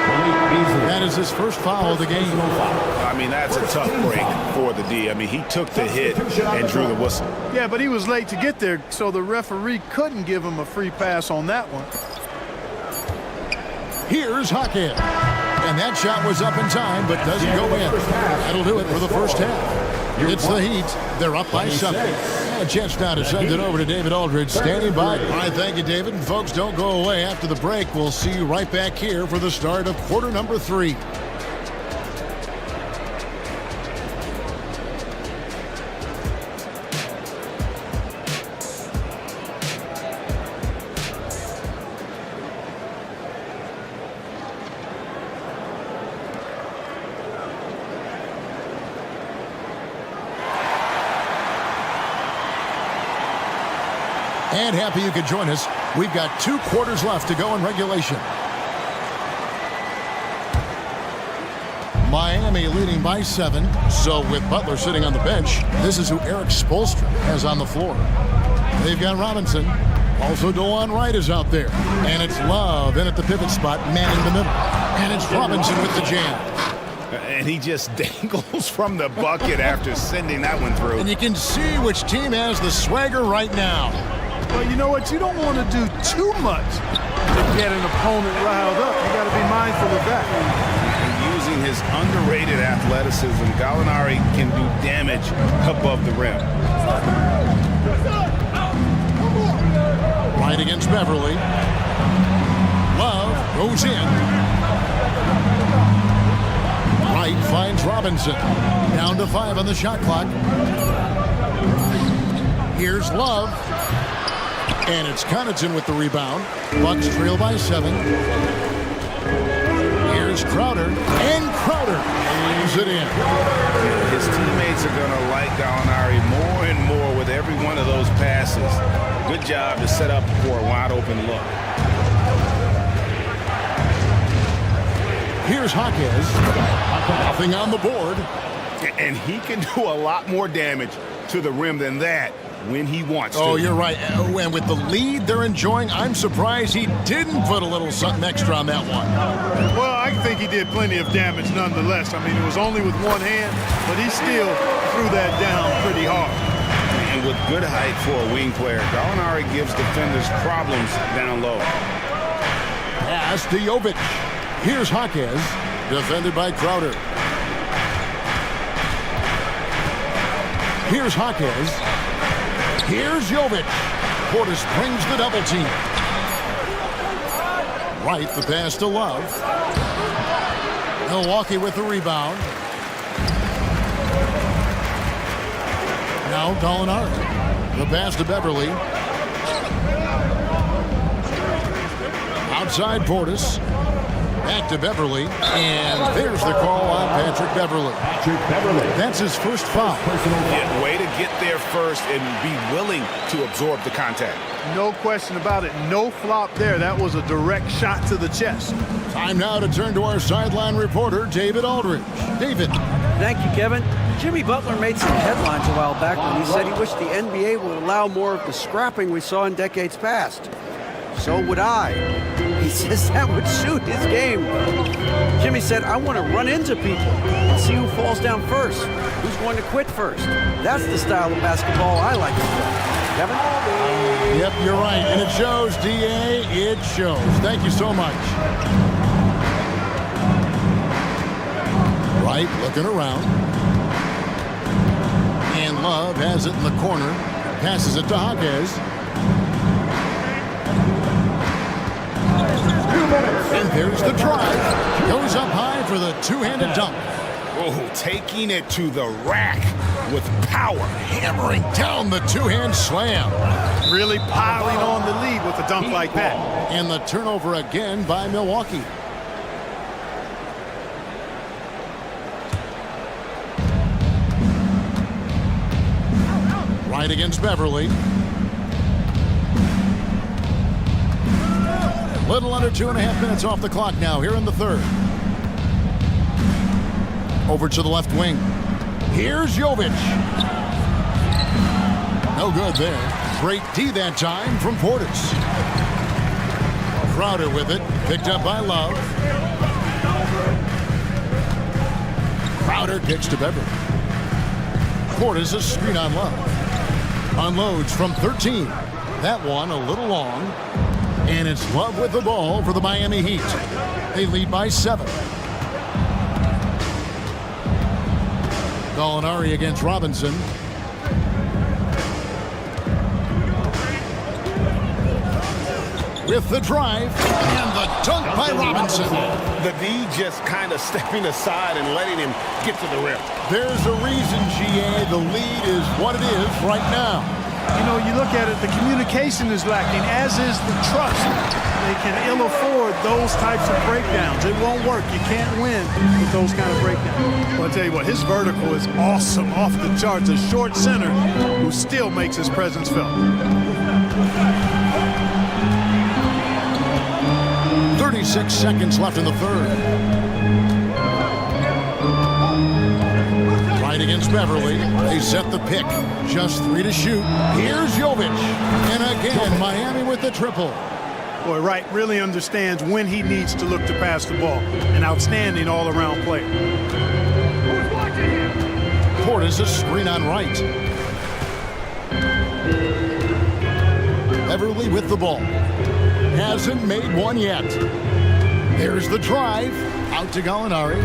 That is his first foul of the game. I mean, that's a tough break for the D. I mean, he took the hit and drew the whistle. Yeah, but he was late to get there, so the referee couldn't give him a free pass on that one. Here's Hawkins. And that shot was up in time, but doesn't go in. That'll do it for the first half. It's the Heat. They're up by 7. A chance now to send it over to David Aldridge, standing by. All right, thank you, David. And folks, don't go away. After the break, we'll see you right back here for the start of quarter number 3. And happy you could join us. We've got 2 quarters left to go in regulation. Miami leading by 7. So with Butler sitting on the bench, this is who Eric Spoelstra has on the floor. They've got Robinson. Also DeLon Wright is out there. And it's Love in at the pivot spot, manning the middle. And it's Robinson with the jam. And he just dangles from the bucket after sending that one through. And you can see which team has the swagger right now. Well, you know what? You don't want to do too much to get an opponent riled up. You got to be mindful of that. Using his underrated athleticism, Gallinari can do damage above the rim. Right against Beverly. Love goes in. Wright finds Robinson. Down to 5 on the shot clock. Here's Love. And it's Connaughton with the rebound. Bucks trail by 7. Here's Crowder. And Crowder lays it in. His teammates are going to like Gallinari more and more with every one of those passes. Good job to set up for a wide-open look. Here's Hawkins. Nothing on the board. And he can do a lot more damage to the rim than that when he wants to. Oh, you're right. And with the lead they're enjoying, I'm surprised he didn't put a little something extra on that one. Well, I think he did plenty of damage nonetheless. I mean, it was only with one hand, but he still threw that down pretty hard. And with good height for a wing player, Gallinari gives defenders problems down low. Pass to Jovic. Here's Hawkins, defended by Crowder. Here's Hawkins. Here's Jovic. Portis brings the double team. Right, the pass to Love. Milwaukee with the rebound. Now Gallinari. The pass to Beverly. Outside Portis. Back to Beverly. And there's the call on Patrick Beverly. That's his first foul. Yeah, way to get there first and be willing to absorb the contact. No question about it. No flop there. That was a direct shot to the chest. Time now to turn to our sideline reporter, David Aldridge. David. Thank you, Kevin. Jimmy Butler made some headlines a while back when he said he wished the NBA would allow more of the scrapping we saw in decades past. So would I. He says that would suit his game. Jimmy said, I want to run into people and see who falls down first, who's going to quit first. That's the style of basketball I like to play. Kevin? Yep, you're right. And it shows, D.A. It shows. Thank you so much. Right, looking around. And Love has it in the corner. Passes it to Hawkins. And there's the drive. Goes up high for the two-handed dunk. Oh, taking it to the rack with power. Hammering down the two-hand slam. Really piling on the lead with a dunk like that. And the turnover again by Milwaukee. Right against Beverly. Little under 2.5 minutes off the clock now here in the third. Over to the left wing. Here's Jovic. No good there. Great D that time from Portis. Crowder with it. Picked up by Love. Crowder kicks to Beverly. Portis a screen on Love. Unloads from 13. That one a little long. And it's Love with the ball for the Miami Heat. They lead by 7. Gallinari against Robinson. With the drive and the dunk by Robinson. The D just kind of stepping aside and letting him get to the rim. There's a reason, GA, the lead is what it is right now. You know, you look at it, the communication is lacking, as is the trust. They can ill afford those types of breakdowns. It won't work. You can't win with those kind of breakdowns. Well, I'll tell you what, his vertical is awesome, off the charts. A short center who still makes his presence felt. 36 seconds left in the third. Right against Beverly. They set the pick. Just 3 to shoot. Here's Jovic. And again, Miami with the triple. Boy, Wright really understands when he needs to look to pass the ball. An outstanding all-around player. Portis a screen on Wright. Beverly with the ball. Hasn't made one yet. There's the drive. Out to Gallinari.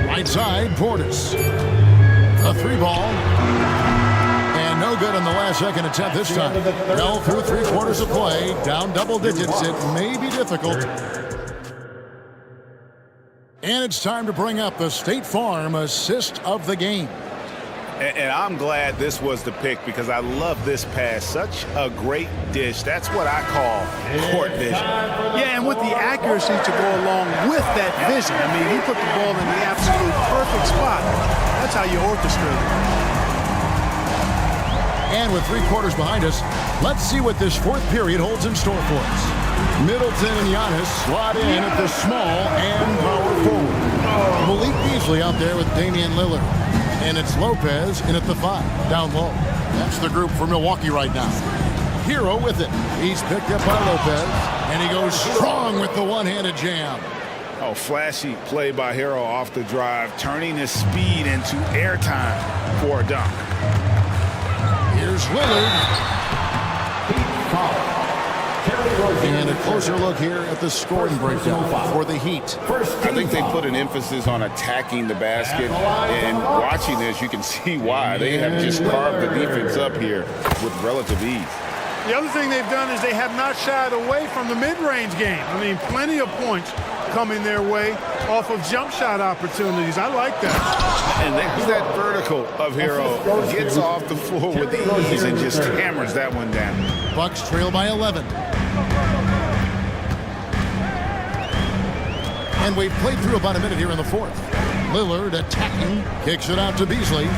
Right side, Portis. A 3-ball. And no good on the last second attempt this time. Well, through 3/4 of play, down double digits. It may be difficult. And it's time to bring up the State Farm assist of the game. And I'm glad this was the pick because I love this pass. Such a great dish. That's what I call court vision. Yeah, and with the accuracy to go along with that vision. I mean, he put the ball in the absolute perfect spot. That's how you orchestrate it. And with 3/4 behind us, let's see what this fourth period holds in store for us. Middleton and Giannis slot in at the small and power forward. Malik Beasley out there with Damian Lillard. And it's Lopez in at the 5, down low. That's the group for Milwaukee right now. Hero with it. He's picked up by Lopez, and he goes strong with the one-handed jam. Oh, flashy play by Hero off the drive, turning his speed into airtime for a dunk. Here's Lillard. And a closer look here at the scoring breakdown for the Heat. I think they put an emphasis on attacking the basket, and watching this, you can see why. They have just carved the defense up here with relative ease. The other thing they've done is they have not shied away from the mid-range game. I mean, plenty of points coming their way off of jump shot opportunities. I like that. And there's that vertical of Hero. Gets off the floor with ease and just hammers that one down. Bucks trail by 11. And we've played through about a minute here in the fourth. Lillard attacking, kicks it out to Beasley.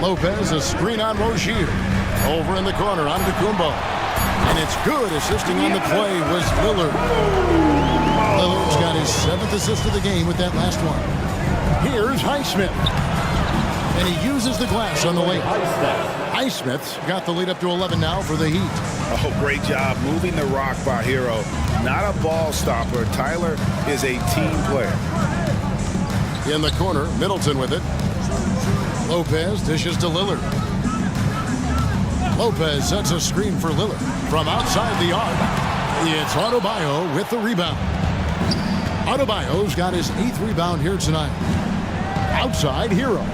Lopez, a screen on Rozier. Over in the corner on Kumbo. And it's good. Assisting on the play was Lillard. Lillard's got his 7th assist of the game with that last one. Here's Highsmith. And he uses the glass on the lane. Highsmith's got the lead up to 11 now for the Heat. Oh, great job moving the rock by Hero. Not a ball stopper. Tyler is a team player. In the corner, Middleton with it. Lopez dishes to Lillard. Lopez sets a screen for Lillard from outside the arc. It's Adebayo with the rebound. Adebayo's got his 8th rebound here tonight. Outside, Hero.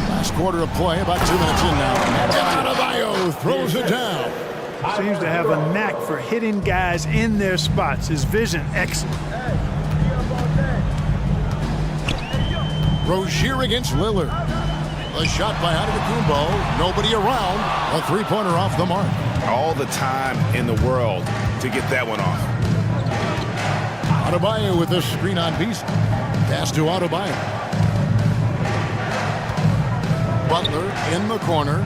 Last quarter of play, about 2 minutes in now. And Adebayo throws it down. Seems to have a knack for hitting guys in their spots. His vision, excellent. Rozier against Lillard. A shot by Kumbo. Nobody around. A 3-pointer off the mark. All the time in the world to get that one off. Adebayo with the screen on Beasley. Pass to Adebayo. Butler in the corner.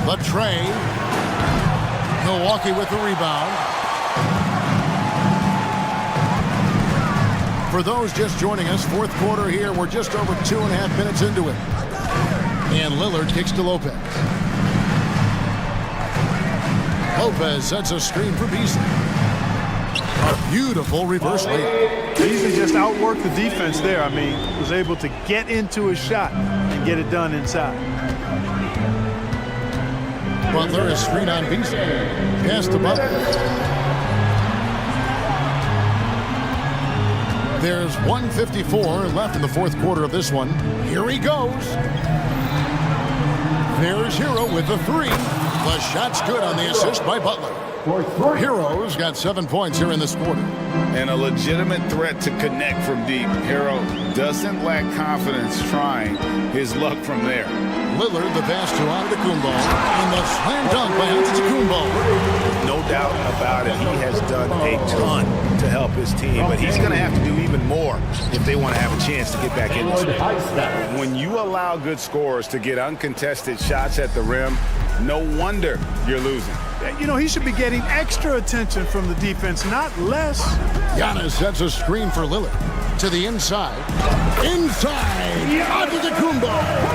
The tray. Milwaukee with the rebound. For those just joining us, fourth quarter here. We're just over 2.5 minutes into it. And Lillard kicks to Lopez. Lopez sets a screen for Beasley. A beautiful reverse layup. Beasley just outworked the defense there. I mean, was able to get into his shot and get it done inside. Butler is screen on Beasley. Pass to Butler. There's 1:54 left in the fourth quarter of this one. Here he goes. There's Hero with the three. The shot's good on the assist by Butler. Hero's got 7 points here in this quarter. And a legitimate threat to connect from deep. Hero doesn't lack confidence trying his luck from there. Lillard, the pass to Antetokounmpo, and the slam dunk by Antetokounmpo. No doubt about it. He has done a ton to help his team, but he's going to have to do even more if they want to have a chance to get back in this game. When you allow good scorers to get uncontested shots at the rim, no wonder you're losing. You know, he should be getting extra attention from the defense, not less. Giannis sets a screen for Lillard. To the inside. Inside! Antetokounmpo!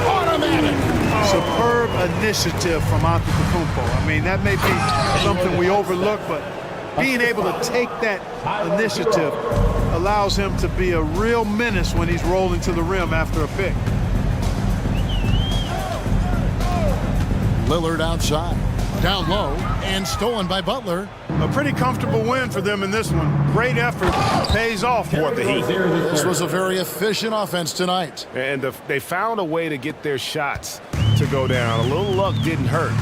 Automatic! Superb initiative from Antetokounmpo. I mean, that may be something we overlook, but being able to take that initiative allows him to be a real menace when he's rolling to the rim after a pick. Lillard outside. Down low and stolen by Butler. A pretty comfortable win for them in this one. Great effort. Pays off for the Heat. This was a very efficient offense tonight. And they found a way to get their shots to go down. A little luck didn't hurt.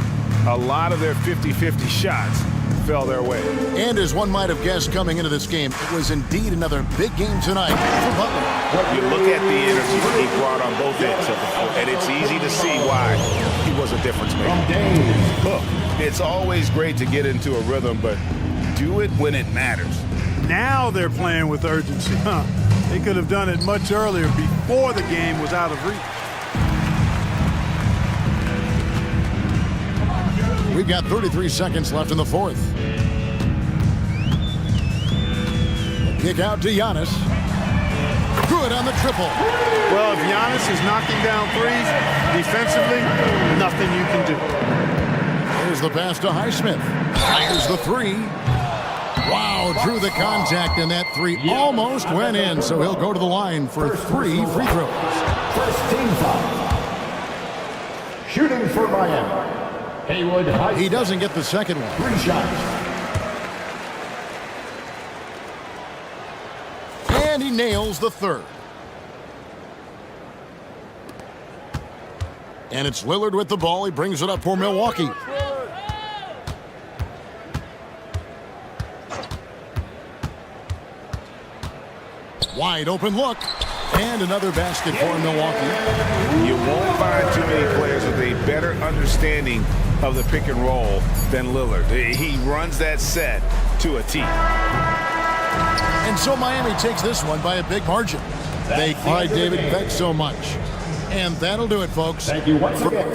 A lot of their 50-50 shots fell their way. And as one might have guessed coming into this game, it was indeed another big game tonight for Butler. You look at the energy that he brought on both ends of the floor, and it's easy to see why he was a difference maker. Look, it's always great to get into a rhythm, but do it when it matters. Now they're playing with urgency. They could have done it much earlier before the game was out of reach. We've got 33 seconds left in the fourth. Kick out to Giannis. Good on the triple. Well, if Giannis is knocking down threes, defensively, nothing you can do. Here's the pass to Highsmith. Fires the three. Wow, drew the contact, and that three almost went in, so he'll go to the line for 3 free throws. First team foul. Shooting for Miami. He doesn't get the second one. 3 shots. And he nails the third. And it's Lillard with the ball. He brings it up for Milwaukee. Wide open look. And another basket for Milwaukee. You won't find too many players with a better understanding of the pick and roll than Lillard. He runs that set to a T. And so Miami takes this one by a big margin. They fight David Beck so much. And that'll do it, folks. Thank you once again.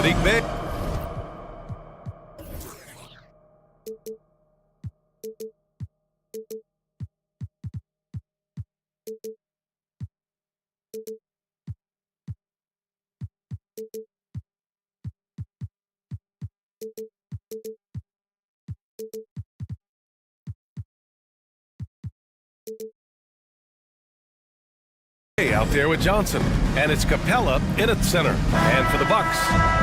Sadiq Bey. out there with Johnson, and it's Capella in at center. And for the Bucks,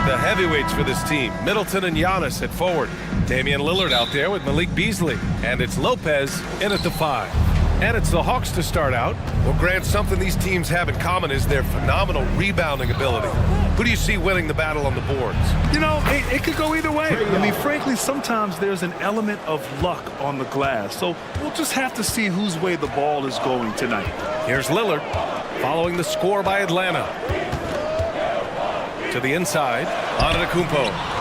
the heavyweights for this team, Middleton and Giannis at forward. Damian Lillard out there with Malik Beasley, and it's Lopez in at the 5. And it's the Hawks to start out. Well, Grant, something these teams have in common is their phenomenal rebounding ability. Who do you see winning the battle on the boards? You know, it could go either way. I mean, frankly, sometimes there's an element of luck on the glass. So we'll just have to see whose way the ball is going tonight. Here's Lillard following the score by Atlanta. To the inside, Antetokounmpo.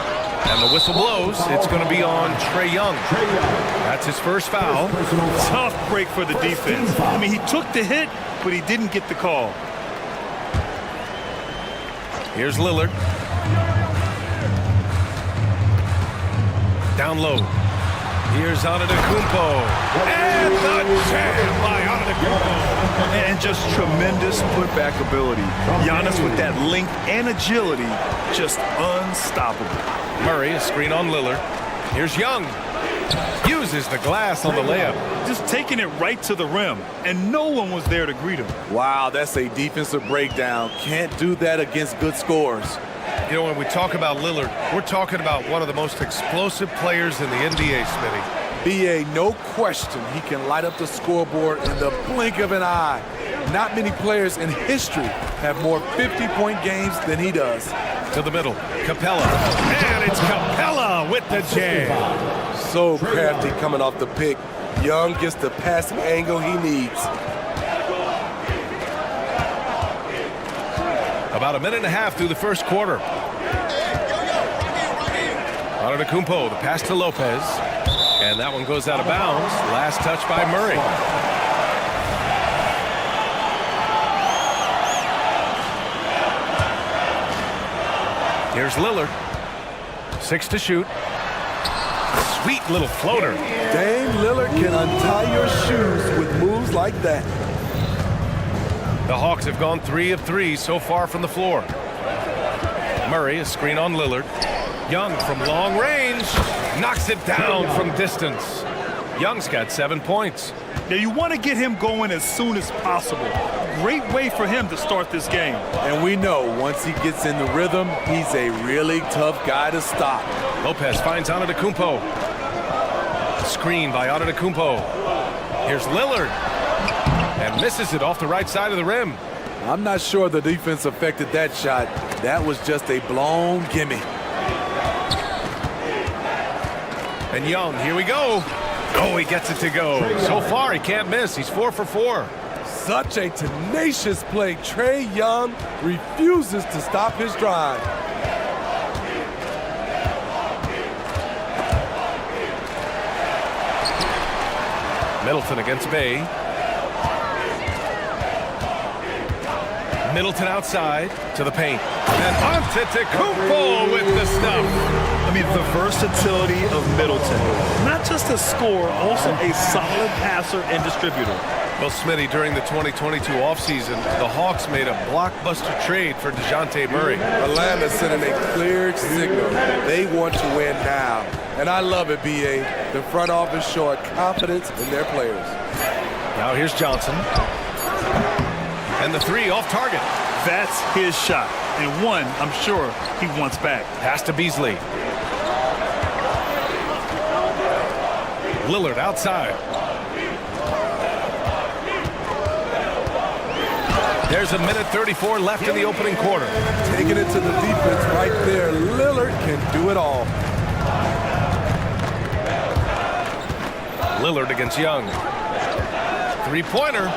And the whistle blows. It's going to be on Trae Young. That's his first foul. Tough break for the defense. I mean, he took the hit, but he didn't get the call. Here's Lillard. Down low. Here's Antetokounmpo. And the jam by Antetokounmpo. And just tremendous putback ability. Giannis with that length and agility, just unstoppable. Murray, a screen on Lillard. Here's Young. Uses the glass on the layup. Just taking it right to the rim, and no one was there to greet him. Wow, that's a defensive breakdown. Can't do that against good scores. You know, when we talk about Lillard, we're talking about one of the most explosive players in the NBA, Smitty. B.A., no question, he can light up the scoreboard in the blink of an eye. Not many players in history have more 50-point games than he does. To the middle, Capella. And it's Capella with the jam. So crafty coming off the pick. Young gets the passing angle he needs. About a minute and a half through the first quarter. Antetokounmpo, the pass to Lopez. And that one goes out of bounds. Last touch by Murray. Here's Lillard. 6 to shoot. Sweet little floater. Dame Lillard can untie your shoes with moves like that. The Hawks have gone 3 of 3 so far from the floor. Murray, a screen on Lillard. Young from long range. Knocks it down from distance. Young's got 7 points. Now you want to get him going as soon as possible. Great way for him to start this game. And we know once he gets in the rhythm, he's a really tough guy to stop. Lopez finds Antetokounmpo. Screen by Antetokounmpo. Here's Lillard. And misses it off the right side of the rim. I'm not sure the defense affected that shot. That was just a blown gimme. And Young, here we go. Oh, he gets it to go. So far, he can't miss. He's 4 for 4. Such a tenacious play. Trae Young refuses to stop his drive. Middleton against Bay. Middleton outside to the paint. And Antetokounmpo with the stuff. I mean, the versatility of Middleton. Not just a scorer, also a solid passer and distributor. Well, Smitty, during the 2022 offseason, the Hawks made a blockbuster trade for DeJounte Murray. Atlanta sending a clear signal. They want to win now. And I love it, B.A. The front office showing confidence in their players. Now here's Johnson. And the 3 off target. That's his shot. And one, I'm sure, he wants back. Pass to Beasley. Lillard outside. There's a minute 34 left in the opening quarter. Taking it to the defense right there. Lillard can do it all. Lillard against Young. 3-pointer.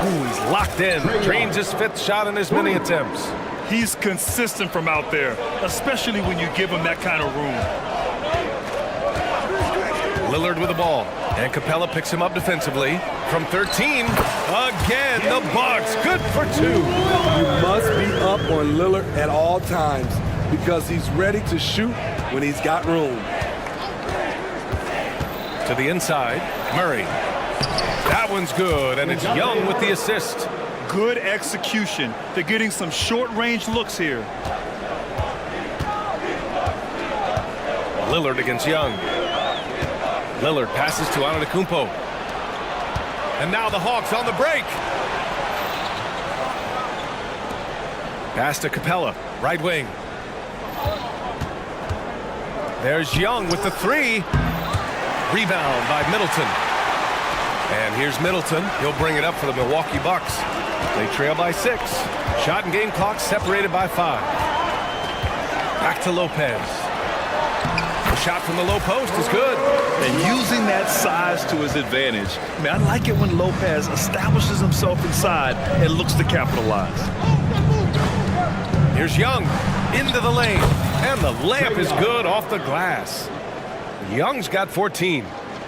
Ooh, he's locked in. Drains his 5th shot in his many attempts. He's consistent from out there, especially when you give him that kind of room. Lillard with the ball. And Capella picks him up defensively. From 13, again, the Bucks, good for 2. You must be up on Lillard at all times because he's ready to shoot when he's got room. To the inside, Murray. That one's good, and it's Young with the assist. Good execution. They're getting some short-range looks here. Lillard against Young. Lillard passes to Antetokounmpo. And now the Hawks on the break. Pass to Capella, right wing. There's Young with the three. Rebound by Middleton. And here's Middleton. He'll bring it up for the Milwaukee Bucks. They trail by 6. Shot and game clock separated by 5. Back to Lopez. The shot from the low post is good. And using that size to his advantage. I mean, I like it when Lopez establishes himself inside and looks to capitalize. Here's Young into the lane. And the layup is good off the glass. Young's got 14.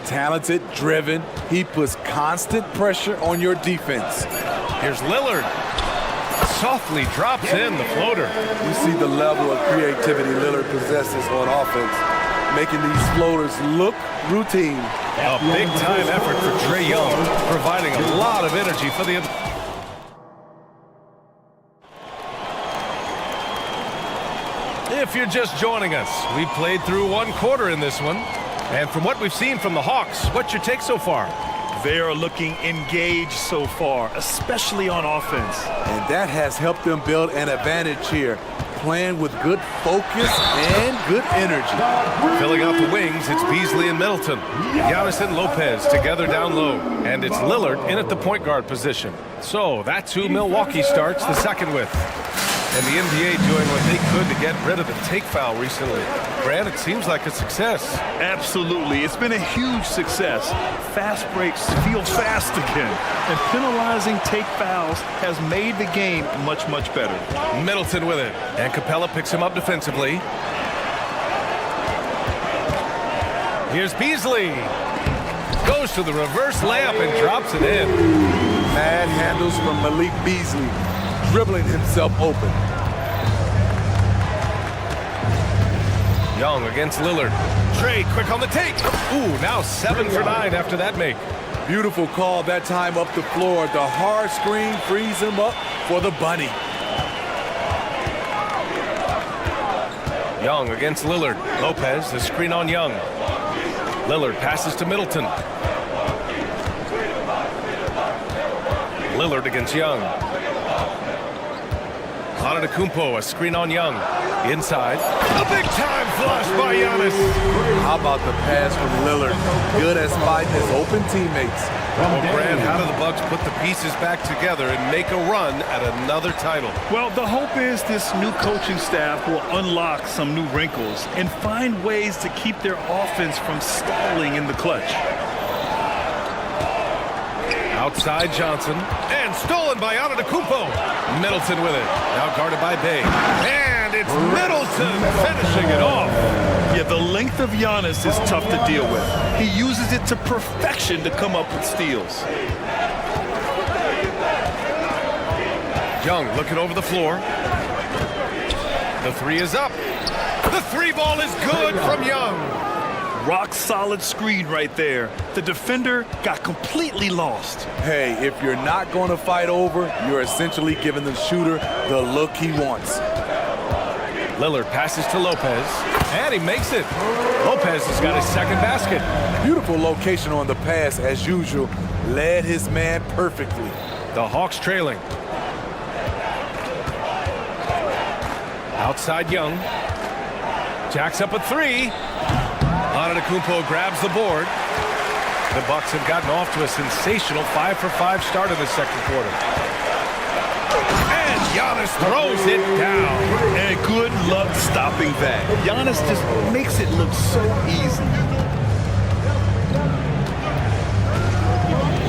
Talented, driven. He puts constant pressure on your defense. Here's Lillard. Softly drops in the floater. You see the level of creativity Lillard possesses on offense, making these floaters look routine. A big-time effort for Trae Young, providing a lot of energy for the... If you're just joining us, we played through 1 quarter in this one. And from what we've seen from the Hawks, what's your take so far? They are looking engaged so far, especially on offense. And that has helped them build an advantage here, playing with good focus and good energy. Filling out the wings, it's Beasley and Middleton. Giannis and Lopez together down low. And it's Lillard in at the point guard position. So that's who Milwaukee starts the second with. And the NBA doing what they could to get rid of the take foul recently. Brad, it seems like a success. Absolutely. It's been a huge success. Fast breaks feel fast again. And penalizing take fouls has made the game much, much better. Middleton with it. And Capella picks him up defensively. Here's Beasley. Goes to the reverse layup and drops it in. Mad handles from Malik Beasley, dribbling himself open. Young against Lillard. Trae quick on the take. Ooh, now 7 for 9 after that make. Beautiful call that time up the floor. The hard screen frees him up for the bunny. Young against Lillard. Lopez, the screen on Young. Lillard passes to Middleton. Lillard against Young. Antetokounmpo, a screen on Young. Inside. A big-time flush by Giannis. How about the pass from Lillard? Good at spotting his open teammates. Well, Brad, how do the Bucks put the pieces back together and make a run at another title? Well, the hope is this new coaching staff will unlock some new wrinkles and find ways to keep their offense from stalling in the clutch. Outside Johnson. And stolen by Antetokounmpo. Middleton with it. Now guarded by Bay. And it's Middleton finishing it off. Yeah, the length of Giannis is tough to deal with. He uses it to perfection to come up with steals. Young looking over the floor. The three is up. The three ball is good from Young. Rock solid screen right there. The defender got completely lost. Hey, if you're not going to fight over, you're essentially giving the shooter the look he wants. Lillard passes to Lopez, and he makes it. Lopez has got his second basket. Beautiful location on the pass, as usual. Led his man perfectly. The Hawks trailing. Outside Young. Jacks up a three. Antetokounmpo grabs the board. The Bucks have gotten off to a sensational 5-for-5 start in the second quarter. And Giannis throws it down. And good luck stopping that. Giannis just makes it look so easy.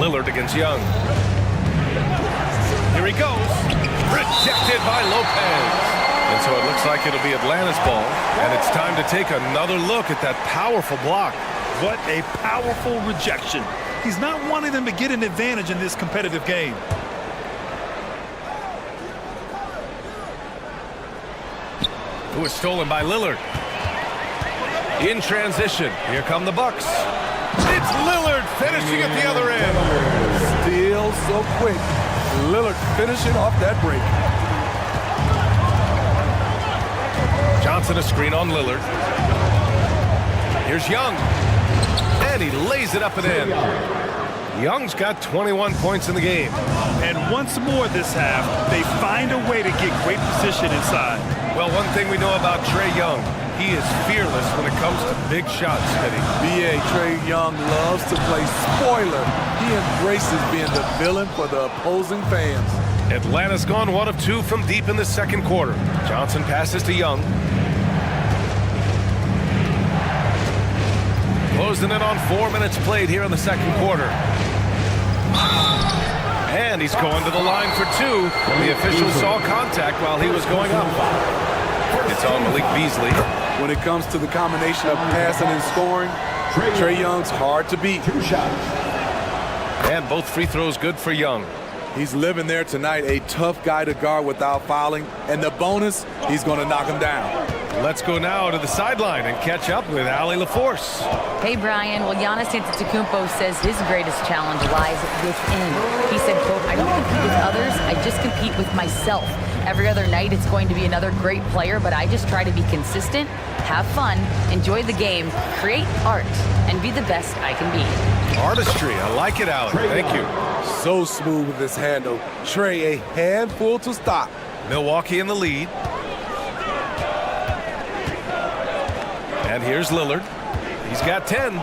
Lillard against Young. Here he goes. Rejected by Lopez. And so it looks like it'll be Atlanta's ball. And it's time to take another look at that powerful block. What a powerful rejection. He's not wanting them to get an advantage in this competitive game. It was stolen by Lillard. In transition, here come the Bucks. It's Lillard finishing at the other end. Still so quick. Lillard finishing off that break. Johnson a screen on Lillard. Here's Young. And he lays it up and in. Young's got 21 points in the game. And once more this half, they find a way to get great position inside. Well, one thing we know about Trae Young, he is fearless when it comes to big shots, Eddie. B.A. Trae Young loves to play spoiler. He embraces being the villain for the opposing fans. Atlanta's gone 1 of 2 from deep in the second quarter. Johnson passes to Young. Closing in on 4 minutes played here in the second quarter. And he's going to the line for 2. The officials saw contact while he was going up. It's on Malik Beasley. When it comes to the combination of passing and scoring, Trae Young's hard to beat. And both free throws good for Young. He's living there tonight, a tough guy to guard without fouling. And the bonus, he's going to knock him down. Let's go now to the sideline and catch up with Allie LaForce. Hey, Brian. Well, Giannis Antetokounmpo says his greatest challenge lies within. He said, quote, "I don't compete with others. I just compete with myself. Every other night it's going to be another great player, but I just try to be consistent, have fun, enjoy the game, create art, and be the best I can be." Artistry. I like it, Allie. Thank you. So smooth with his handle. Trae, a handful to stop. Milwaukee in the lead. And here's Lillard. He's got 10.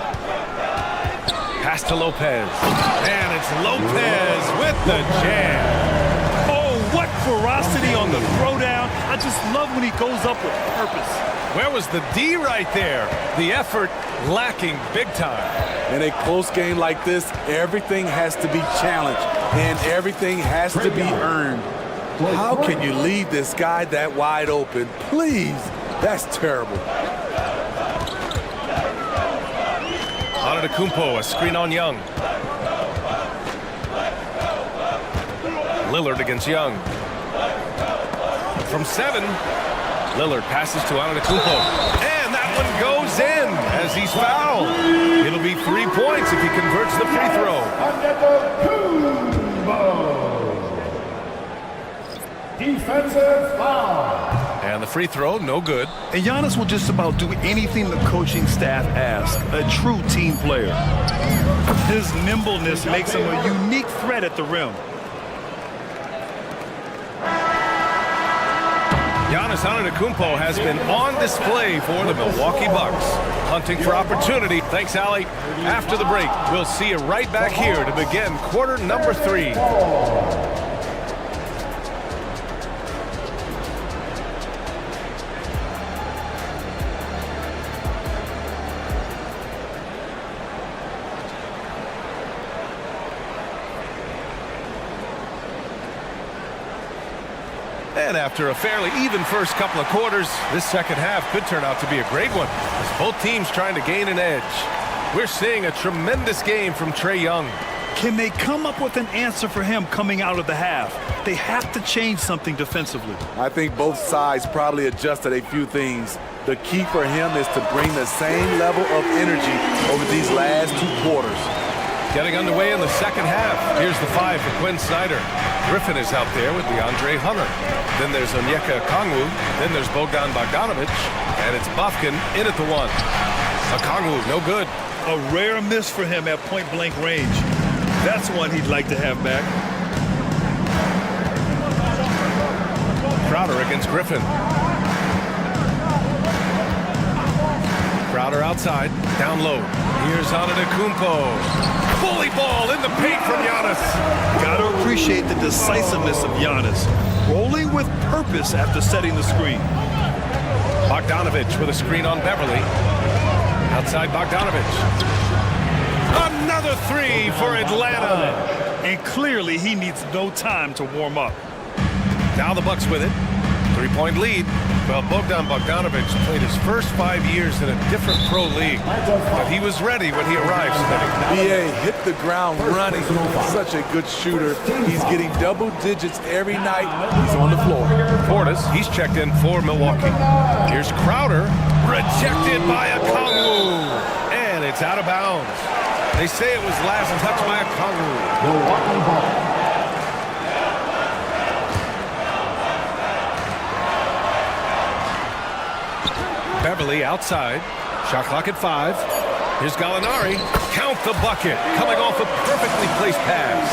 Pass to Lopez. And it's Lopez with the jam. Oh, what ferocity on the throwdown. I just love when he goes up with purpose. Where was the D right there? The effort lacking big time. In a close game like this, everything has to be challenged and everything has to be earned. How can you leave this guy that wide open? Please, that's terrible. Antetokounmpo, a screen on Young. Lillard against Young. From 7, Lillard passes to Antetokounmpo. And that one goes in as he's fouled. It'll be 3 points if he converts the free throw. Defensive foul. And the free throw, no good. And Giannis will just about do anything the coaching staff asks. A true team player. His nimbleness makes him a unique threat at the rim. Giannis Antetokounmpo has been on display for the Milwaukee Bucks. Hunting for opportunity. Thanks, Allie. After the break, we'll see you right back here to begin quarter number 3. And after a fairly even first couple of quarters, this second half could turn out to be a great one, as both teams trying to gain an edge. We're seeing a tremendous game from Trae Young. Can they come up with an answer for him coming out of the half? They have to change something defensively. I think both sides probably adjusted a few things. The key for him is to bring the same level of energy over these last 2 quarters. Getting underway in the second half. Here's the 5 for Quinn Snyder. Griffin is out there with DeAndre Hunter. Then there's Onyeka Okongwu. Then there's Bogdan Bogdanovic. And it's Bufkin in at the 1. Okongwu, no good. A rare miss for him at point-blank range. That's one he'd like to have back. Crowder against Griffin. Crowder outside, down low. Here's Antetokounmpo. Bully ball in the paint from Giannis. Gotta appreciate the decisiveness of Giannis. Rolling with purpose after setting the screen. Bogdanovic with a screen on Beverly. Outside Bogdanovic. Another 3 for Atlanta. And clearly he needs no time to warm up. Now the Bucks with it. 3-point lead. Well, Bogdan Bogdanovic played his first 5 years in a different pro league, but he was ready when he arrived. B.A. hit the ground running. Such a good shooter. He's getting double digits every night. He's on the floor. Portis, he's checked in for Milwaukee. Here's Crowder, rejected by Okongwu, and it's out of bounds. They say it was last touched by Okongwu. Milwaukee ball. Beverly outside. Shot clock at 5. Here's Gallinari. Count the bucket, coming off a perfectly placed pass.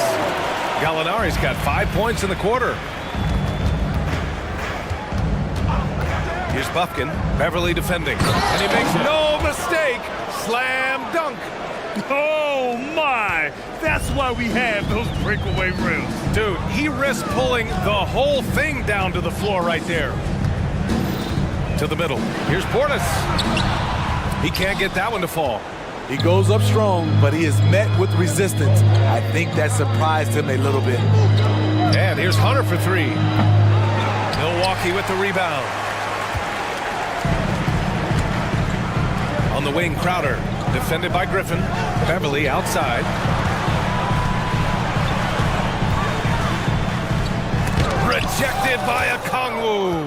Gallinari's got 5 points in the quarter. Here's Bufkin, Beverly defending, and he makes no mistake. Slam dunk. Oh my! That's why we have those breakaway rims. Dude, he risked pulling the whole thing down to the floor right there. To the middle. Here's Portis. He can't get that one to fall. He goes up strong, but he is met with resistance. I think that surprised him a little bit. And here's Hunter for three. Milwaukee with the rebound. On the wing, Crowder. Defended by Griffin. Beverly outside. Rejected by Okongwu.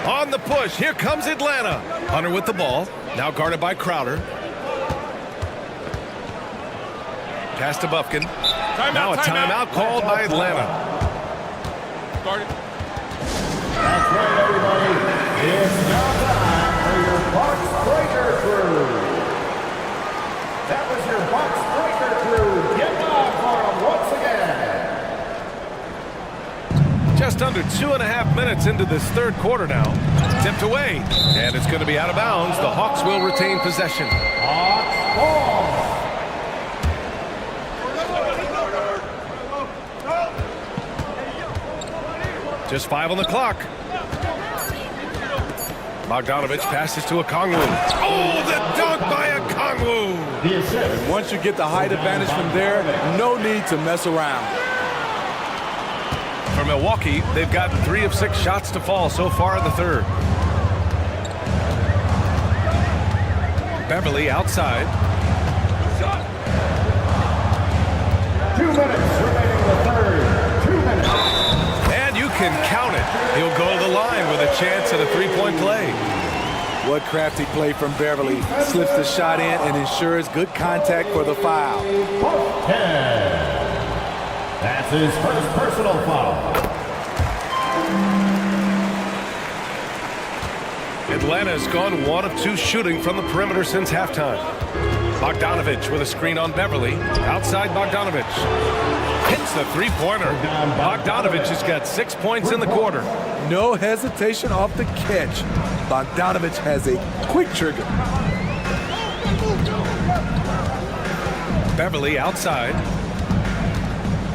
On the push, here comes Atlanta. Hunter with the ball, now guarded by Crowder. Pass to Bufkin. Now a timeout called by Atlanta. That's right, everybody. It's now time for your box breaker crew. That was your box breaker crew. Get live for them once again. Just under 2.5 minutes into this third quarter now. Tipped away, and it's going to be out of bounds. The Hawks will retain possession. Hawks ball. Just 5 on the clock. Bogdanovich passes to Okongwu. Oh, the dunk by Okongwu! And once you get the height advantage from there, no need to mess around. For Milwaukee, they've got 3 of 6 shots to fall so far in the third. Beverly outside. 2 minutes remaining in the third. 2 minutes. And you can count it. He'll go to the line with a chance at a 3-point play. What crafty play from Beverly. Slips the shot in and ensures good contact for the foul. That's his first personal foul. Atlanta's gone 1 of 2 shooting from the perimeter since halftime. Bogdanovich with a screen on Beverly. Outside Bogdanovich. Hits the three-pointer. Bogdanovich has got 6 points in the quarter. No hesitation off the catch. Bogdanovich has a quick trigger. Beverly outside.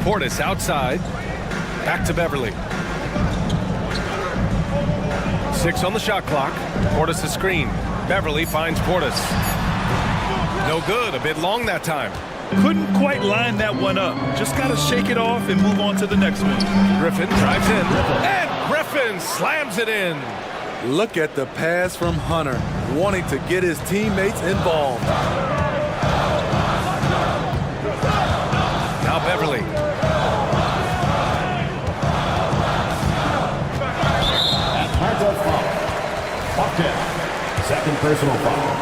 Portis outside. Back to Beverly. 6 on the shot clock. Portis a screen. Beverly finds Portis. No good. A bit long that time. Couldn't quite line that one up. Just got to shake it off and move on to the next one. Griffin drives in. And Griffin slams it in. Look at the pass from Hunter, wanting to get his teammates involved. Now Beverly. Second personal foul.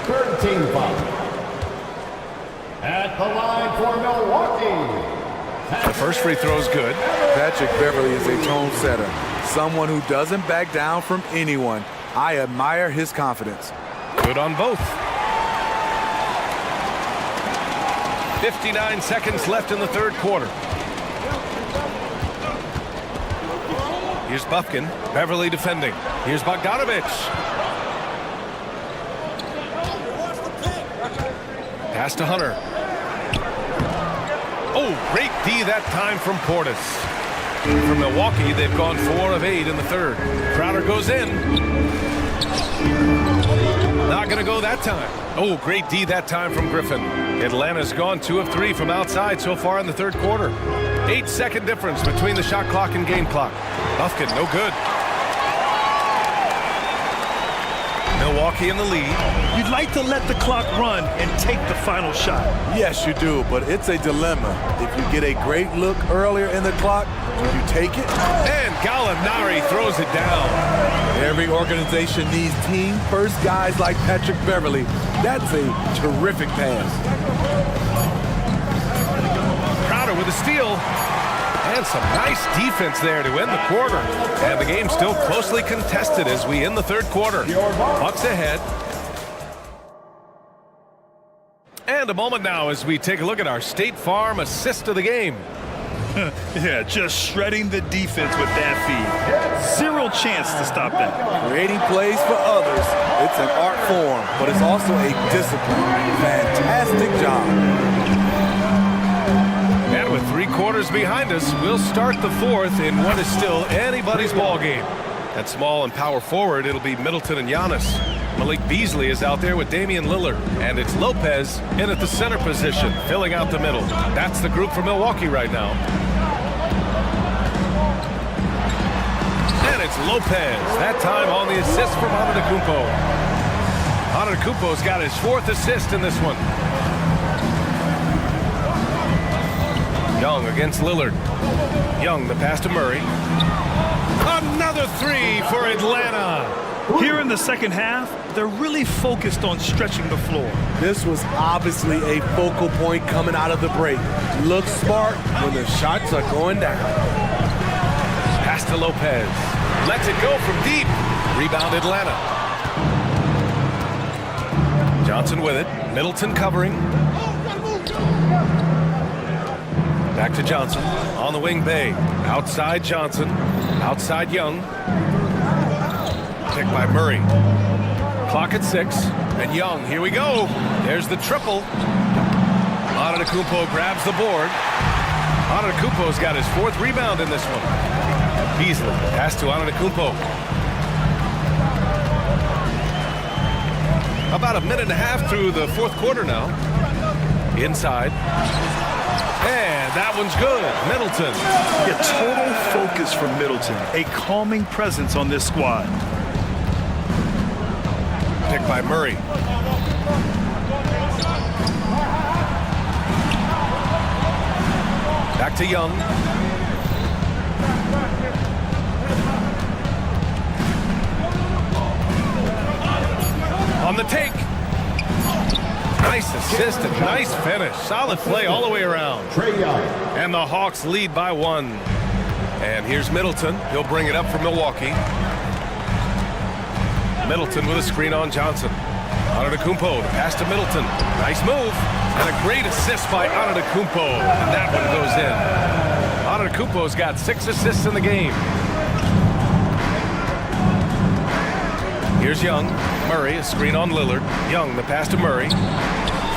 Third team foul. At the line for Milwaukee. The first free throw is good. Patrick Beverly is a tone setter. Someone who doesn't back down from anyone. I admire his confidence. Good on both. 59 seconds left in the third quarter. Here's Bufkin. Beverly defending. Here's Bogdanovich. Pass to Hunter. Oh, great D that time from Portis. For Milwaukee, they've gone 4 of 8 in the third. Crowder goes in. Not going to go that time. Oh, great D that time from Griffin. Atlanta's gone 2 of 3 from outside so far in the third quarter. 8-second difference between the shot clock and game clock. Bufkin, no good. Milwaukee in the lead. You'd like to let the clock run and take the final shot. Yes, you do, but it's a dilemma. If you get a great look earlier in the clock, do you take it? And Gallinari throws it down. Every organization needs team-first guys like Patrick Beverly. That's a terrific pass. Crowder with a steal. And some nice defense there to end the quarter. And the game still closely contested as we end the third quarter. Bucks ahead. And a moment now as we take a look at our State Farm assist of the game. Yeah, just shredding the defense with that feed. Zero chance to stop that. Creating plays for others, it's an art form, but it's also a discipline. Fantastic job. And with 3 quarters behind us, we'll start the 4th in what is still anybody's ball game. At small and power forward, it'll be Middleton and Giannis. Malik Beasley is out there with Damian Lillard. And it's Lopez in at the center position, filling out the middle. That's the group for Milwaukee right now. And it's Lopez, that time on the assist from Antetokounmpo. Antetokounmpo's got his 4th assist in this one. Young against Lillard. Young, the pass to Murray. Another 3 for Atlanta. Here in the second half, they're really focused on stretching the floor. This was obviously a focal point coming out of the break. Look smart when the shots are going down. Pass to Lopez. Lets it go from deep. Rebound Atlanta. Johnson with it. Middleton covering. Back to Johnson. On the wing, Bay. Outside Johnson. Outside Young. Picked by Murray. Clock at 6. And Young, here we go. There's the triple. Antetokounmpo grabs the board. Antetokounmpo's got his 4th rebound in this one. Beasley, pass to Antetokounmpo. About a minute and a half through the 4th quarter now. Inside. And that one's good. Middleton. Yeah, total focus from Middleton. A calming presence on this squad. Picked by Murray. Back to Young. On the take. Nice assist and nice finish. Solid play all the way around. And the Hawks lead by 1. And here's Middleton. He'll bring it up for Milwaukee. Middleton with a screen on Johnson. Antetokounmpo, the pass to Middleton. Nice move. And a great assist by Antetokounmpo. And that one goes in. Antetokounmpo's got 6 assists in the game. Here's Young. Murray, a screen on Lillard. Young, the pass to Murray.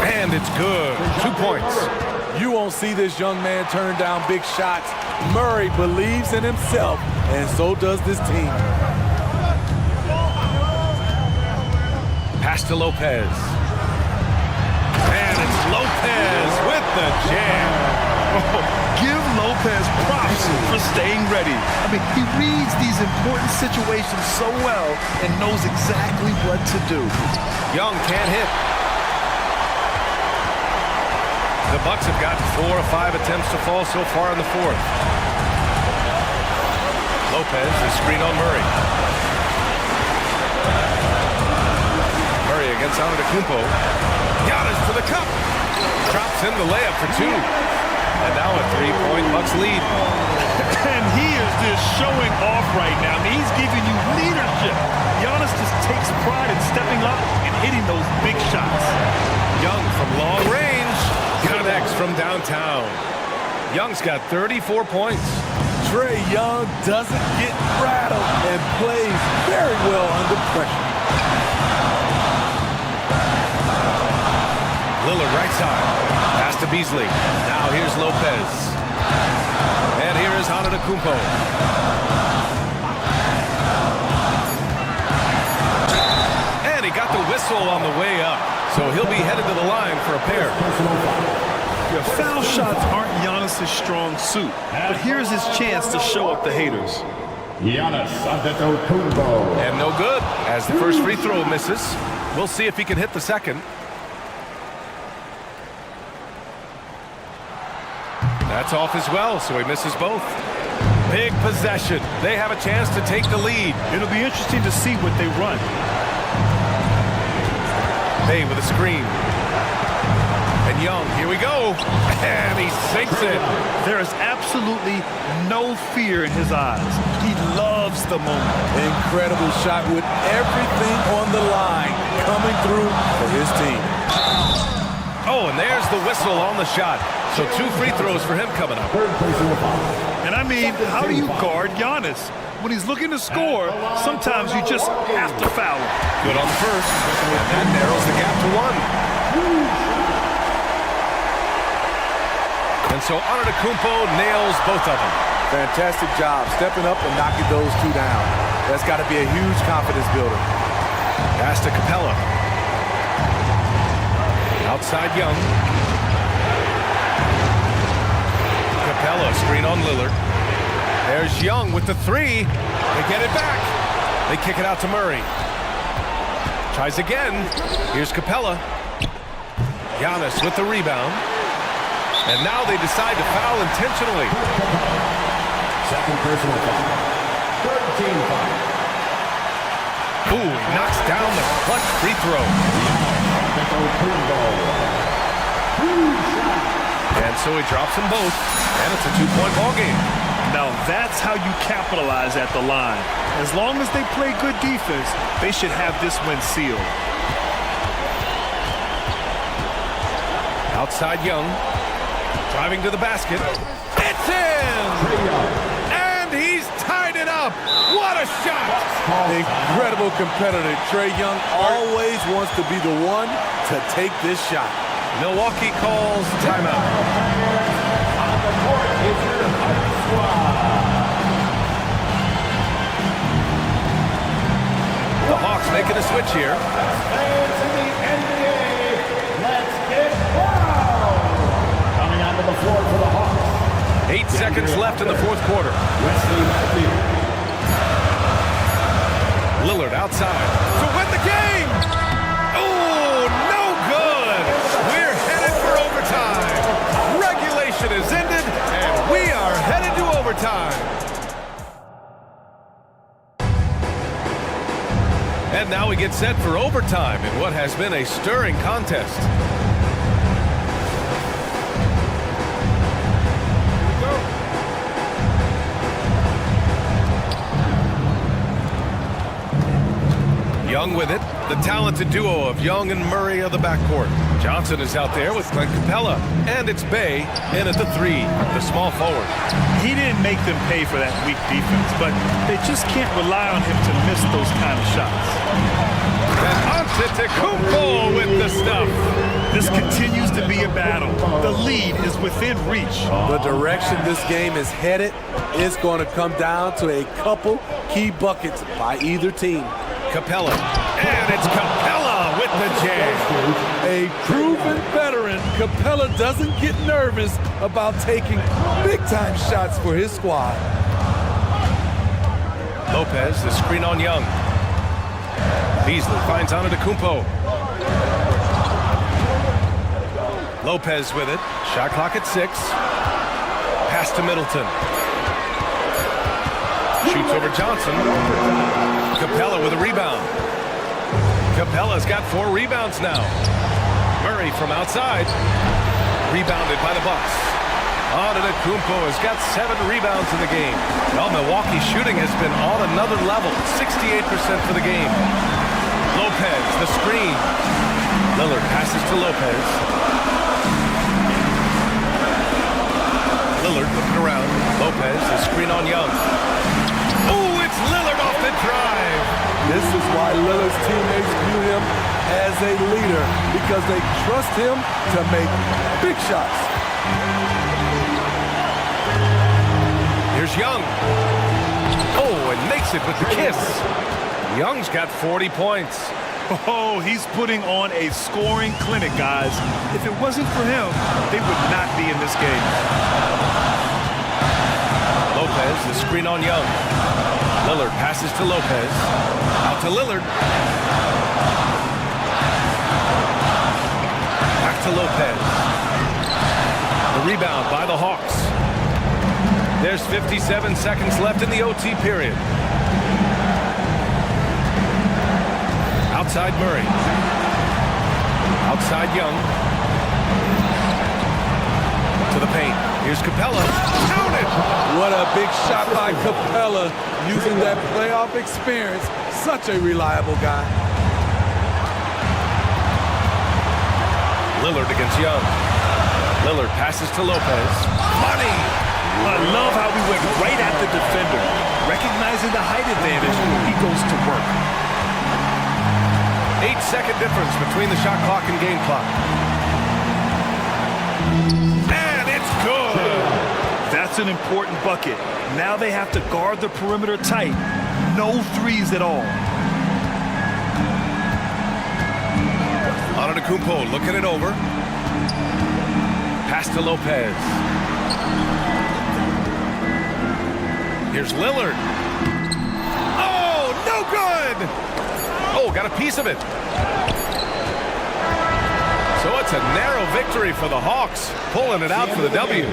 And it's good. 2 points. You won't see this young man turn down big shots. Murray believes in himself, and so does this team. Pass to Lopez. And it's Lopez with the jam. Oh, give Lopez props for staying ready. I mean, he reads these important situations so well and knows exactly what to do. Young can't hit. The Bucks have gotten 4 or 5 attempts to fall so far in the 4th. Lopez, the screen on Murray. Murray against Antetokounmpo. Giannis to the cup. Drops in the layup for 2. And now a 3-point Bucks lead. And he is just showing off right now. I mean, he's giving you leadership. Giannis just takes pride in stepping up and hitting those big shots. Young from long range. Connects from downtown. Young's got 34 points. Trae Young doesn't get rattled and plays very well under pressure. Lillard right side. Pass to Beasley. Now here's Lopez. And here is Antetokounmpo. And he got the whistle on the way up. So he'll be headed to the line for a pair. Your foul shots aren't Giannis' strong suit, but here's his chance to show up the haters. Giannis Antetokounmpo. And no good, as the first free throw misses. We'll see if he can hit the second. That's off as well, so he misses both. Big possession. They have a chance to take the lead. It'll be interesting to see what they run. Bay with a screen. And Young, here we go. And he sinks it. There is absolutely no fear in his eyes. He loves the moment. Incredible shot with everything on the line coming through for his team. Oh, and there's the whistle on the shot. So 2 free throws for him coming up. And I mean, how do you guard Giannis? When he's looking to score, sometimes you just have to foul him. Good on the first, and that narrows the gap to 1. And so Antetokounmpo nails both of them. Fantastic job stepping up and knocking those 2 down. That's got to be a huge confidence builder. Pass to Capella. Outside Young. Capella, screen on Lillard. There's Young with the 3. They get it back. They kick it out to Murray. Tries again. Here's Capella. Giannis with the rebound. And now they decide to foul intentionally. Second personal foul. Third team foul. Ooh, he knocks down the clutch free throw. And so he drops them both, and it's a 2-point ball game. Now that's how you capitalize at the line. As long as they play good defense, they should have this win sealed. Outside Young, driving to the basket. It's in! And he's tied it up. What a shot! Incredible competitor. Trae Young always wants to be the one to take this shot. Milwaukee calls timeout. The Hawks making a switch here. Coming onto the floor for the Hawks. 8 seconds left in the fourth quarter. Lillard outside to win the game. Oh, no good. We're headed for overtime. Regulation is ended, and we are headed to overtime. And now we get set for overtime in what has been a stirring contest. Young with it. The talented duo of Young and Murray of the backcourt. Johnson is out there with Glenn Capella. And it's Bay in at the 3, the small forward. He didn't make them pay for that weak defense, but they just can't rely on him to miss those kind of shots. And Antetokounmpo with the stuff. This continues to be a battle. The lead is within reach. The direction this game is headed is going to come down to a couple key buckets by either team. Capella, and it's Capella with the jam. A proven veteran, Capella doesn't get nervous about taking big-time shots for his squad. Lopez, the screen on Young. Beasley finds Antetokounmpo. Lopez with it. Shot clock at 6. Pass to Middleton. Shoots over Johnson. Capella with a rebound. Capella's got 4 rebounds now. Murray from outside. Rebounded by the Bucks. Antetokounmpo has got 7 rebounds in the game. Well, Milwaukee's shooting has been on another level. 68% for the game. Lopez, the screen. Lillard passes to Lopez. Lillard looking around. Lopez, the screen on Young. Oh, it's Lillard off the drive. This is why Lillard's teammates view him as a leader, because they trust him to make big shots. Here's Young. Oh, and makes it with the kiss. Young's got 40 points. Oh, he's putting on a scoring clinic, guys. If it wasn't for him, they would not be in this game. Lopez, the screen on Young. Lillard passes to Lopez. Out to Lillard. Back to Lopez. The rebound by the Hawks. There's 57 seconds left in the OT period. Outside Murray. Outside Young. To the paint. Here's Capella. Count it! What a big shot by Capella, using that playoff experience. Such a reliable guy. Lillard against Young. Lillard passes to Lopez. Money! I love how we went right at the defender. Recognizing the height advantage, he goes to work. 8-second difference between the shot clock and game clock. And it's good! That's an important bucket. Now they have to guard the perimeter tight. No threes at all. Antetokounmpo looking it over. Pass to Lopez. Here's Lillard. Oh, no good! Oh, got a piece of it. So it's a narrow victory for the Hawks, pulling it out for the W.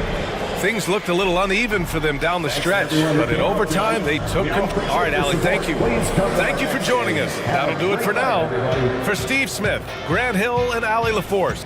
Things looked a little uneven for them down the stretch, but in overtime, they took control. All right, Allie, thank you. Thank you for joining us. That'll do it for now. For Steve Smith, Grant Hill, and Allie LaForce.